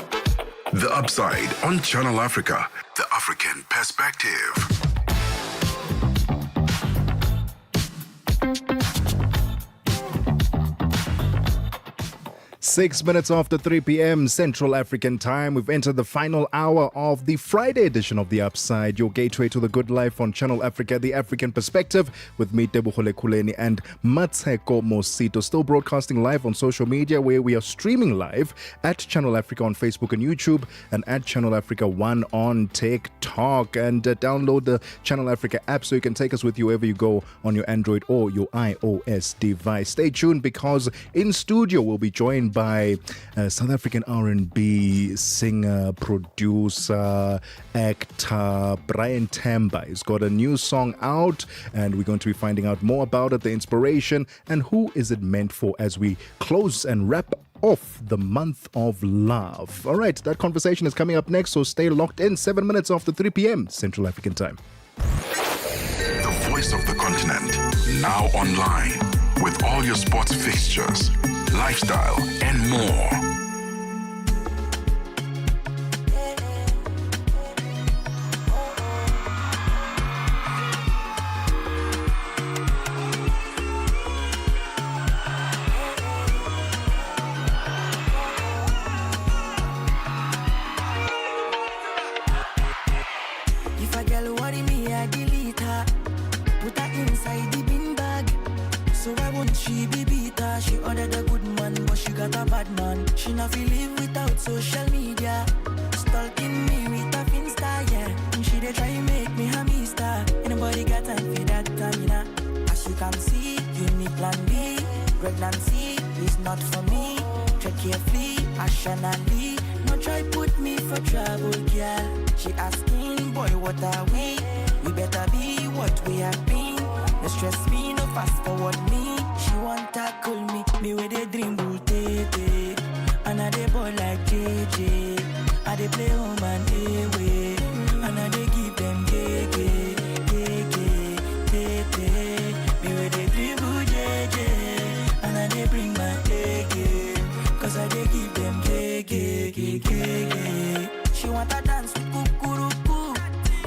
The Upside on Channel Africa, the African Perspective. 6 minutes after 3 p.m. Central African Time. We've entered the final hour of the Friday edition of The Upside, your gateway to the good life on Channel Africa, the African perspective, with me, Tebogo Lekhuleni, and Mmatsheko Mosito. Still broadcasting live on social media, where we are streaming live at Channel Africa on Facebook and YouTube, and at Channel Africa 1 on TikTok. And download the Channel Africa app so you can take us with you wherever you go on your Android or your iOS device. Stay tuned, because in studio we'll be joined by South African R&B singer, producer, actor Brian Temba. He's got a new song out, and we're going to be finding out more about it, the inspiration, and who is it meant for, as we close and wrap off the month of love. All right, that conversation is coming up next, so stay locked in. 7 minutes after 3 p.m. Central African Time. The voice of the continent, now online, with all your sports fixtures, lifestyle, and more. If a girl worry me, I delete her. Put her inside the bin bag. So why won't she be beater? She ordered a good man, but she got a bad man. She not feel live without social media. Stalking me with a Finsta, yeah. And she dey try make me a mister. Anybody got time for that stamina? As you can see, you need plan B. Pregnancy is not for me. Tread carefully, rationally. No try put me for trouble, girl. She asking, boy, what are we? We better be what we have been. No stress me, no fast forward me. She want tackle me with a dream bull tete. And I dey boy like JJ. I dey play home and away. And I dey give them gege, gege, tete. Me with a dream bull JJ. And I dey bring my gege. Cause I dey give them gege, gege. She want to dance with kukuruku.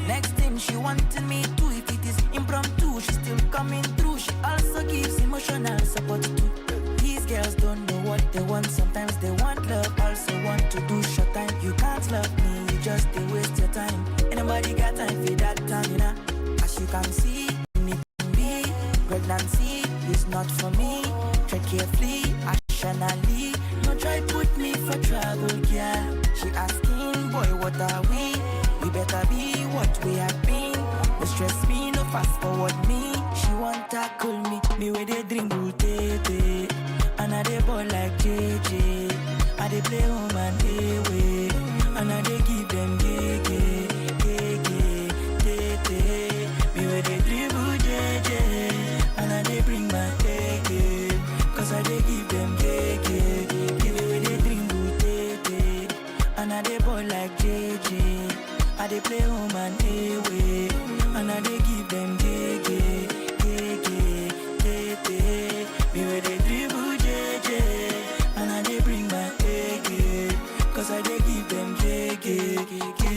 Next thing she wanted me to, if it is impromptu, she's still coming through. She also gives emotional support too. These girls don't know what they want. Sometimes they want love, also want to do short time. You can't love me, you just they waste your time. Anybody got time for that time, you know? As you can see, need me. Pregnancy is not for me. Tread carefully, rationally. No try put me for trouble, girl. She asking, boy, what are we? We better be what we have been. No stress me, no fast forward me. She want tackle me with a dream bull tete. And I dey ball like JJ. I dey play home and away. And I dey give them gege, gege, tete. Me with a dream bull JJ. And I dey bring my gege. Cause I dey give them gege. Give me with a dream bull tete. And I dey ball like JJ. I dey play home and away. And I dey give them gege, gege, tete. Me with a dribble JJ. And I dey bring my gege. Cause I dey give them gege, gege.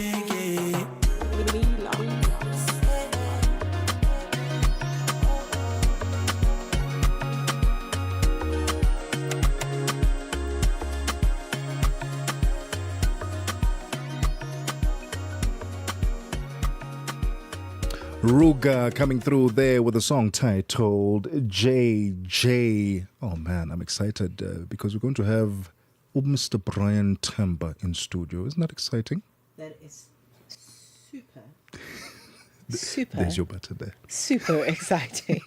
Ruga coming through there with a song titled JJ. Oh man, I'm excited because we're going to have Mr. Brian Temba in studio. Isn't that exciting? That is super. Super. There's your butter there. Super exciting.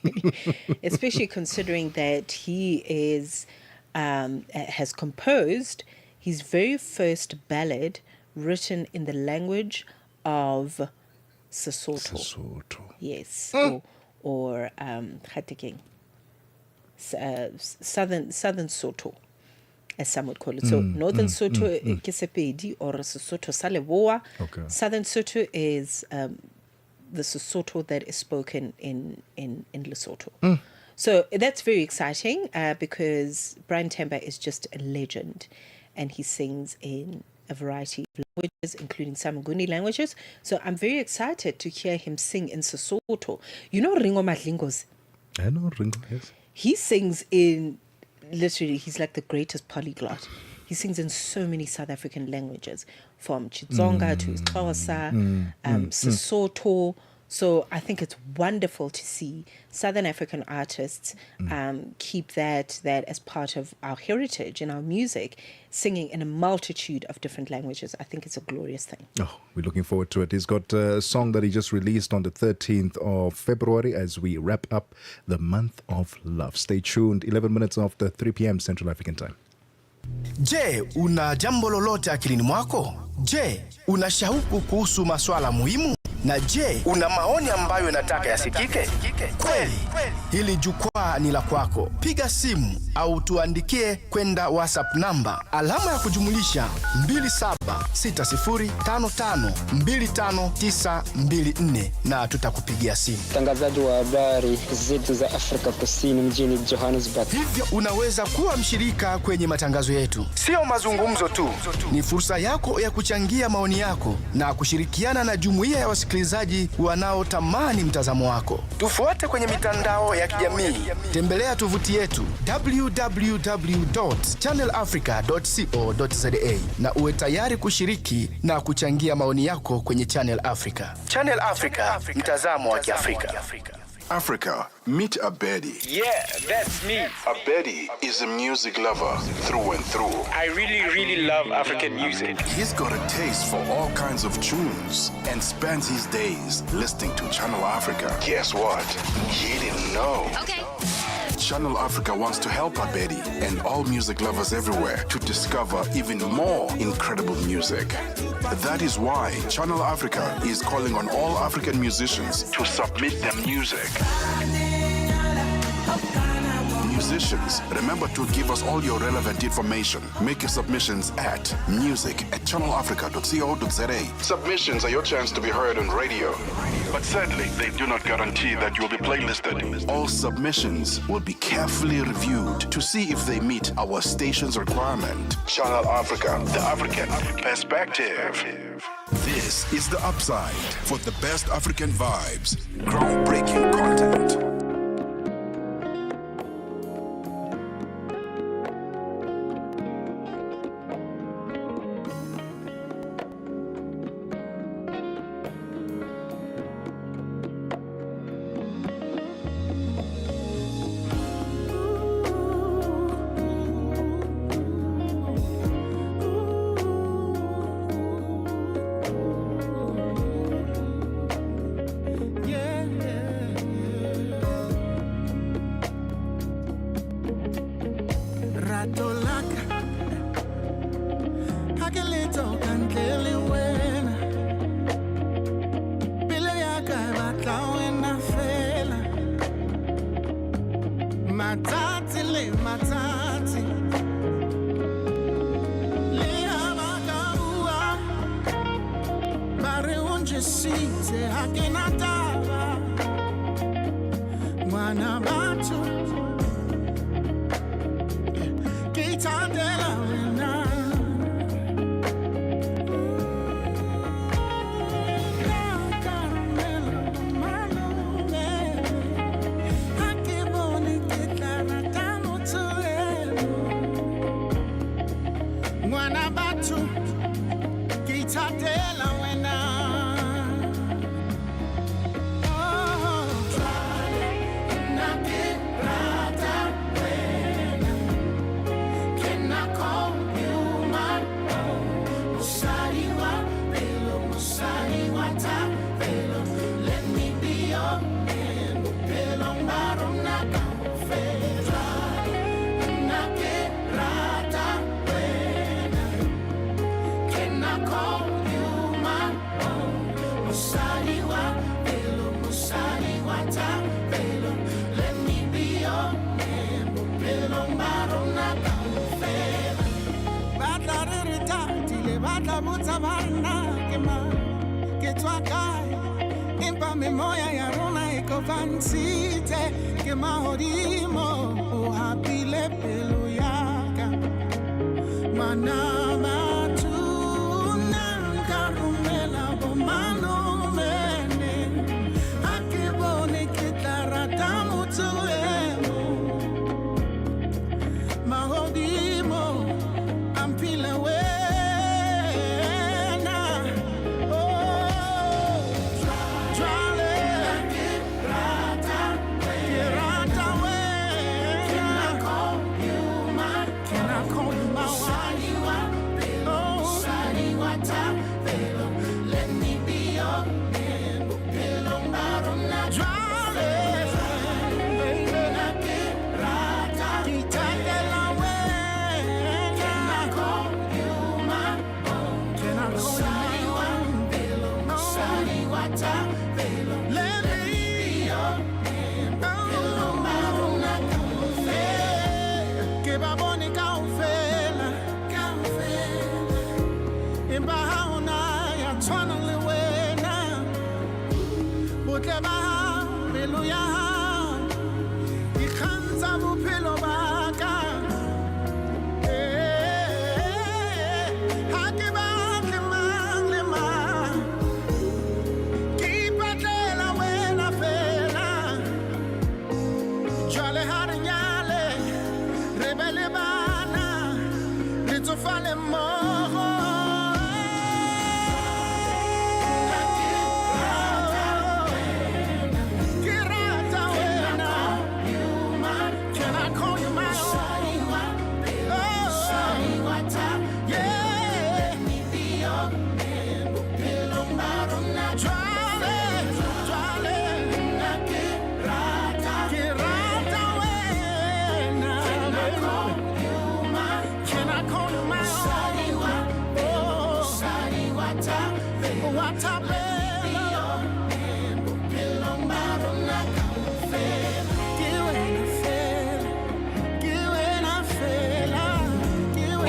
Especially considering that he is has composed his very first ballad written in the language of Sesotho. Yes. Or Gauteng. Southern Sotho, as some would call it. So Northern Sotho ke Sepedi or Sesotho sa Leboa. Okay. Southern Sotho is the Sesotho that is spoken in Lesotho. So that's very exciting because Brian Temba is just a legend, and he sings in a variety of languages, including some Nguni languages. So I'm very excited to hear him sing in Sesotho. You know Ringo Madlingozi? I know Ringo, yes. He sings in literally, he's like the greatest polyglot. He sings in so many South African languages, from Chitsonga to Xhosa, Sesotho. So I think it's wonderful to see Southern African artists keep that as part of our heritage and our music, singing in a multitude of different languages. I think it's a glorious thing. Oh, we're looking forward to it. He's got a song that he just released on the 13th of February as we wrap up the month of love. Stay tuned. 11 minutes after 3 p.m. Central African Time. Je, una jambo lolote akilini mwako? Je, una shauku kuhusu maswala muhimu? Na je, una maoni ambayo unataka yasikike? Kweli, hili jukwaa ni la kwako. Piga simu au tuandikie kwenda WhatsApp namba alama ya kujumulisha 2760552594 na tutakupigia simu. Mtangazaji wa habari zetu za Afrika Kusini mjini Johannesburg. Hivyo unaweza kuwa mshirika kwenye matangazo yetu. Sio mazungumzo tu, ni fursa yako ya kuchangia maoni yako na kushirikiana na jumuiya ya wasikilizaji wanaotamani mtazamo wako. Tufuate kwenye mitandao ya kijamii. Tembelea tovuti yetu www.channelafrica.co.za na uwe tayari kushiriki na kuchangia maoni yako kwenye Channel Africa. Channel Africa, mtazamo wa Kiafrika. Africa, meet Abedi. Yeah, that's me. Abedi is a music lover through and through. I really love African music. He's got a taste for all kinds of tunes and spends his days listening to Channel Africa. Guess what? He didn't know. Okay. Channel Africa wants to help Abedi and all music lovers everywhere to discover even more incredible music. That is why Channel Africa is calling on all African musicians to submit their music. Musicians, remember to give us all your relevant information. Make your submissions at music@channelafrica.co.za. Submissions are your chance to be heard on radio. But sadly, they do not guarantee that you will be playlisted. All submissions will be carefully reviewed to see if they meet our station's requirement. Channel Africa, the African perspective. This is The Upside for the best African vibes, groundbreaking content.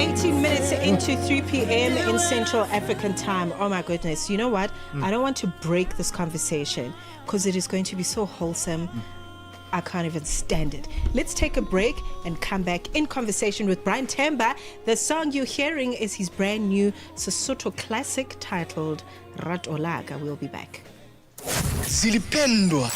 18 minutes into 3 p.m. in Central African time. Oh my goodness. You know what? I don't want to break this conversation because it is going to be so wholesome. I can't even stand it. Let's take a break and come back in conversation with Brian Temba. The song you're hearing is his brand new Sesotho classic titled Ratolaga. We'll be back. Zilipendwa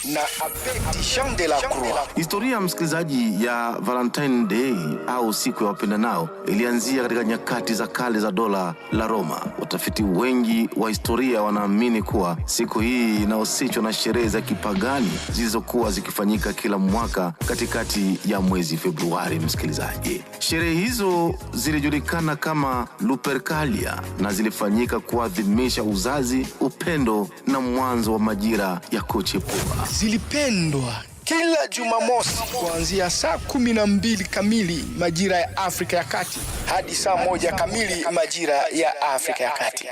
na Abedi Jean de la Croix. Historia msikilizaji ya Valentine Day au siku ya wapendanao ilianzia katika nyakati za kale za dola la Roma. Watafiti wengi wa historia wanaamini kuwa siku hii inahusishwa na sherehe za kipagani zilizokuwa zikifanyika kila mwaka katikati ya mwezi Februari. Msikilizaji, sherehe hizo zilijulikana kama Lupercalia na zilifanyika kuadhimisha uzazi, upendo na mwanzo wa majira ya kuchipua. Zilipendwa kila Jumamosi kuanzia saa 12 kamili majira ya Afrika ya Kati hadi saa 1 kamili majira ya Afrika ya Kati.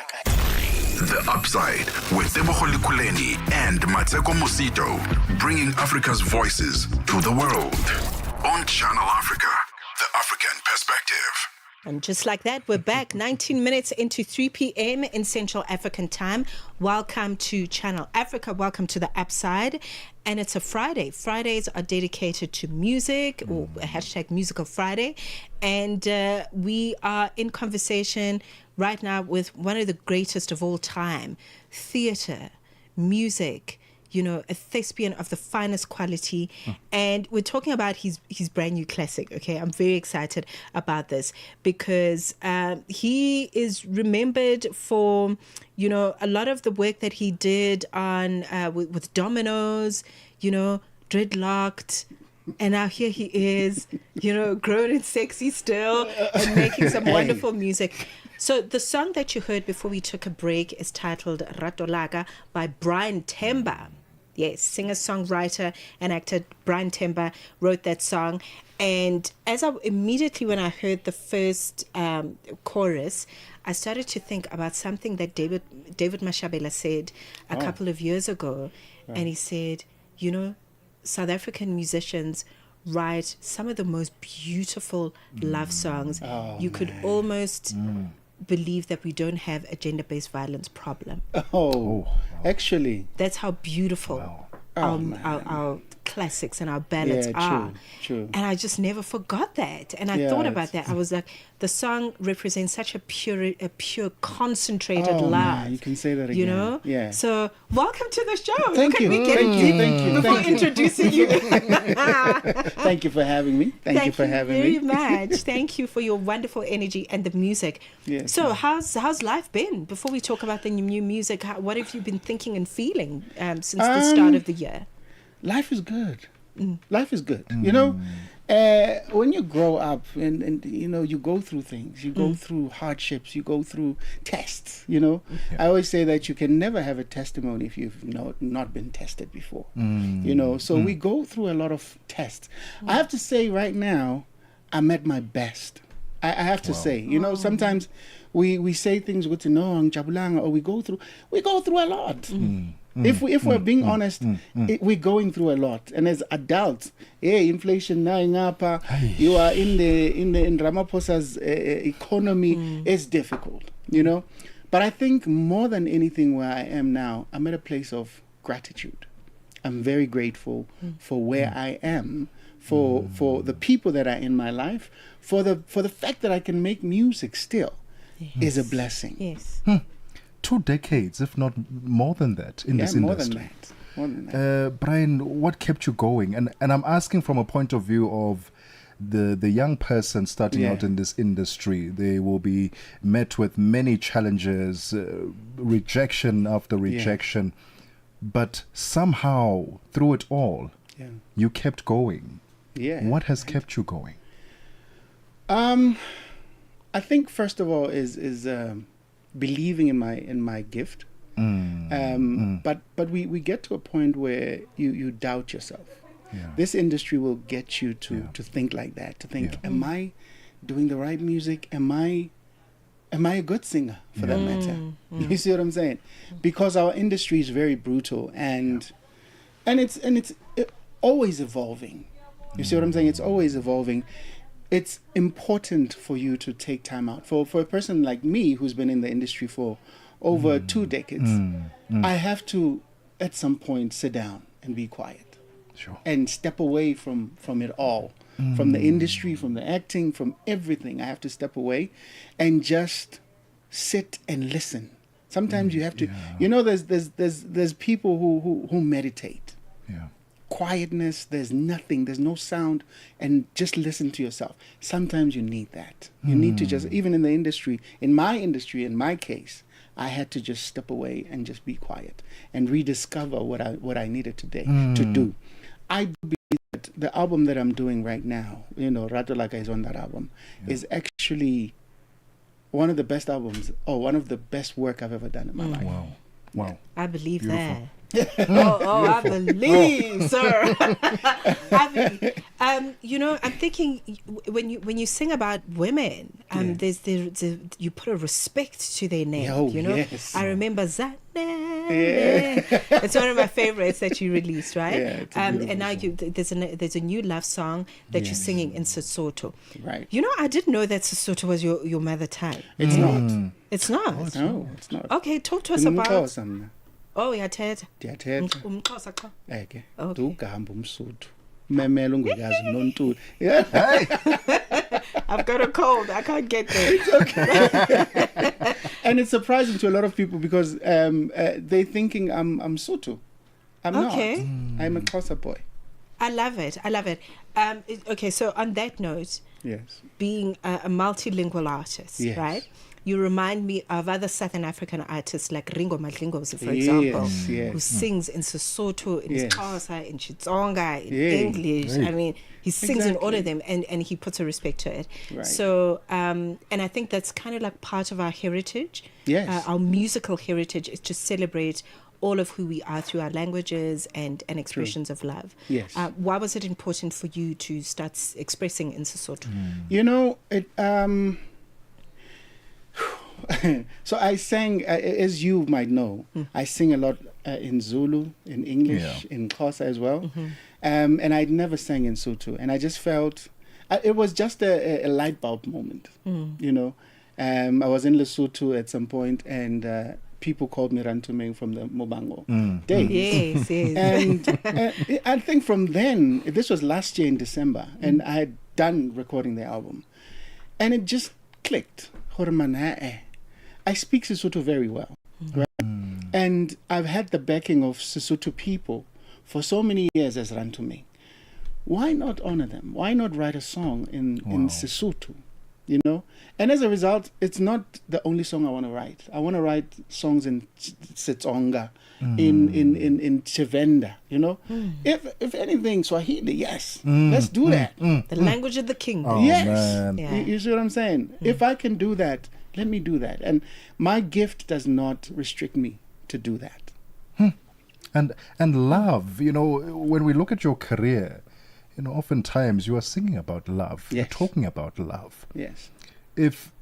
The Upside with Tebogo Lekhuleni and Mosito, bringing Africa's voices to the world on Channel Africa, the African perspective. And just like that, we're back 19 minutes into 3 p.m. in Central African time. Welcome to Channel Africa. Welcome to the Upside. And it's a Friday. Fridays are dedicated to music, or hashtag Musical Friday. And we are in conversation right now with one of the greatest of all time, theater, music, you know, a thespian of the finest quality. And we're talking about his brand new classic, okay? I'm very excited about this because he is remembered for, you know, a lot of the work that he did on with Dominoes, you know, Dreadlocked. And now here he is, you know, grown and sexy still and making some wonderful music. So the song that you heard before we took a break is titled Ratolaga by Brian Temba. Yes, singer-songwriter and actor Brian Temba wrote that song. And immediately when I heard the first chorus, I started to think about something that David Mashabela said a couple of years ago. Right. And he said, you know, South African musicians write some of the most beautiful love songs. You could almost believe that we don't have a gender-based violence problem. Actually, that's how beautiful our classics and our ballads are. True. And I just never forgot that. And I thought about that. I was like, the song represents such a pure, concentrated love. Man, you can say that again. You know? Yeah. So, welcome to the show. Thank you. Thank you. Before introducing you. Thank you for having me. Thank you for having me. Thank you very much. Thank you for your wonderful energy and the music. Yes. So, how's life been? Before we talk about the new music, what have you been thinking and feeling since the start of the year? Life is good. Life is good. You know, when you grow up and you know, you go through things, you go through hardships, you go through tests, you know. I always say that you can never have a testimony if you've not been tested before, you know. So we go through a lot of tests. I have to say right now, I'm at my best. I have to say, you know, sometimes we say things with no or we go through a lot. If we're being honest, we're going through a lot, and as adults, inflation now you are in Ramaphosa's economy is difficult, you know. But I think more than anything, where I am now, I'm at a place of gratitude. I'm very grateful for where I am, for the people that are in my life, for the fact that I can make music still is a blessing. Yes. 2 decades, if not more than that, in this industry. More than that. Brian, what kept you going? And I'm asking from a point of view of the young person starting out in this industry. They will be met with many challenges, rejection after rejection, but somehow through it all, you kept going. Yeah. What has kept you going? I think first of all is believing in my gift, but we get to a point where you doubt yourself. This industry will get you to think like that, to think, am I doing the right music? Am I a good singer, for that matter? You see what I'm saying? Because our industry is very brutal and it's always evolving. You see what I'm saying? It's always evolving. it's important for you to take time out. For a person like me who's been in the industry for over 2 decades, I have to, at some point, sit down and be quiet. Sure. And step away from it all. From the industry, from the acting, from everything. I have to step away and just sit and listen. Sometimes you have to, there's people who meditate. Yeah. Quietness, there's nothing, there's no sound, and just listen to yourself. Sometimes you need that. You need to just, even in the industry, in my case, I had to just step away and just be quiet and rediscover what I needed today to do. I do believe that the album that I'm doing right now, Rato Laka is on that album, is actually one of the best albums, or one of the best work I've ever done in my life. Wow. I believe Beautiful. that. I believe, sir. I believe. I'm thinking when you sing about women, there's you put a respect to their name. Yes. I remember Zane. It's one of my favorites that you released, right? Yeah, and now there's a new love song that you're singing in Sesotho. Right. I didn't know that Sesotho was your mother tongue. It's not. It's not. No, it's not. Okay, talk to us about. Oh, ndiyathetha umXhosa cha. Okay. Okay. Ugamba umSotho memela ungekazi nontuli. I've got a cold. I can't get there. It's okay. And it's surprising to a lot of people because they're thinking I'm Sotho. I'm not. I'm a Xhosa boy. I love it. Okay, so on that note, yes, being a multilingual artist, yes, right? You remind me of other Southern African artists like Ringo Madlingozi, for example, who sings in Sesotho, in Xhosa, in Xitsonga, in English. I mean, he sings in all of them, and he puts a respect to it. Right. So, and I think that's kind of like part of our heritage. Yes. Our musical heritage is to celebrate all of who we are through our languages and expressions of love. Yes. Why was it important for you to start expressing in Sesotho? So I sang, as you might know, I sing a lot in Zulu, in English, in Xhosa as well. And I'd never sang in Sotho. And I just felt, it was just a light bulb moment, I was in Lesotho at some point, and people called me Rantumeng from the Mobango days. Yes. And I think from then, this was last year in December, and I had done recording the album. And it just clicked. I speak Sesotho very well, right? And I've had the backing of Sesotho people for so many years as Rantumeng. Why not honor them? Why not write a song in Sesotho? And as a result, it's not the only song I want to write. I want to write songs in Xitsonga, in Chivenda, If anything, Swahili, yes. Let's do that. The language of the kingdom. Yes. You see what I'm saying? If I can do that, let me do that. And my gift does not restrict me to do that. And love, when we look at your career, oftentimes you are singing about love. Yes. You're talking about love. Yes. If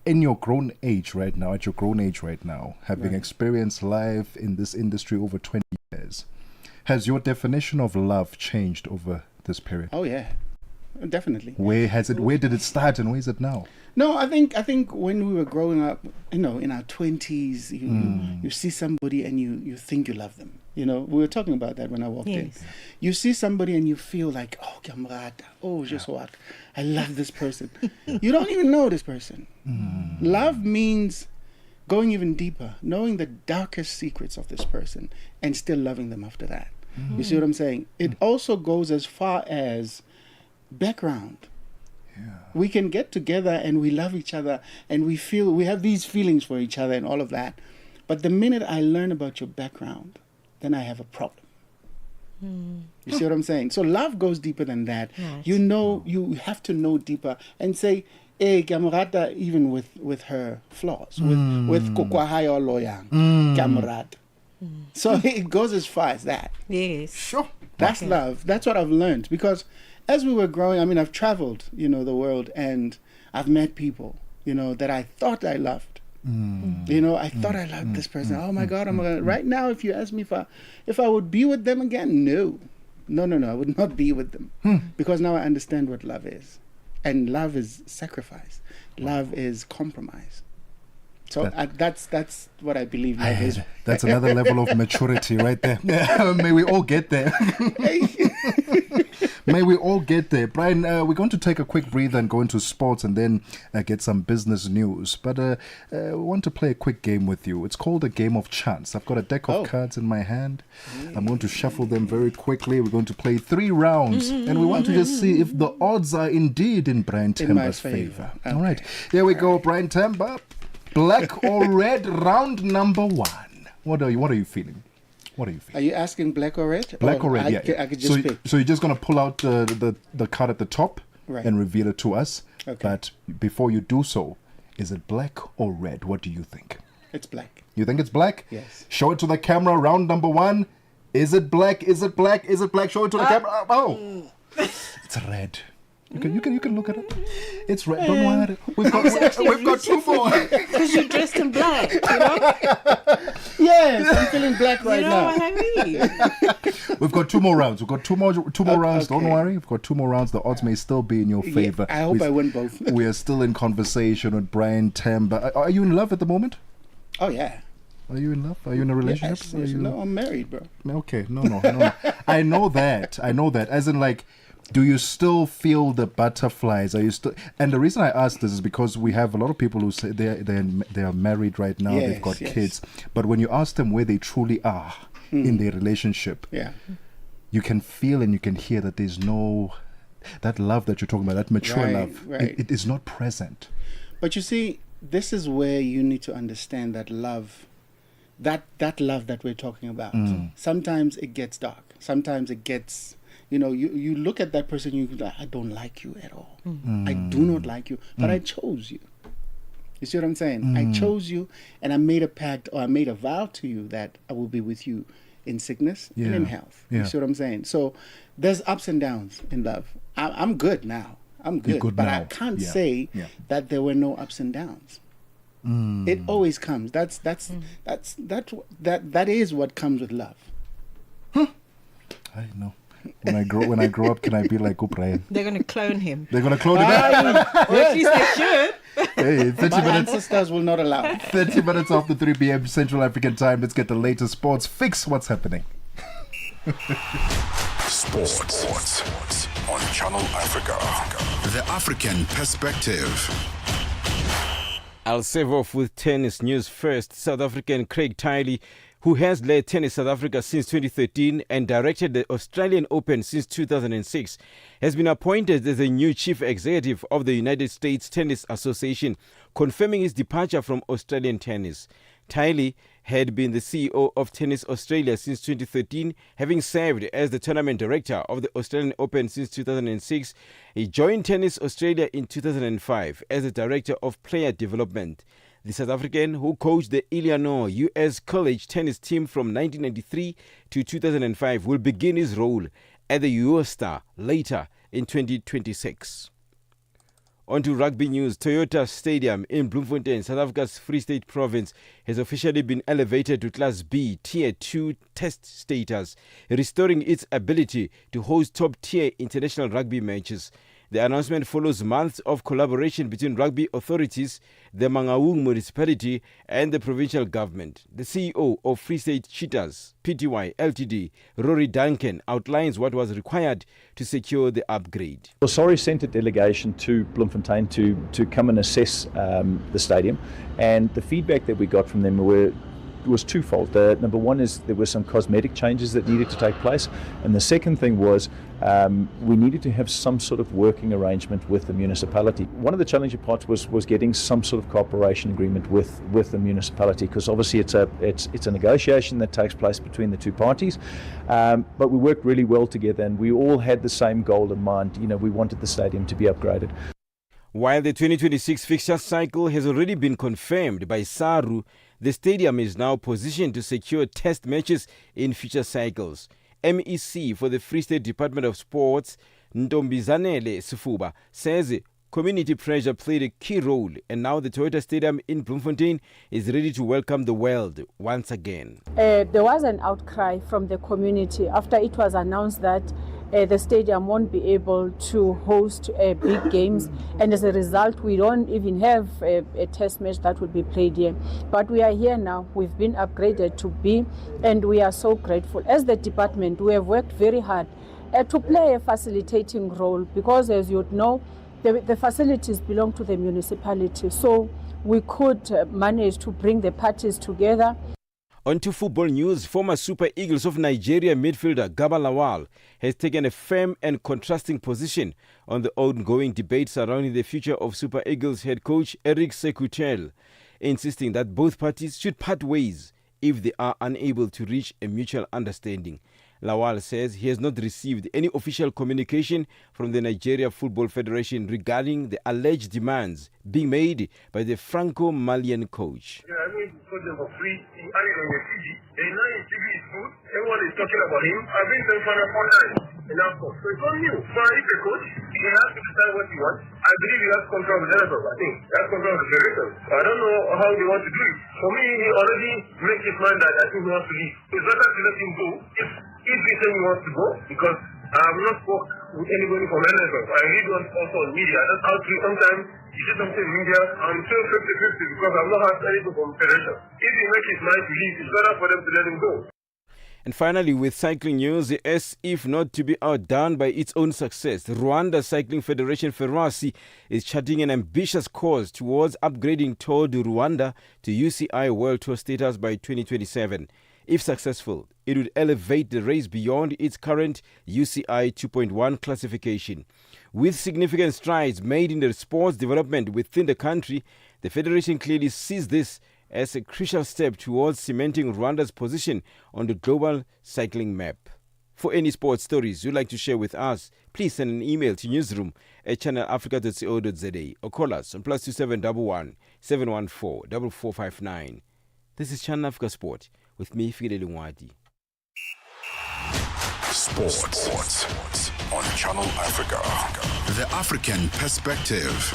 in your grown age right now, having experienced life in this industry over 20 years, has your definition of love changed over this period? Oh, yeah. Definitely. Where did it start and where is it now? No, I think when we were growing up, in our 20s, you see somebody and you think you love them. We were talking about that when I walked in. You see somebody and you feel like, oh, Kamrata, oh, just what? I love this person. You don't even know this person. Love means going even deeper, knowing the darkest secrets of this person and still loving them after that. You see what I'm saying? It also goes as far as background. We can get together and we love each other and we have these feelings for each other and all of that. But the minute I learn about your background, then I have a problem. You see what I'm saying? So love goes deeper than that. Right. You have to know deeper and say, hey, Kamrata, even with her flaws, with Kokwahayo Loyang, Kamrata. So it goes as far as that. Yes. Sure. That's love. That's what I've learned. Because as we were growing, I've traveled, the world, and I've met people, that I thought I loved. I thought I loved this person. Oh my God, right now, if you ask me if I would be with them again, no, I would not be with them. Because now I understand what love is. And love is sacrifice. Love is compromise. So that's what I believe love is. That's another level of maturity right there. May we all get there. May we all get there. Brian, we're going to take a quick breather and go into sports and then get some business news. But we want to play a quick game with you. It's called a game of chance. I've got a deck of cards in my hand. I'm going to shuffle them very quickly. We're going to play 3 rounds. And we want to just see if the odds are indeed in Brian Temba's favor. Okay. All right. Here we go, Brian Temba. Black or red, round number 1. What are you feeling? What are you feeling? Are you asking black or red? Black or red, yeah. I could just pick. So you're just going to pull out the card at the top and reveal it to us. Okay. But before you do so, is it black or red? What do you think? It's black. You think it's black? Yes. Show it to the camera, round number 1. Is it black? Is it black? Is it black? Show it to the camera. Oh! It's red. You can look at it. It's red. Don't worry. We've got 2 more. Because you're dressed in black, you know? Yes, I'm feeling black right now. You know what I mean? We've got 2 more rounds. We've got two more rounds. Okay. Don't worry. We've got 2 more rounds. The odds may still be in your favor. I hope I win both. We are still in conversation with Brian Temba. Are you in love at the moment? Oh, yeah. Are you in love? Are you in a relationship? Yes. No, I'm married, bro. Okay. No. I know that. As in, like, do you still feel the butterflies? Are you still? And the reason I ask this is because we have a lot of people who say they are married right now. Yes, they've got kids. But when you ask them where they truly are in their relationship, you can feel and you can hear that there's no that love that you're talking about, that mature love. Right. It is not present. But you see, this is where you need to understand that love, that love that we're talking about. Sometimes it gets dark. Sometimes it gets. You know, you look at that person, you go, I don't like you at all. I do not like you, but I chose you. You see what I'm saying? I chose you, and I made a pact, or I made a vow to you that I will be with you in sickness and in health. You see what I'm saying? So there's ups and downs in love. I'm good now. I'm good, but I can't say that there were no ups and downs. It always comes. That is what comes with love. I know. When I grow up, can I be like Brian? They're going to clone him. They're going to clone him. Or at least they should. Hey, 30 My minutes. ancestors will not allow. 30 minutes after 3 p.m. Central African time. Let's get the latest sports fix. What's happening? Sports on Channel Africa. The African perspective. I'll save off with tennis news first. South African Craig Tiley, who has led Tennis South Africa since 2013 and directed the Australian Open since 2006, has been appointed as the new chief executive of the United States Tennis Association, confirming his departure from Australian tennis. Tiley had been the CEO of Tennis Australia since 2013, having served as the tournament director of the Australian Open since 2006. He joined Tennis Australia in 2005 as the director of player development. The South African, who coached the Illinois U.S. college tennis team from 1993 to 2005, will begin his role at the Eurostar later in 2026. On to rugby news. Toyota Stadium in Bloemfontein, South Africa's Free State Province, has officially been elevated to Class B Tier 2 test status, restoring its ability to host top-tier international rugby matches. The announcement follows months of collaboration between rugby authorities, the Mangaung municipality and the provincial government. The CEO of Free State Cheetahs Pty Ltd, Rory Duncan, outlines what was required to secure the upgrade. Well, Sorry sent a delegation to Bloemfontein to come and assess the stadium, and the feedback that we got from them was twofold. Number one is there were some cosmetic changes that needed to take place, and the second thing was we needed to have some sort of working arrangement with the municipality. One of the challenging parts was getting some sort of cooperation agreement with the municipality, because obviously it's a negotiation that takes place between the two parties, but we worked really well together, and we all had the same goal in mind. You know, we wanted the stadium to be upgraded. While the 2026 fixture cycle has already been confirmed by SARU, the stadium is now positioned to secure test matches in future cycles. MEC for the Free State Department of Sports, Ntombizanele Sifuba, says community pressure played a key role, and now the Toyota Stadium in Bloemfontein is ready to welcome the world once again. There was an outcry from the community after it was announced that the stadium won't be able to host big games, and as a result we don't even have a test match that will be played here. But we are here now, we've been upgraded to B, and we are so grateful. As the department, we have worked very hard to play a facilitating role, because as you know, the facilities belong to the municipality, so we could manage to bring the parties together. On to football news, former Super Eagles of Nigeria midfielder Gaba Lawal has taken a firm and contrasting position on the ongoing debate surrounding the future of Super Eagles head coach Eric Sekutel, insisting that both parties should part ways if they are unable to reach a mutual understanding. Lawal says he has not received any official communication from the Nigeria Football Federation regarding the alleged demands being made by the Franco-Malian coach. I'm going to put them for free in TV. And now in TV is good. Everyone is talking about him. I've been to him for 4 times in Afcon. So it's not new. So if a coach, he has to decide what he wants. I believe he has control of the NFL. I think he has control of the federation. I don't know how they want to do it. For me, he already makes his mind that I think he wants to leave. It's better to let him go if he says he wants to go, because I have not spoke with anybody from NFL. I read one also on media. That's how sometimes you see something in media. I'm still 50-50 because I've not heard anything from the federation. If he makes his mind to leave, it's better for them to let him go. And finally, with cycling news, as if not to be outdone by its own success, Rwanda Cycling Federation Ferrasi is charting an ambitious course towards upgrading Tour du Rwanda to UCI World Tour status by 2027. If successful, it would elevate the race beyond its current UCI 2.1 classification. With significant strides made in the sports development within the country, the federation clearly sees this as a crucial step towards cementing Rwanda's position on the global cycling map. For any sports stories you'd like to share with us, please send an email to newsroom@channelafrica.co.za or call us on +2711 714 4459. This is Channel Africa Sport with me, Fidel Ngwadi. Sports on Channel Africa. The African perspective.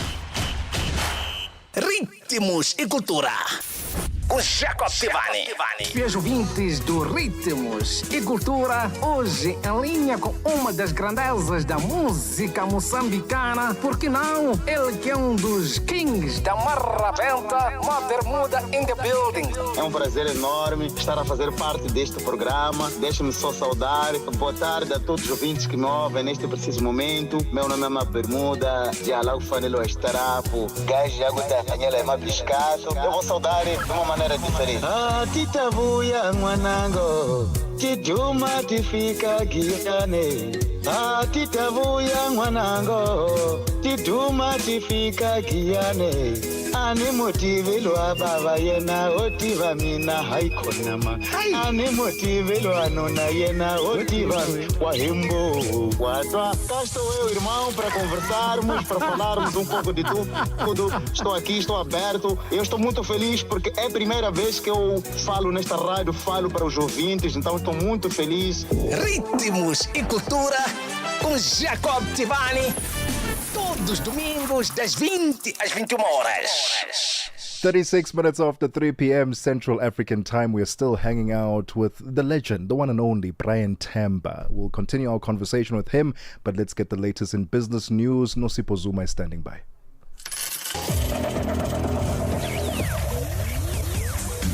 Ritmos e cultura. Com Jacob Tivani. Meus ouvintes do Ritmos e Cultura, hoje em linha com uma das grandezas da música moçambicana, porque não? Ele que é um dos kings da marrabenta, uma bermuda in the building. É um prazer enorme estar a fazer parte deste programa. Deixe-me só saudar. Boa tarde a todos os ouvintes que me ouvem neste preciso momento. Meu nome é Bermuda, de Alau Fanelo Estarapo, Gajo Aguda Canhela é Mabiscato. Eu vou saudar de uma maneira diferente. Ah, titavuya mwanango, tiduma tifika giane. Ah, titavuya mwanango, tiduma tifika giane. Ani motivelwa baba yena otiva mina haikonama. Ani motivelwa nona yena otiva wahimbo. Watwa, cá estou eu, irmão, para conversarmos, para falarmos um pouco de tudo. Estou aqui, estou aberto. Eu estou muito feliz porque é a primeira vez que eu falo nesta rádio, falo para os ouvintes, então estou muito feliz. Ritmos e Cultura com Jacob Tivani. Todos os domingos das 20 às 21 horas. 36 minutes after 3 p.m. Central African time, we're still hanging out with the legend, the one and only Brian Tamba. We'll continue our conversation with him, but let's get the latest in business news. Nosipo Zuma is standing by.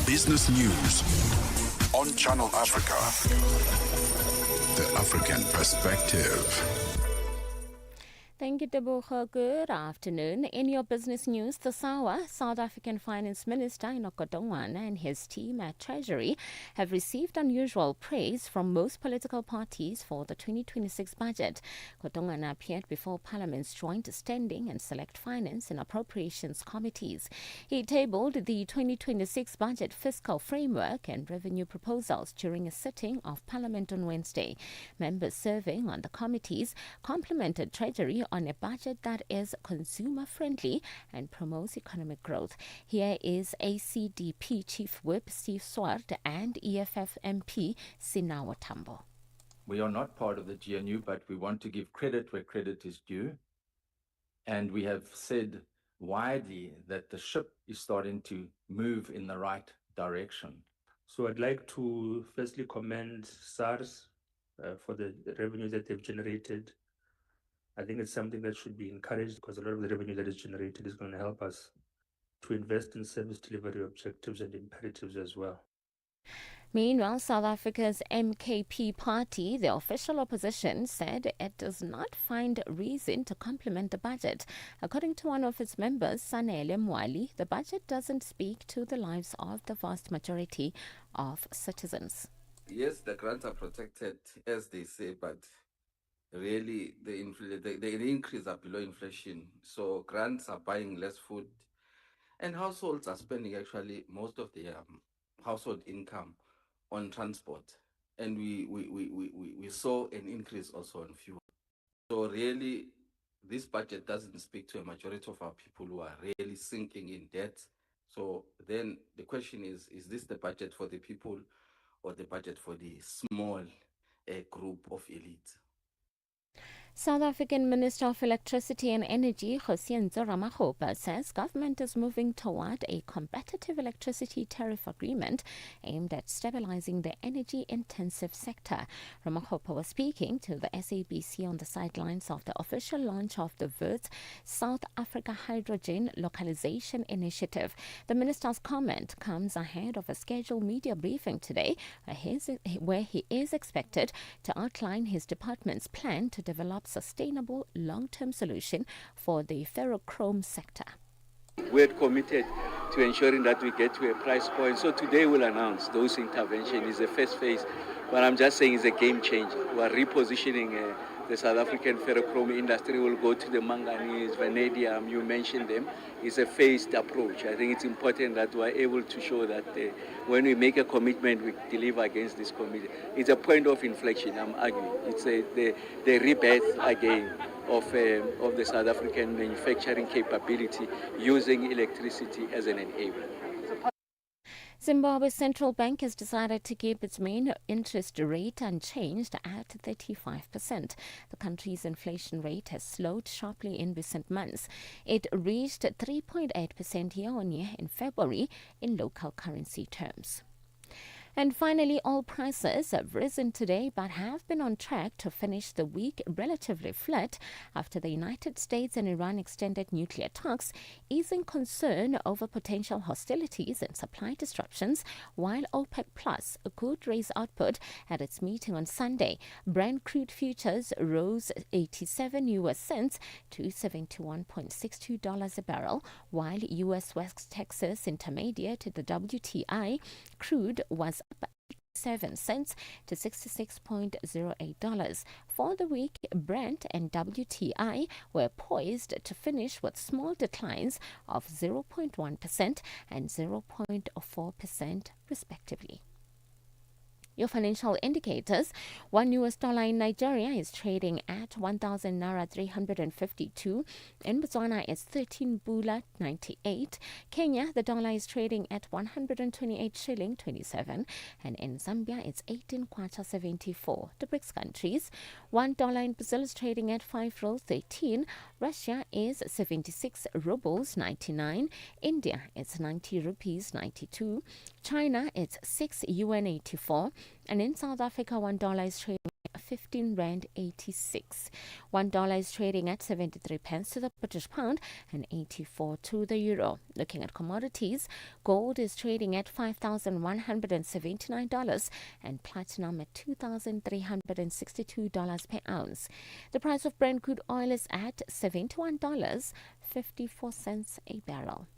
Business news on Channel Africa. The African perspective. Thank you, Tebogo. Good afternoon. In your business news this hour, South African Finance Minister Enoch Godongwana and his team at Treasury have received unusual praise from most political parties for the 2026 budget. Godongwana appeared before Parliament's Joint Standing and Select Finance and Appropriations Committees. He tabled the 2026 budget fiscal framework and revenue proposals during a sitting of Parliament on Wednesday. Members serving on the committees complimented Treasury on a budget that is consumer-friendly and promotes economic growth. Here is ACDP Chief Whip Steve Swart and EFF MP Sinawa Tambo. We are not part of the GNU, but we want to give credit where credit is due. And we have said widely that the ship is starting to move in the right direction. So I'd like to firstly commend SARS for the revenue that they've generated. I think it's something that should be encouraged because a lot of the revenue that is generated is going to help us to invest in service delivery objectives and imperatives as well. Meanwhile, South Africa's MKP party, the official opposition, said it does not find reason to complement the budget. According to one of its members, Sanele Mwali, the budget doesn't speak to the lives of the vast majority of citizens. Yes, the grants are protected, as they say, but really the increase are below inflation. So grants are buying less food, and households are spending actually most of their household income on transport, and we saw an increase also on fuel. So really, this budget doesn't speak to a majority of our people who are really sinking in debt. So then the question is this the budget for the people or the budget for the small group of elite? South African Minister of Electricity and Energy, Ngosienzo Ramokgopa, says government is moving toward a competitive electricity tariff agreement aimed at stabilizing the energy-intensive sector. Ramokgopa was speaking to the SABC on the sidelines of the official launch of the Wirtz South Africa Hydrogen Localization Initiative. The minister's comment comes ahead of a scheduled media briefing today, where he is expected to outline his department's plan to develop sustainable long-term solution for the ferrochrome sector. We're committed to ensuring that we get to a price point. So today we'll announce those interventions. Is the first phase, but I'm just saying it's a game changer. We are repositioning the South African ferrochrome industry. Will go to the manganese, vanadium, you mentioned them. It's a phased approach. I think it's important that we're able to show that when we make a commitment, we deliver against this commitment. It's a point of inflection, I'm arguing. It's the rebirth again of the South African manufacturing capability using electricity as an enabler. Zimbabwe's central bank has decided to keep its main interest rate unchanged at 35%. The country's inflation rate has slowed sharply in recent months. It reached 3.8% year-on-year in February in local currency terms. And finally, oil prices have risen today but have been on track to finish the week relatively flat after the United States and Iran extended nuclear talks, easing concern over potential hostilities and supply disruptions, while OPEC Plus could raise output at its meeting on Sunday. Brent crude futures rose 87 US cents to $71.62 a barrel, while US West Texas Intermediate, the WTI crude, was up 7 cents to $66.08. For the week, Brent and WTI were poised to finish with small declines of 0.1% and 0.4% respectively. Your financial indicators: $1 US in Nigeria is trading at 1,000 Naira 352. In Botswana, it's 13 Bula 98. Kenya, the dollar is trading at 128 shilling 27. And in Zambia, it's 18 kwacha 74. The BRICS countries: $1 in Brazil is trading at 5 Rand 13. Russia is 76 rubles 99. India, it's 90 rupees 92. China, it's 6 yuan 84. And in South Africa, $1 is trading at 15 Rand 86. $1 is trading at 73 pence to the British pound and 84 to the euro. Looking at commodities, gold is trading at $5,179 and platinum at $2,362 per ounce. The price of Brent crude oil is at $71.54 a barrel.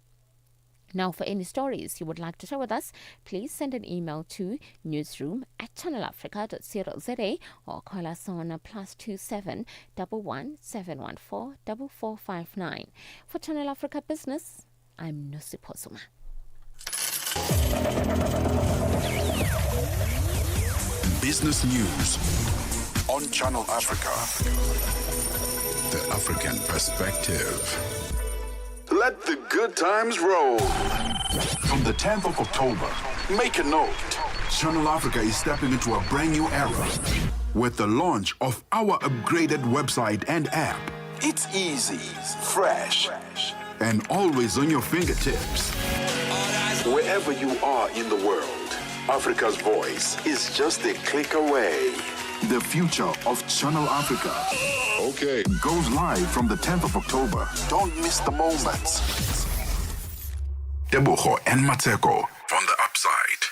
Now, for any stories you would like to share with us, please send an email to newsroom@channelafrica.co.za or call us on +27 11 714 4459. For Channel Africa Business, I'm Mosito. Business News on Channel Africa. The African Perspective. Let the good times roll. From the 10th of October, make a note. Channel Africa is stepping into a brand new era with the launch of our upgraded website and app. It's easy, fresh, and always on your fingertips. Wherever you are in the world, Africa's voice is just a click away. The future of Channel Africa. Okay. Goes live from the 10th of October. Don't miss the moments. Tebogo and Mmatsheko on the upside.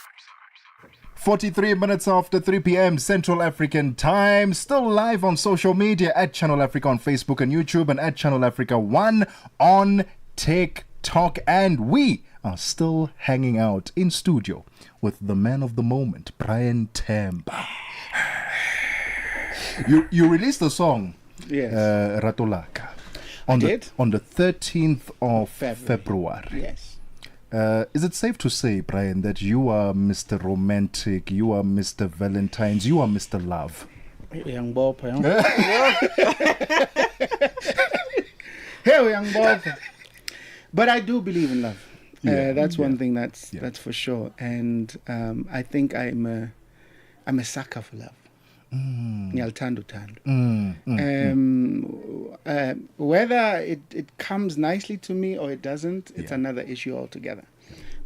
43 minutes after 3 p.m. Central African Time. Still live on social media at Channel Africa on Facebook and YouTube, and at Channel Africa 1 on TikTok. And we are still hanging out in studio with the man of the moment, Brian Temba. You released a song, yes, Ratolaka, on the 13th of February. Yes. Is it safe to say, Brian, that you are Mr. Romantic, you are Mr. Valentine's, you are Mr. Love? Young Bob, hey, young Bob. But I do believe in love. That's one thing that's for sure. And I think I'm a sucker for love. Nyaltando tando. Whether it comes nicely to me or it doesn't, it's another issue altogether.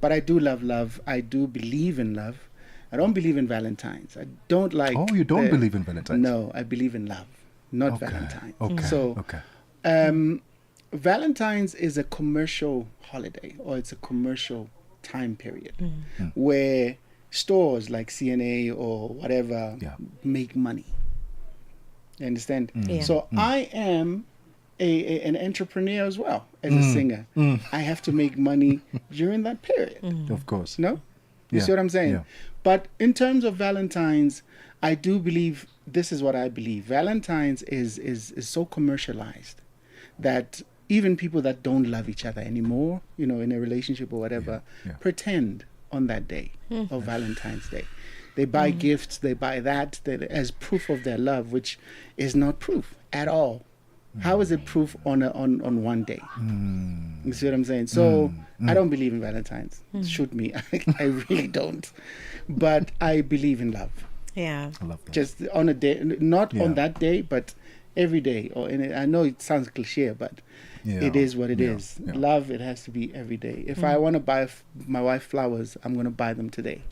But I do love love. I do believe in love. I don't believe in Valentine's. I don't like. Oh, you don't believe in Valentine's? No, I believe in love, not Valentine's. Okay. So, Valentine's is a commercial holiday, or it's a commercial time period where stores like CNA or whatever make money. You understand? So I am an entrepreneur as well as a singer. I have to make money during that period. Of course. No? You see what I'm saying? But in terms of Valentine's, I do believe, this is what I believe. Valentine's is so commercialized that even people that don't love each other anymore, in a relationship or whatever, pretend on that day of Valentine's Day. They buy gifts, they buy that as proof of their love, which is not proof at all. How is it proof on one day? You see what I'm saying? So I don't believe in Valentine's. Shoot me. I really don't. But I believe in love. Yeah. I love that. Just on a day, not on that day, but every day. I know it sounds cliche, but it is what it is. Love, it has to be every day. If I want to buy my wife flowers, I'm going to buy them today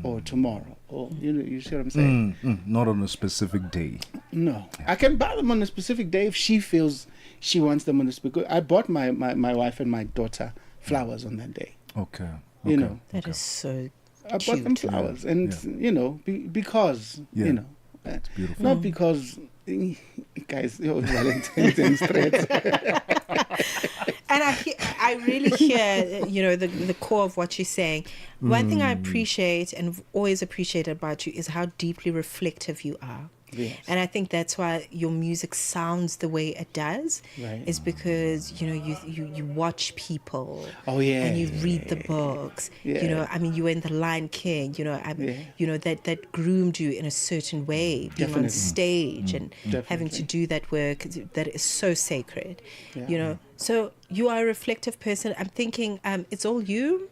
or tomorrow. Or you see what I'm saying? Not on a specific day. No. I can buy them on a specific day if she feels she wants them on a specific. I bought my wife and my daughter flowers on that day. Okay. That is so I bought them flowers, and because it's beautiful. Not because guys, Valentine's threats. And I really hear, the core of what you're saying. One thing I appreciate and always appreciated about you is how deeply reflective you are. Yes. And I think that's why your music sounds the way it does. Right. Is because you watch people. Oh yeah. And you read the books. Yeah. You were in The Lion King. That groomed you in a certain way, being on stage and having to do that work that is so sacred. So you are a reflective person. I'm thinking, it's all you.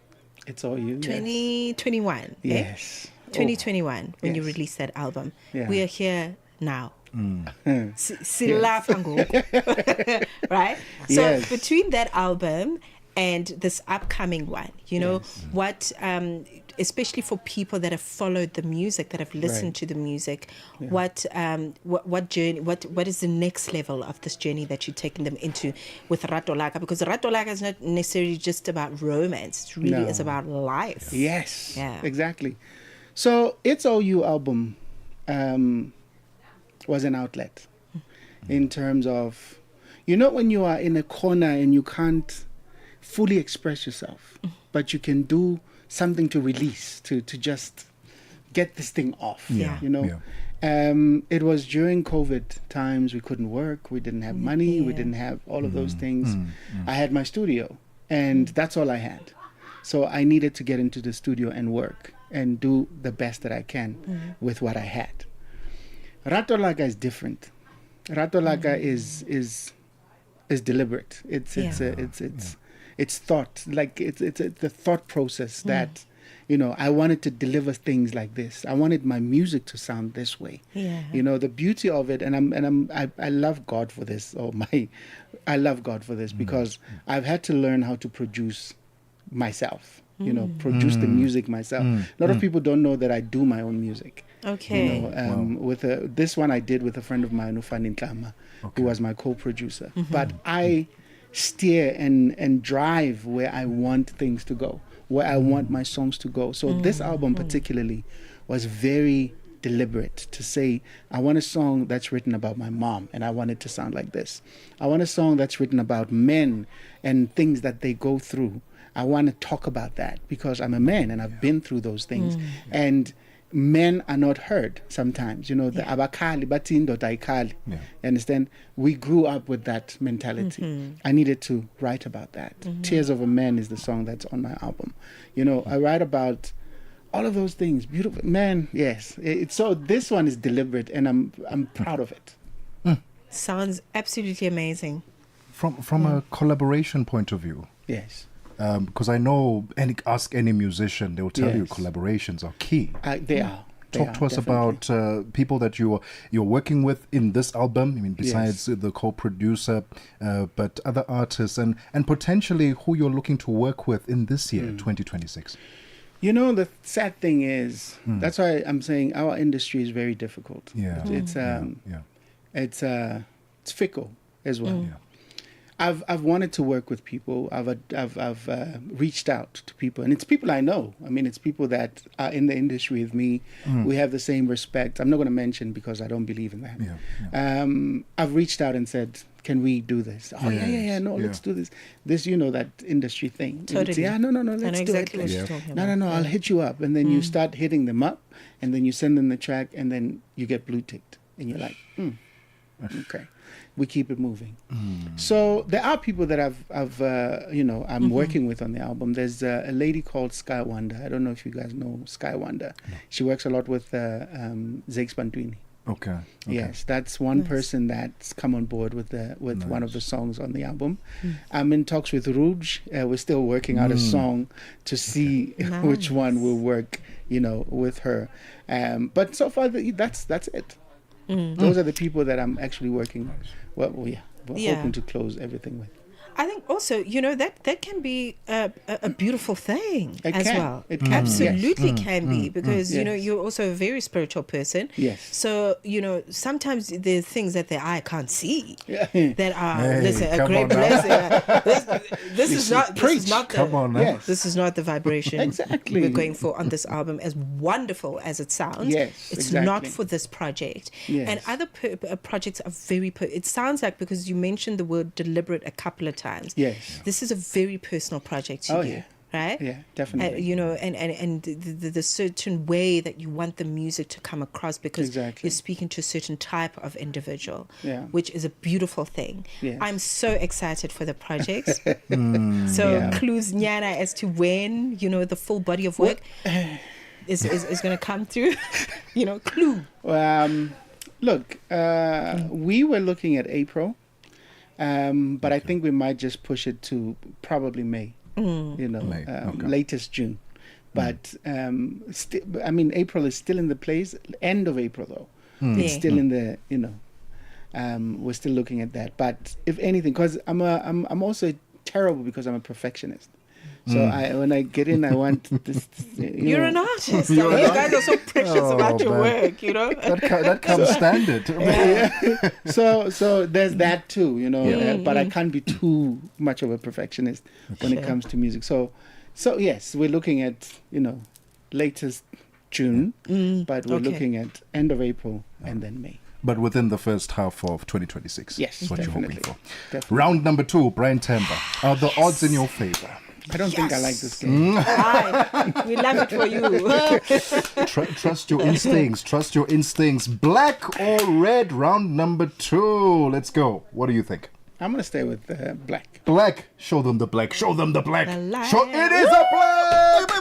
It's all you. 2021. Yes. 2021 when you released that album. We are here now. Right? So between that album and this upcoming one, what especially for people that have followed the music, that have listened to the music, what journey, what is the next level of this journey that you're taking them into with Ratolaka? Because Ratolaka is not necessarily just about romance. It really is about life. Yes. Yeah. Exactly. So It's All You album was an outlet in terms of, when you are in a corner and you can't fully express yourself, but you can do something to release, to just get this thing off. It was during COVID times. We couldn't work. We didn't have money. We didn't have all of those things. I had my studio, and that's all I had. So I needed to get into the studio and work and do the best that I can with what I had. Ratolaka is different. Ratolaka is deliberate. It's thought. Like it's the thought process that I wanted to deliver things like this. I wanted my music to sound this way. The beauty of it, and I love God for this. I love God for this because I've had to learn how to produce myself. Produce the music myself. A lot of people don't know that I do my own music. Okay. With this one I did with a friend of mine, Ufani Ntlama, who was my co-producer. But I steer and drive where I want things to go, where I want my songs to go. So this album particularly was very deliberate to say, I want a song that's written about my mom and I want it to sound like this. I want a song that's written about men and things that they go through. I want to talk about that because I'm a man and I've been through those things. And men are not heard sometimes, the abakali batindo taikali. You understand? We grew up with that mentality. I needed to write about that. Tears of a Man is the song that's on my album. I write about all of those things. Beautiful, man. Yes. So this one is deliberate, and I'm proud of it. Sounds absolutely amazing. From a collaboration point of view. Yes. Because I know, ask any musician, they will tell you collaborations are key. They are. Talk to us about people that you're working with in this album. I mean, besides the co-producer, but other artists and potentially who you're looking to work with in this year, 2026. The sad thing is, that's why I'm saying our industry is very difficult. Yeah. It's fickle as well. I've wanted to work with people. I've reached out to people, and it's people I know. I mean, it's people that are in the industry with me. We have the same respect. I'm not going to mention because I don't believe in that. I've reached out and said, "Can we do this?" Oh yeah. No, let's do this. This, that industry thing. Totally. No. Let's do it. What you're talking about. No. I'll hit you up, and then you start hitting them up, and then you send them the track, and then you get blue ticked, and you're like, okay. We keep it moving. So there are people that I'm working with on the album. There's a lady called Sky Wonder. I don't know if you guys know Sky Wonder. No. She works a lot with Zakes Bantwini. Okay. Yes, that's one person that's come on board with one of the songs on the album. I'm in talks with Rouge. We're still working out a song to see which one will work, with her. But so far, that's it. Those are the people that I'm actually working. We're hoping to close everything with. I think also, that can be a beautiful thing well. It can. Absolutely can be, because, you're also a very spiritual person. Yes. So, sometimes there's things that the eye can't see that are, a great blessing. This is not this is not the vibration exactly we're going for on this album, as wonderful as it sounds. Yes, it's not for this project. Yes. And other projects are very, it sounds like, because you mentioned the word deliberate a couple of times. Yes. This is a very personal project to you, right? Yeah, definitely. And the certain way that you want the music to come across, because you're speaking to a certain type of individual, which is a beautiful thing. Yes. I'm so excited for the project. Clues nyana as to when, the full body of work is going to come through. Clue. Look, we were looking at April. But I think we might just push it to probably May, May. Latest June. But April is still in the place. End of April, though, it's still in the we're still looking at that. But if anything, because I'm also terrible because I'm a perfectionist. So when I get in, I want this. You're an artist. You guys are so precious about your work. That comes standard. So there's that too. But I can't be too much of a perfectionist when it comes to music. So yes, we're looking at latest June, but we're looking at end of April and then May. But within the first half of 2026. Yes, that's what definitely. you're hoping for. Definitely. Round number 2, Brian Temba. Are the odds in your favor? I don't think I like this game. We love it for you. Trust your instincts. Trust your instincts. Black or red? Round number 2. Let's go. What do you think? I'm going to stay with black. Black. Show them the black. Show them the black. It is a black.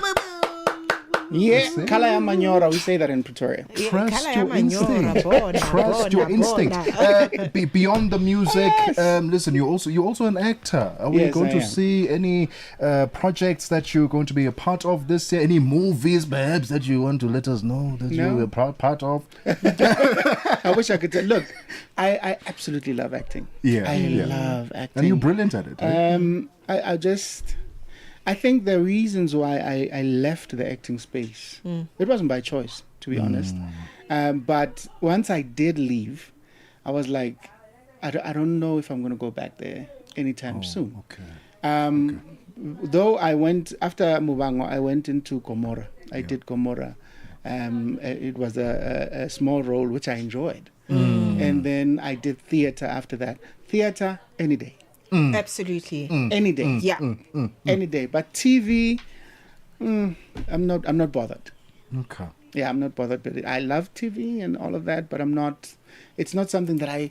Yeah, Kalaya Manyora, we say that in Pretoria. Trust your instinct. Trust your instinct. Beyond the music, listen, you're also an actor. Are we going to see any projects that you're going to be a part of this year? Any movies, perhaps, that you want to let us know that you're part of? I wish I could tell. Look, I absolutely love acting. I love acting. And you're brilliant at it. Right? I think the reasons why I left the acting space, it wasn't by choice, to be honest. But once I did leave, I was like, I don't know if I'm going to go back there anytime soon. Though I went, after Mubango, I went into Gomora. I did Gomora. It was a small role, which I enjoyed. And then I did theater after that. Theater, any day. Absolutely. Any day. Yeah. Any day. But TV, I'm not bothered. Okay. Yeah, I'm not bothered with it. I love TV and all of that, but it's not something that I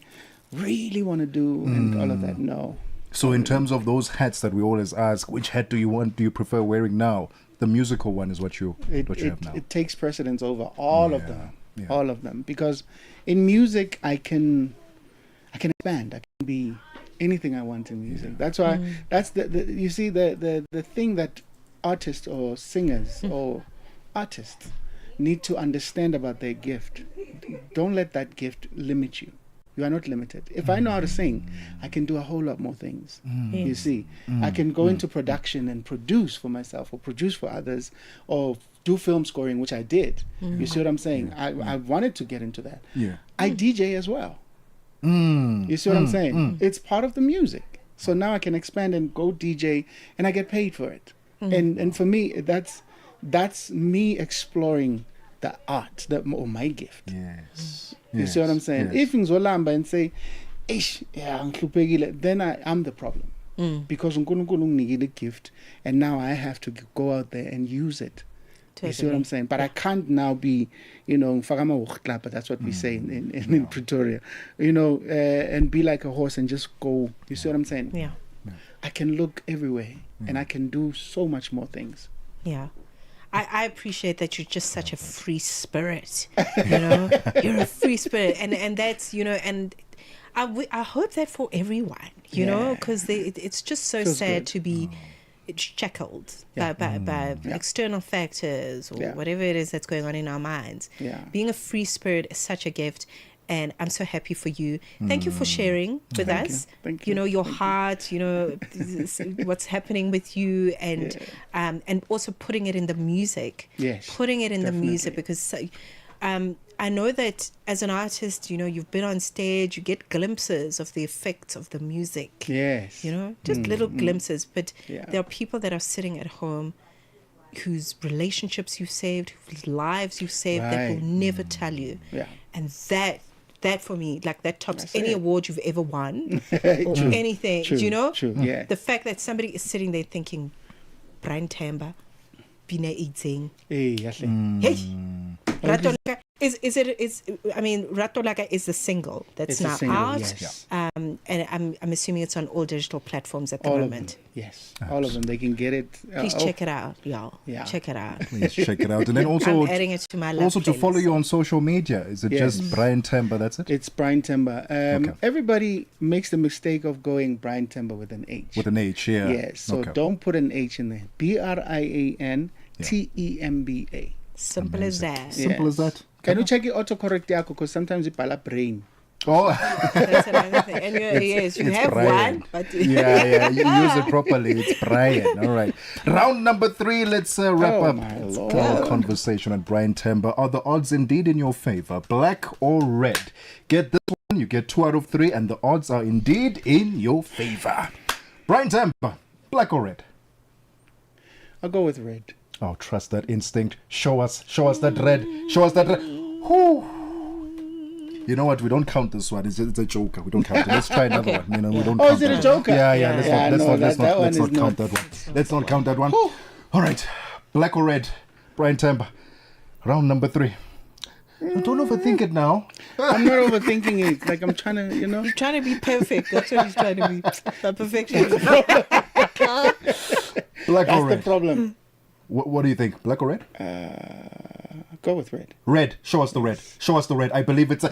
really want to do and all of that. No. So in terms of those hats that we always ask, which hat do you prefer wearing now? The musical one is what you have now. It takes precedence over all of them. Yeah. All of them. Because in music I can expand. I can be anything I want in music. That's why that's you see the thing that artists or singers or artists need to understand about their gift. Don't let that gift limit you. You are not limited. If I know how to sing, I can do a whole lot more things. You see, I can go into production and produce for myself or produce for others or do film scoring, which I did. You see what I'm saying? I wanted to get into that. Yeah. I DJ as well. You see what I'm saying? It's part of the music. So now I can expand and go DJ and I get paid for it. And for me, that's me exploring the art, or my gift. Yes. You see what I'm saying? Yes. If ngizolamba and say, "Ish, yeah, ngihluphekile," then I'm the problem. Because uNkulunkulu unginikile a gift and now I have to go out there and use it. Totally. You see what I'm saying? But I can't now be, but that's what we say in Pretoria, and be like a horse and just go. You see what I'm saying? Yeah. I can look everywhere and I can do so much more things. Yeah. I appreciate that you're just such a free spirit, you're a free spirit. And that's, and I hope that for everyone, because it's just so Feels sad good. to be shackled by external factors or whatever it is that's going on in our minds. Yeah. Being a free spirit is such a gift. And I'm so happy for you. Thank you for sharing with us. Thank you. Your heart, what's happening with you, and also putting it in the music. Yes, putting it in definitely. the music, because I know that as an artist, you've been on stage, you get glimpses of the effects of the music. Yes. Just little glimpses. But Yeah. there are people that are sitting at home whose relationships you've saved, whose lives you've saved, that will Right. never tell you. Yeah. And that for me, that tops That's any it. award you've ever won or True. anything. True. Do you know? True. Yeah. The fact that somebody is sitting there thinking, Brian Tamba, Bine eating. Hey, yahle. Hey, Ratolaka Ratolaka is the single that's It's a now single, out. yes. And I'm assuming it's on all digital platforms at the All of moment. them. Yes. All of them. They can get it. Please check it out, y'all. Yeah. Check it out. Please check it out. And then also, I'm adding it to my love also to follow playlist. you on social media. Is it Yes. just Brian Temba? That's it? It's Brian Temba. Okay. Everybody makes the mistake of going Brian Temba with an H. With an H, yeah. Yes. So Okay. don't put an H in there. BRIANTEMBA. Simple as that. Simple as that. Can you check it autocorrect yako? Because sometimes it pala brain. Oh, That's another thing. And yes, you it's have Brian. one, but yeah, you use it properly. It's Brian. All right. Round number 3. Let's wrap Oh, up my our Lord. conversation at Brian Temba. Are the odds indeed in your favor, black or red? Get this one, you get 2 out of 3, and the odds are indeed in your favor. Brian Temba, black or red? I'll go with red. Oh, trust that instinct. Show us that red. Show us that red. Whew. You know what? We don't count this one. It's a joker. We don't count it. Let's try another one. We don't Oh, count is it a that joker? one. Yeah. Yeah, Let's no, not that one is count not. that one. Let's not count that one. All right. Black or red? Brian Temba. Round number 3. Don't overthink it now. I'm not overthinking it. Like I'm trying to, he's trying to be perfect. That's what he's trying to be. A perfectionist. Black That's or red? the problem. What do you think? Black or red? Go with red. Red. Show us the red. Show us the red. I believe it's a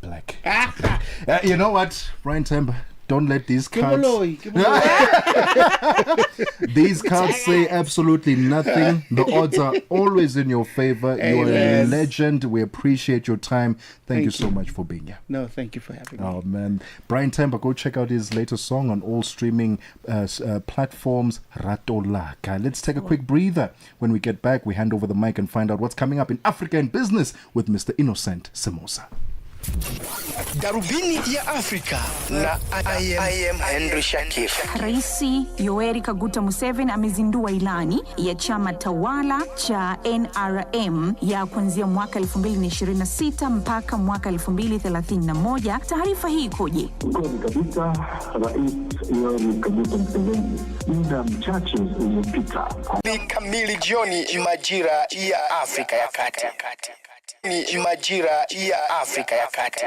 black. You know what, Brian Temba? don't let these cards... These cards say absolutely nothing. The odds are always in your favor. You are a legend. We appreciate your time. Thank you so much for being here. No, thank you for having me. Oh, man. Brian Temba, go check out his latest song on all streaming platforms, Ratolaka. Let's take a quick breather. When we get back, we hand over the mic and find out what's coming up in Africa in business with Mr. Innocent Samosa. Darubini ya Afrika na I am Henry Shakif. Raisi Yoweri Kaguta Museveni amezindua ilani ya chama tawala cha NRM ya kuanzia mwaka 2026 mpaka mwaka 2031. Taarifa hii ikoje? Kweli kabisa, Rais Yoweri Kaguta Museveni muda mchache uliopita. Ni kamili jioni majira ya Afrika ya Kati. Ni majira ya Afrika ya Kati.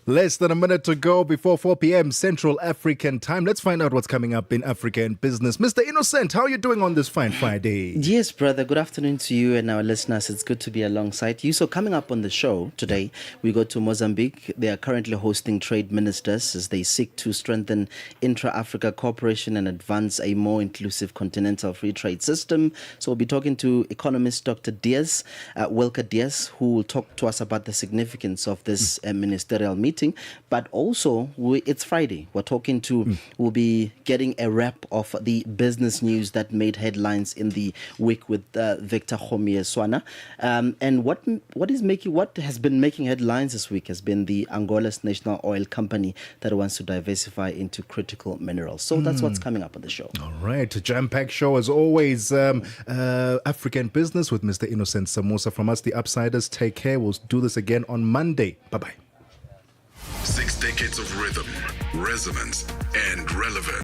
Less than a minute to go before 4 p.m. Central African time. Let's find out what's coming up in Africa and business. Mr. Innocent, how are you doing on this fine Friday? Yes, brother. Good afternoon to you and our listeners. It's good to be alongside you. So coming up on the show today, we go to Mozambique. They are currently hosting trade ministers as they seek to strengthen intra-Africa cooperation and advance a more inclusive continental free trade system. So we'll be talking to economist Dr. Diaz, Wilker Diaz, who will talk to us about the significance of this ministerial meeting. But also, it's Friday. We'll be getting a wrap of the business news that made headlines in the week with Victor Khomie-Swana. And what has been making headlines this week has been the Angola's national oil company that wants to diversify into critical minerals. So that's what's coming up on the show. All right, a jam-packed show as always. African business with Mr. Innocent Samosa from us, the Upsiders. Take care. We'll do this again on Monday. Bye-bye. 6 decades of rhythm, resonance, and relevance.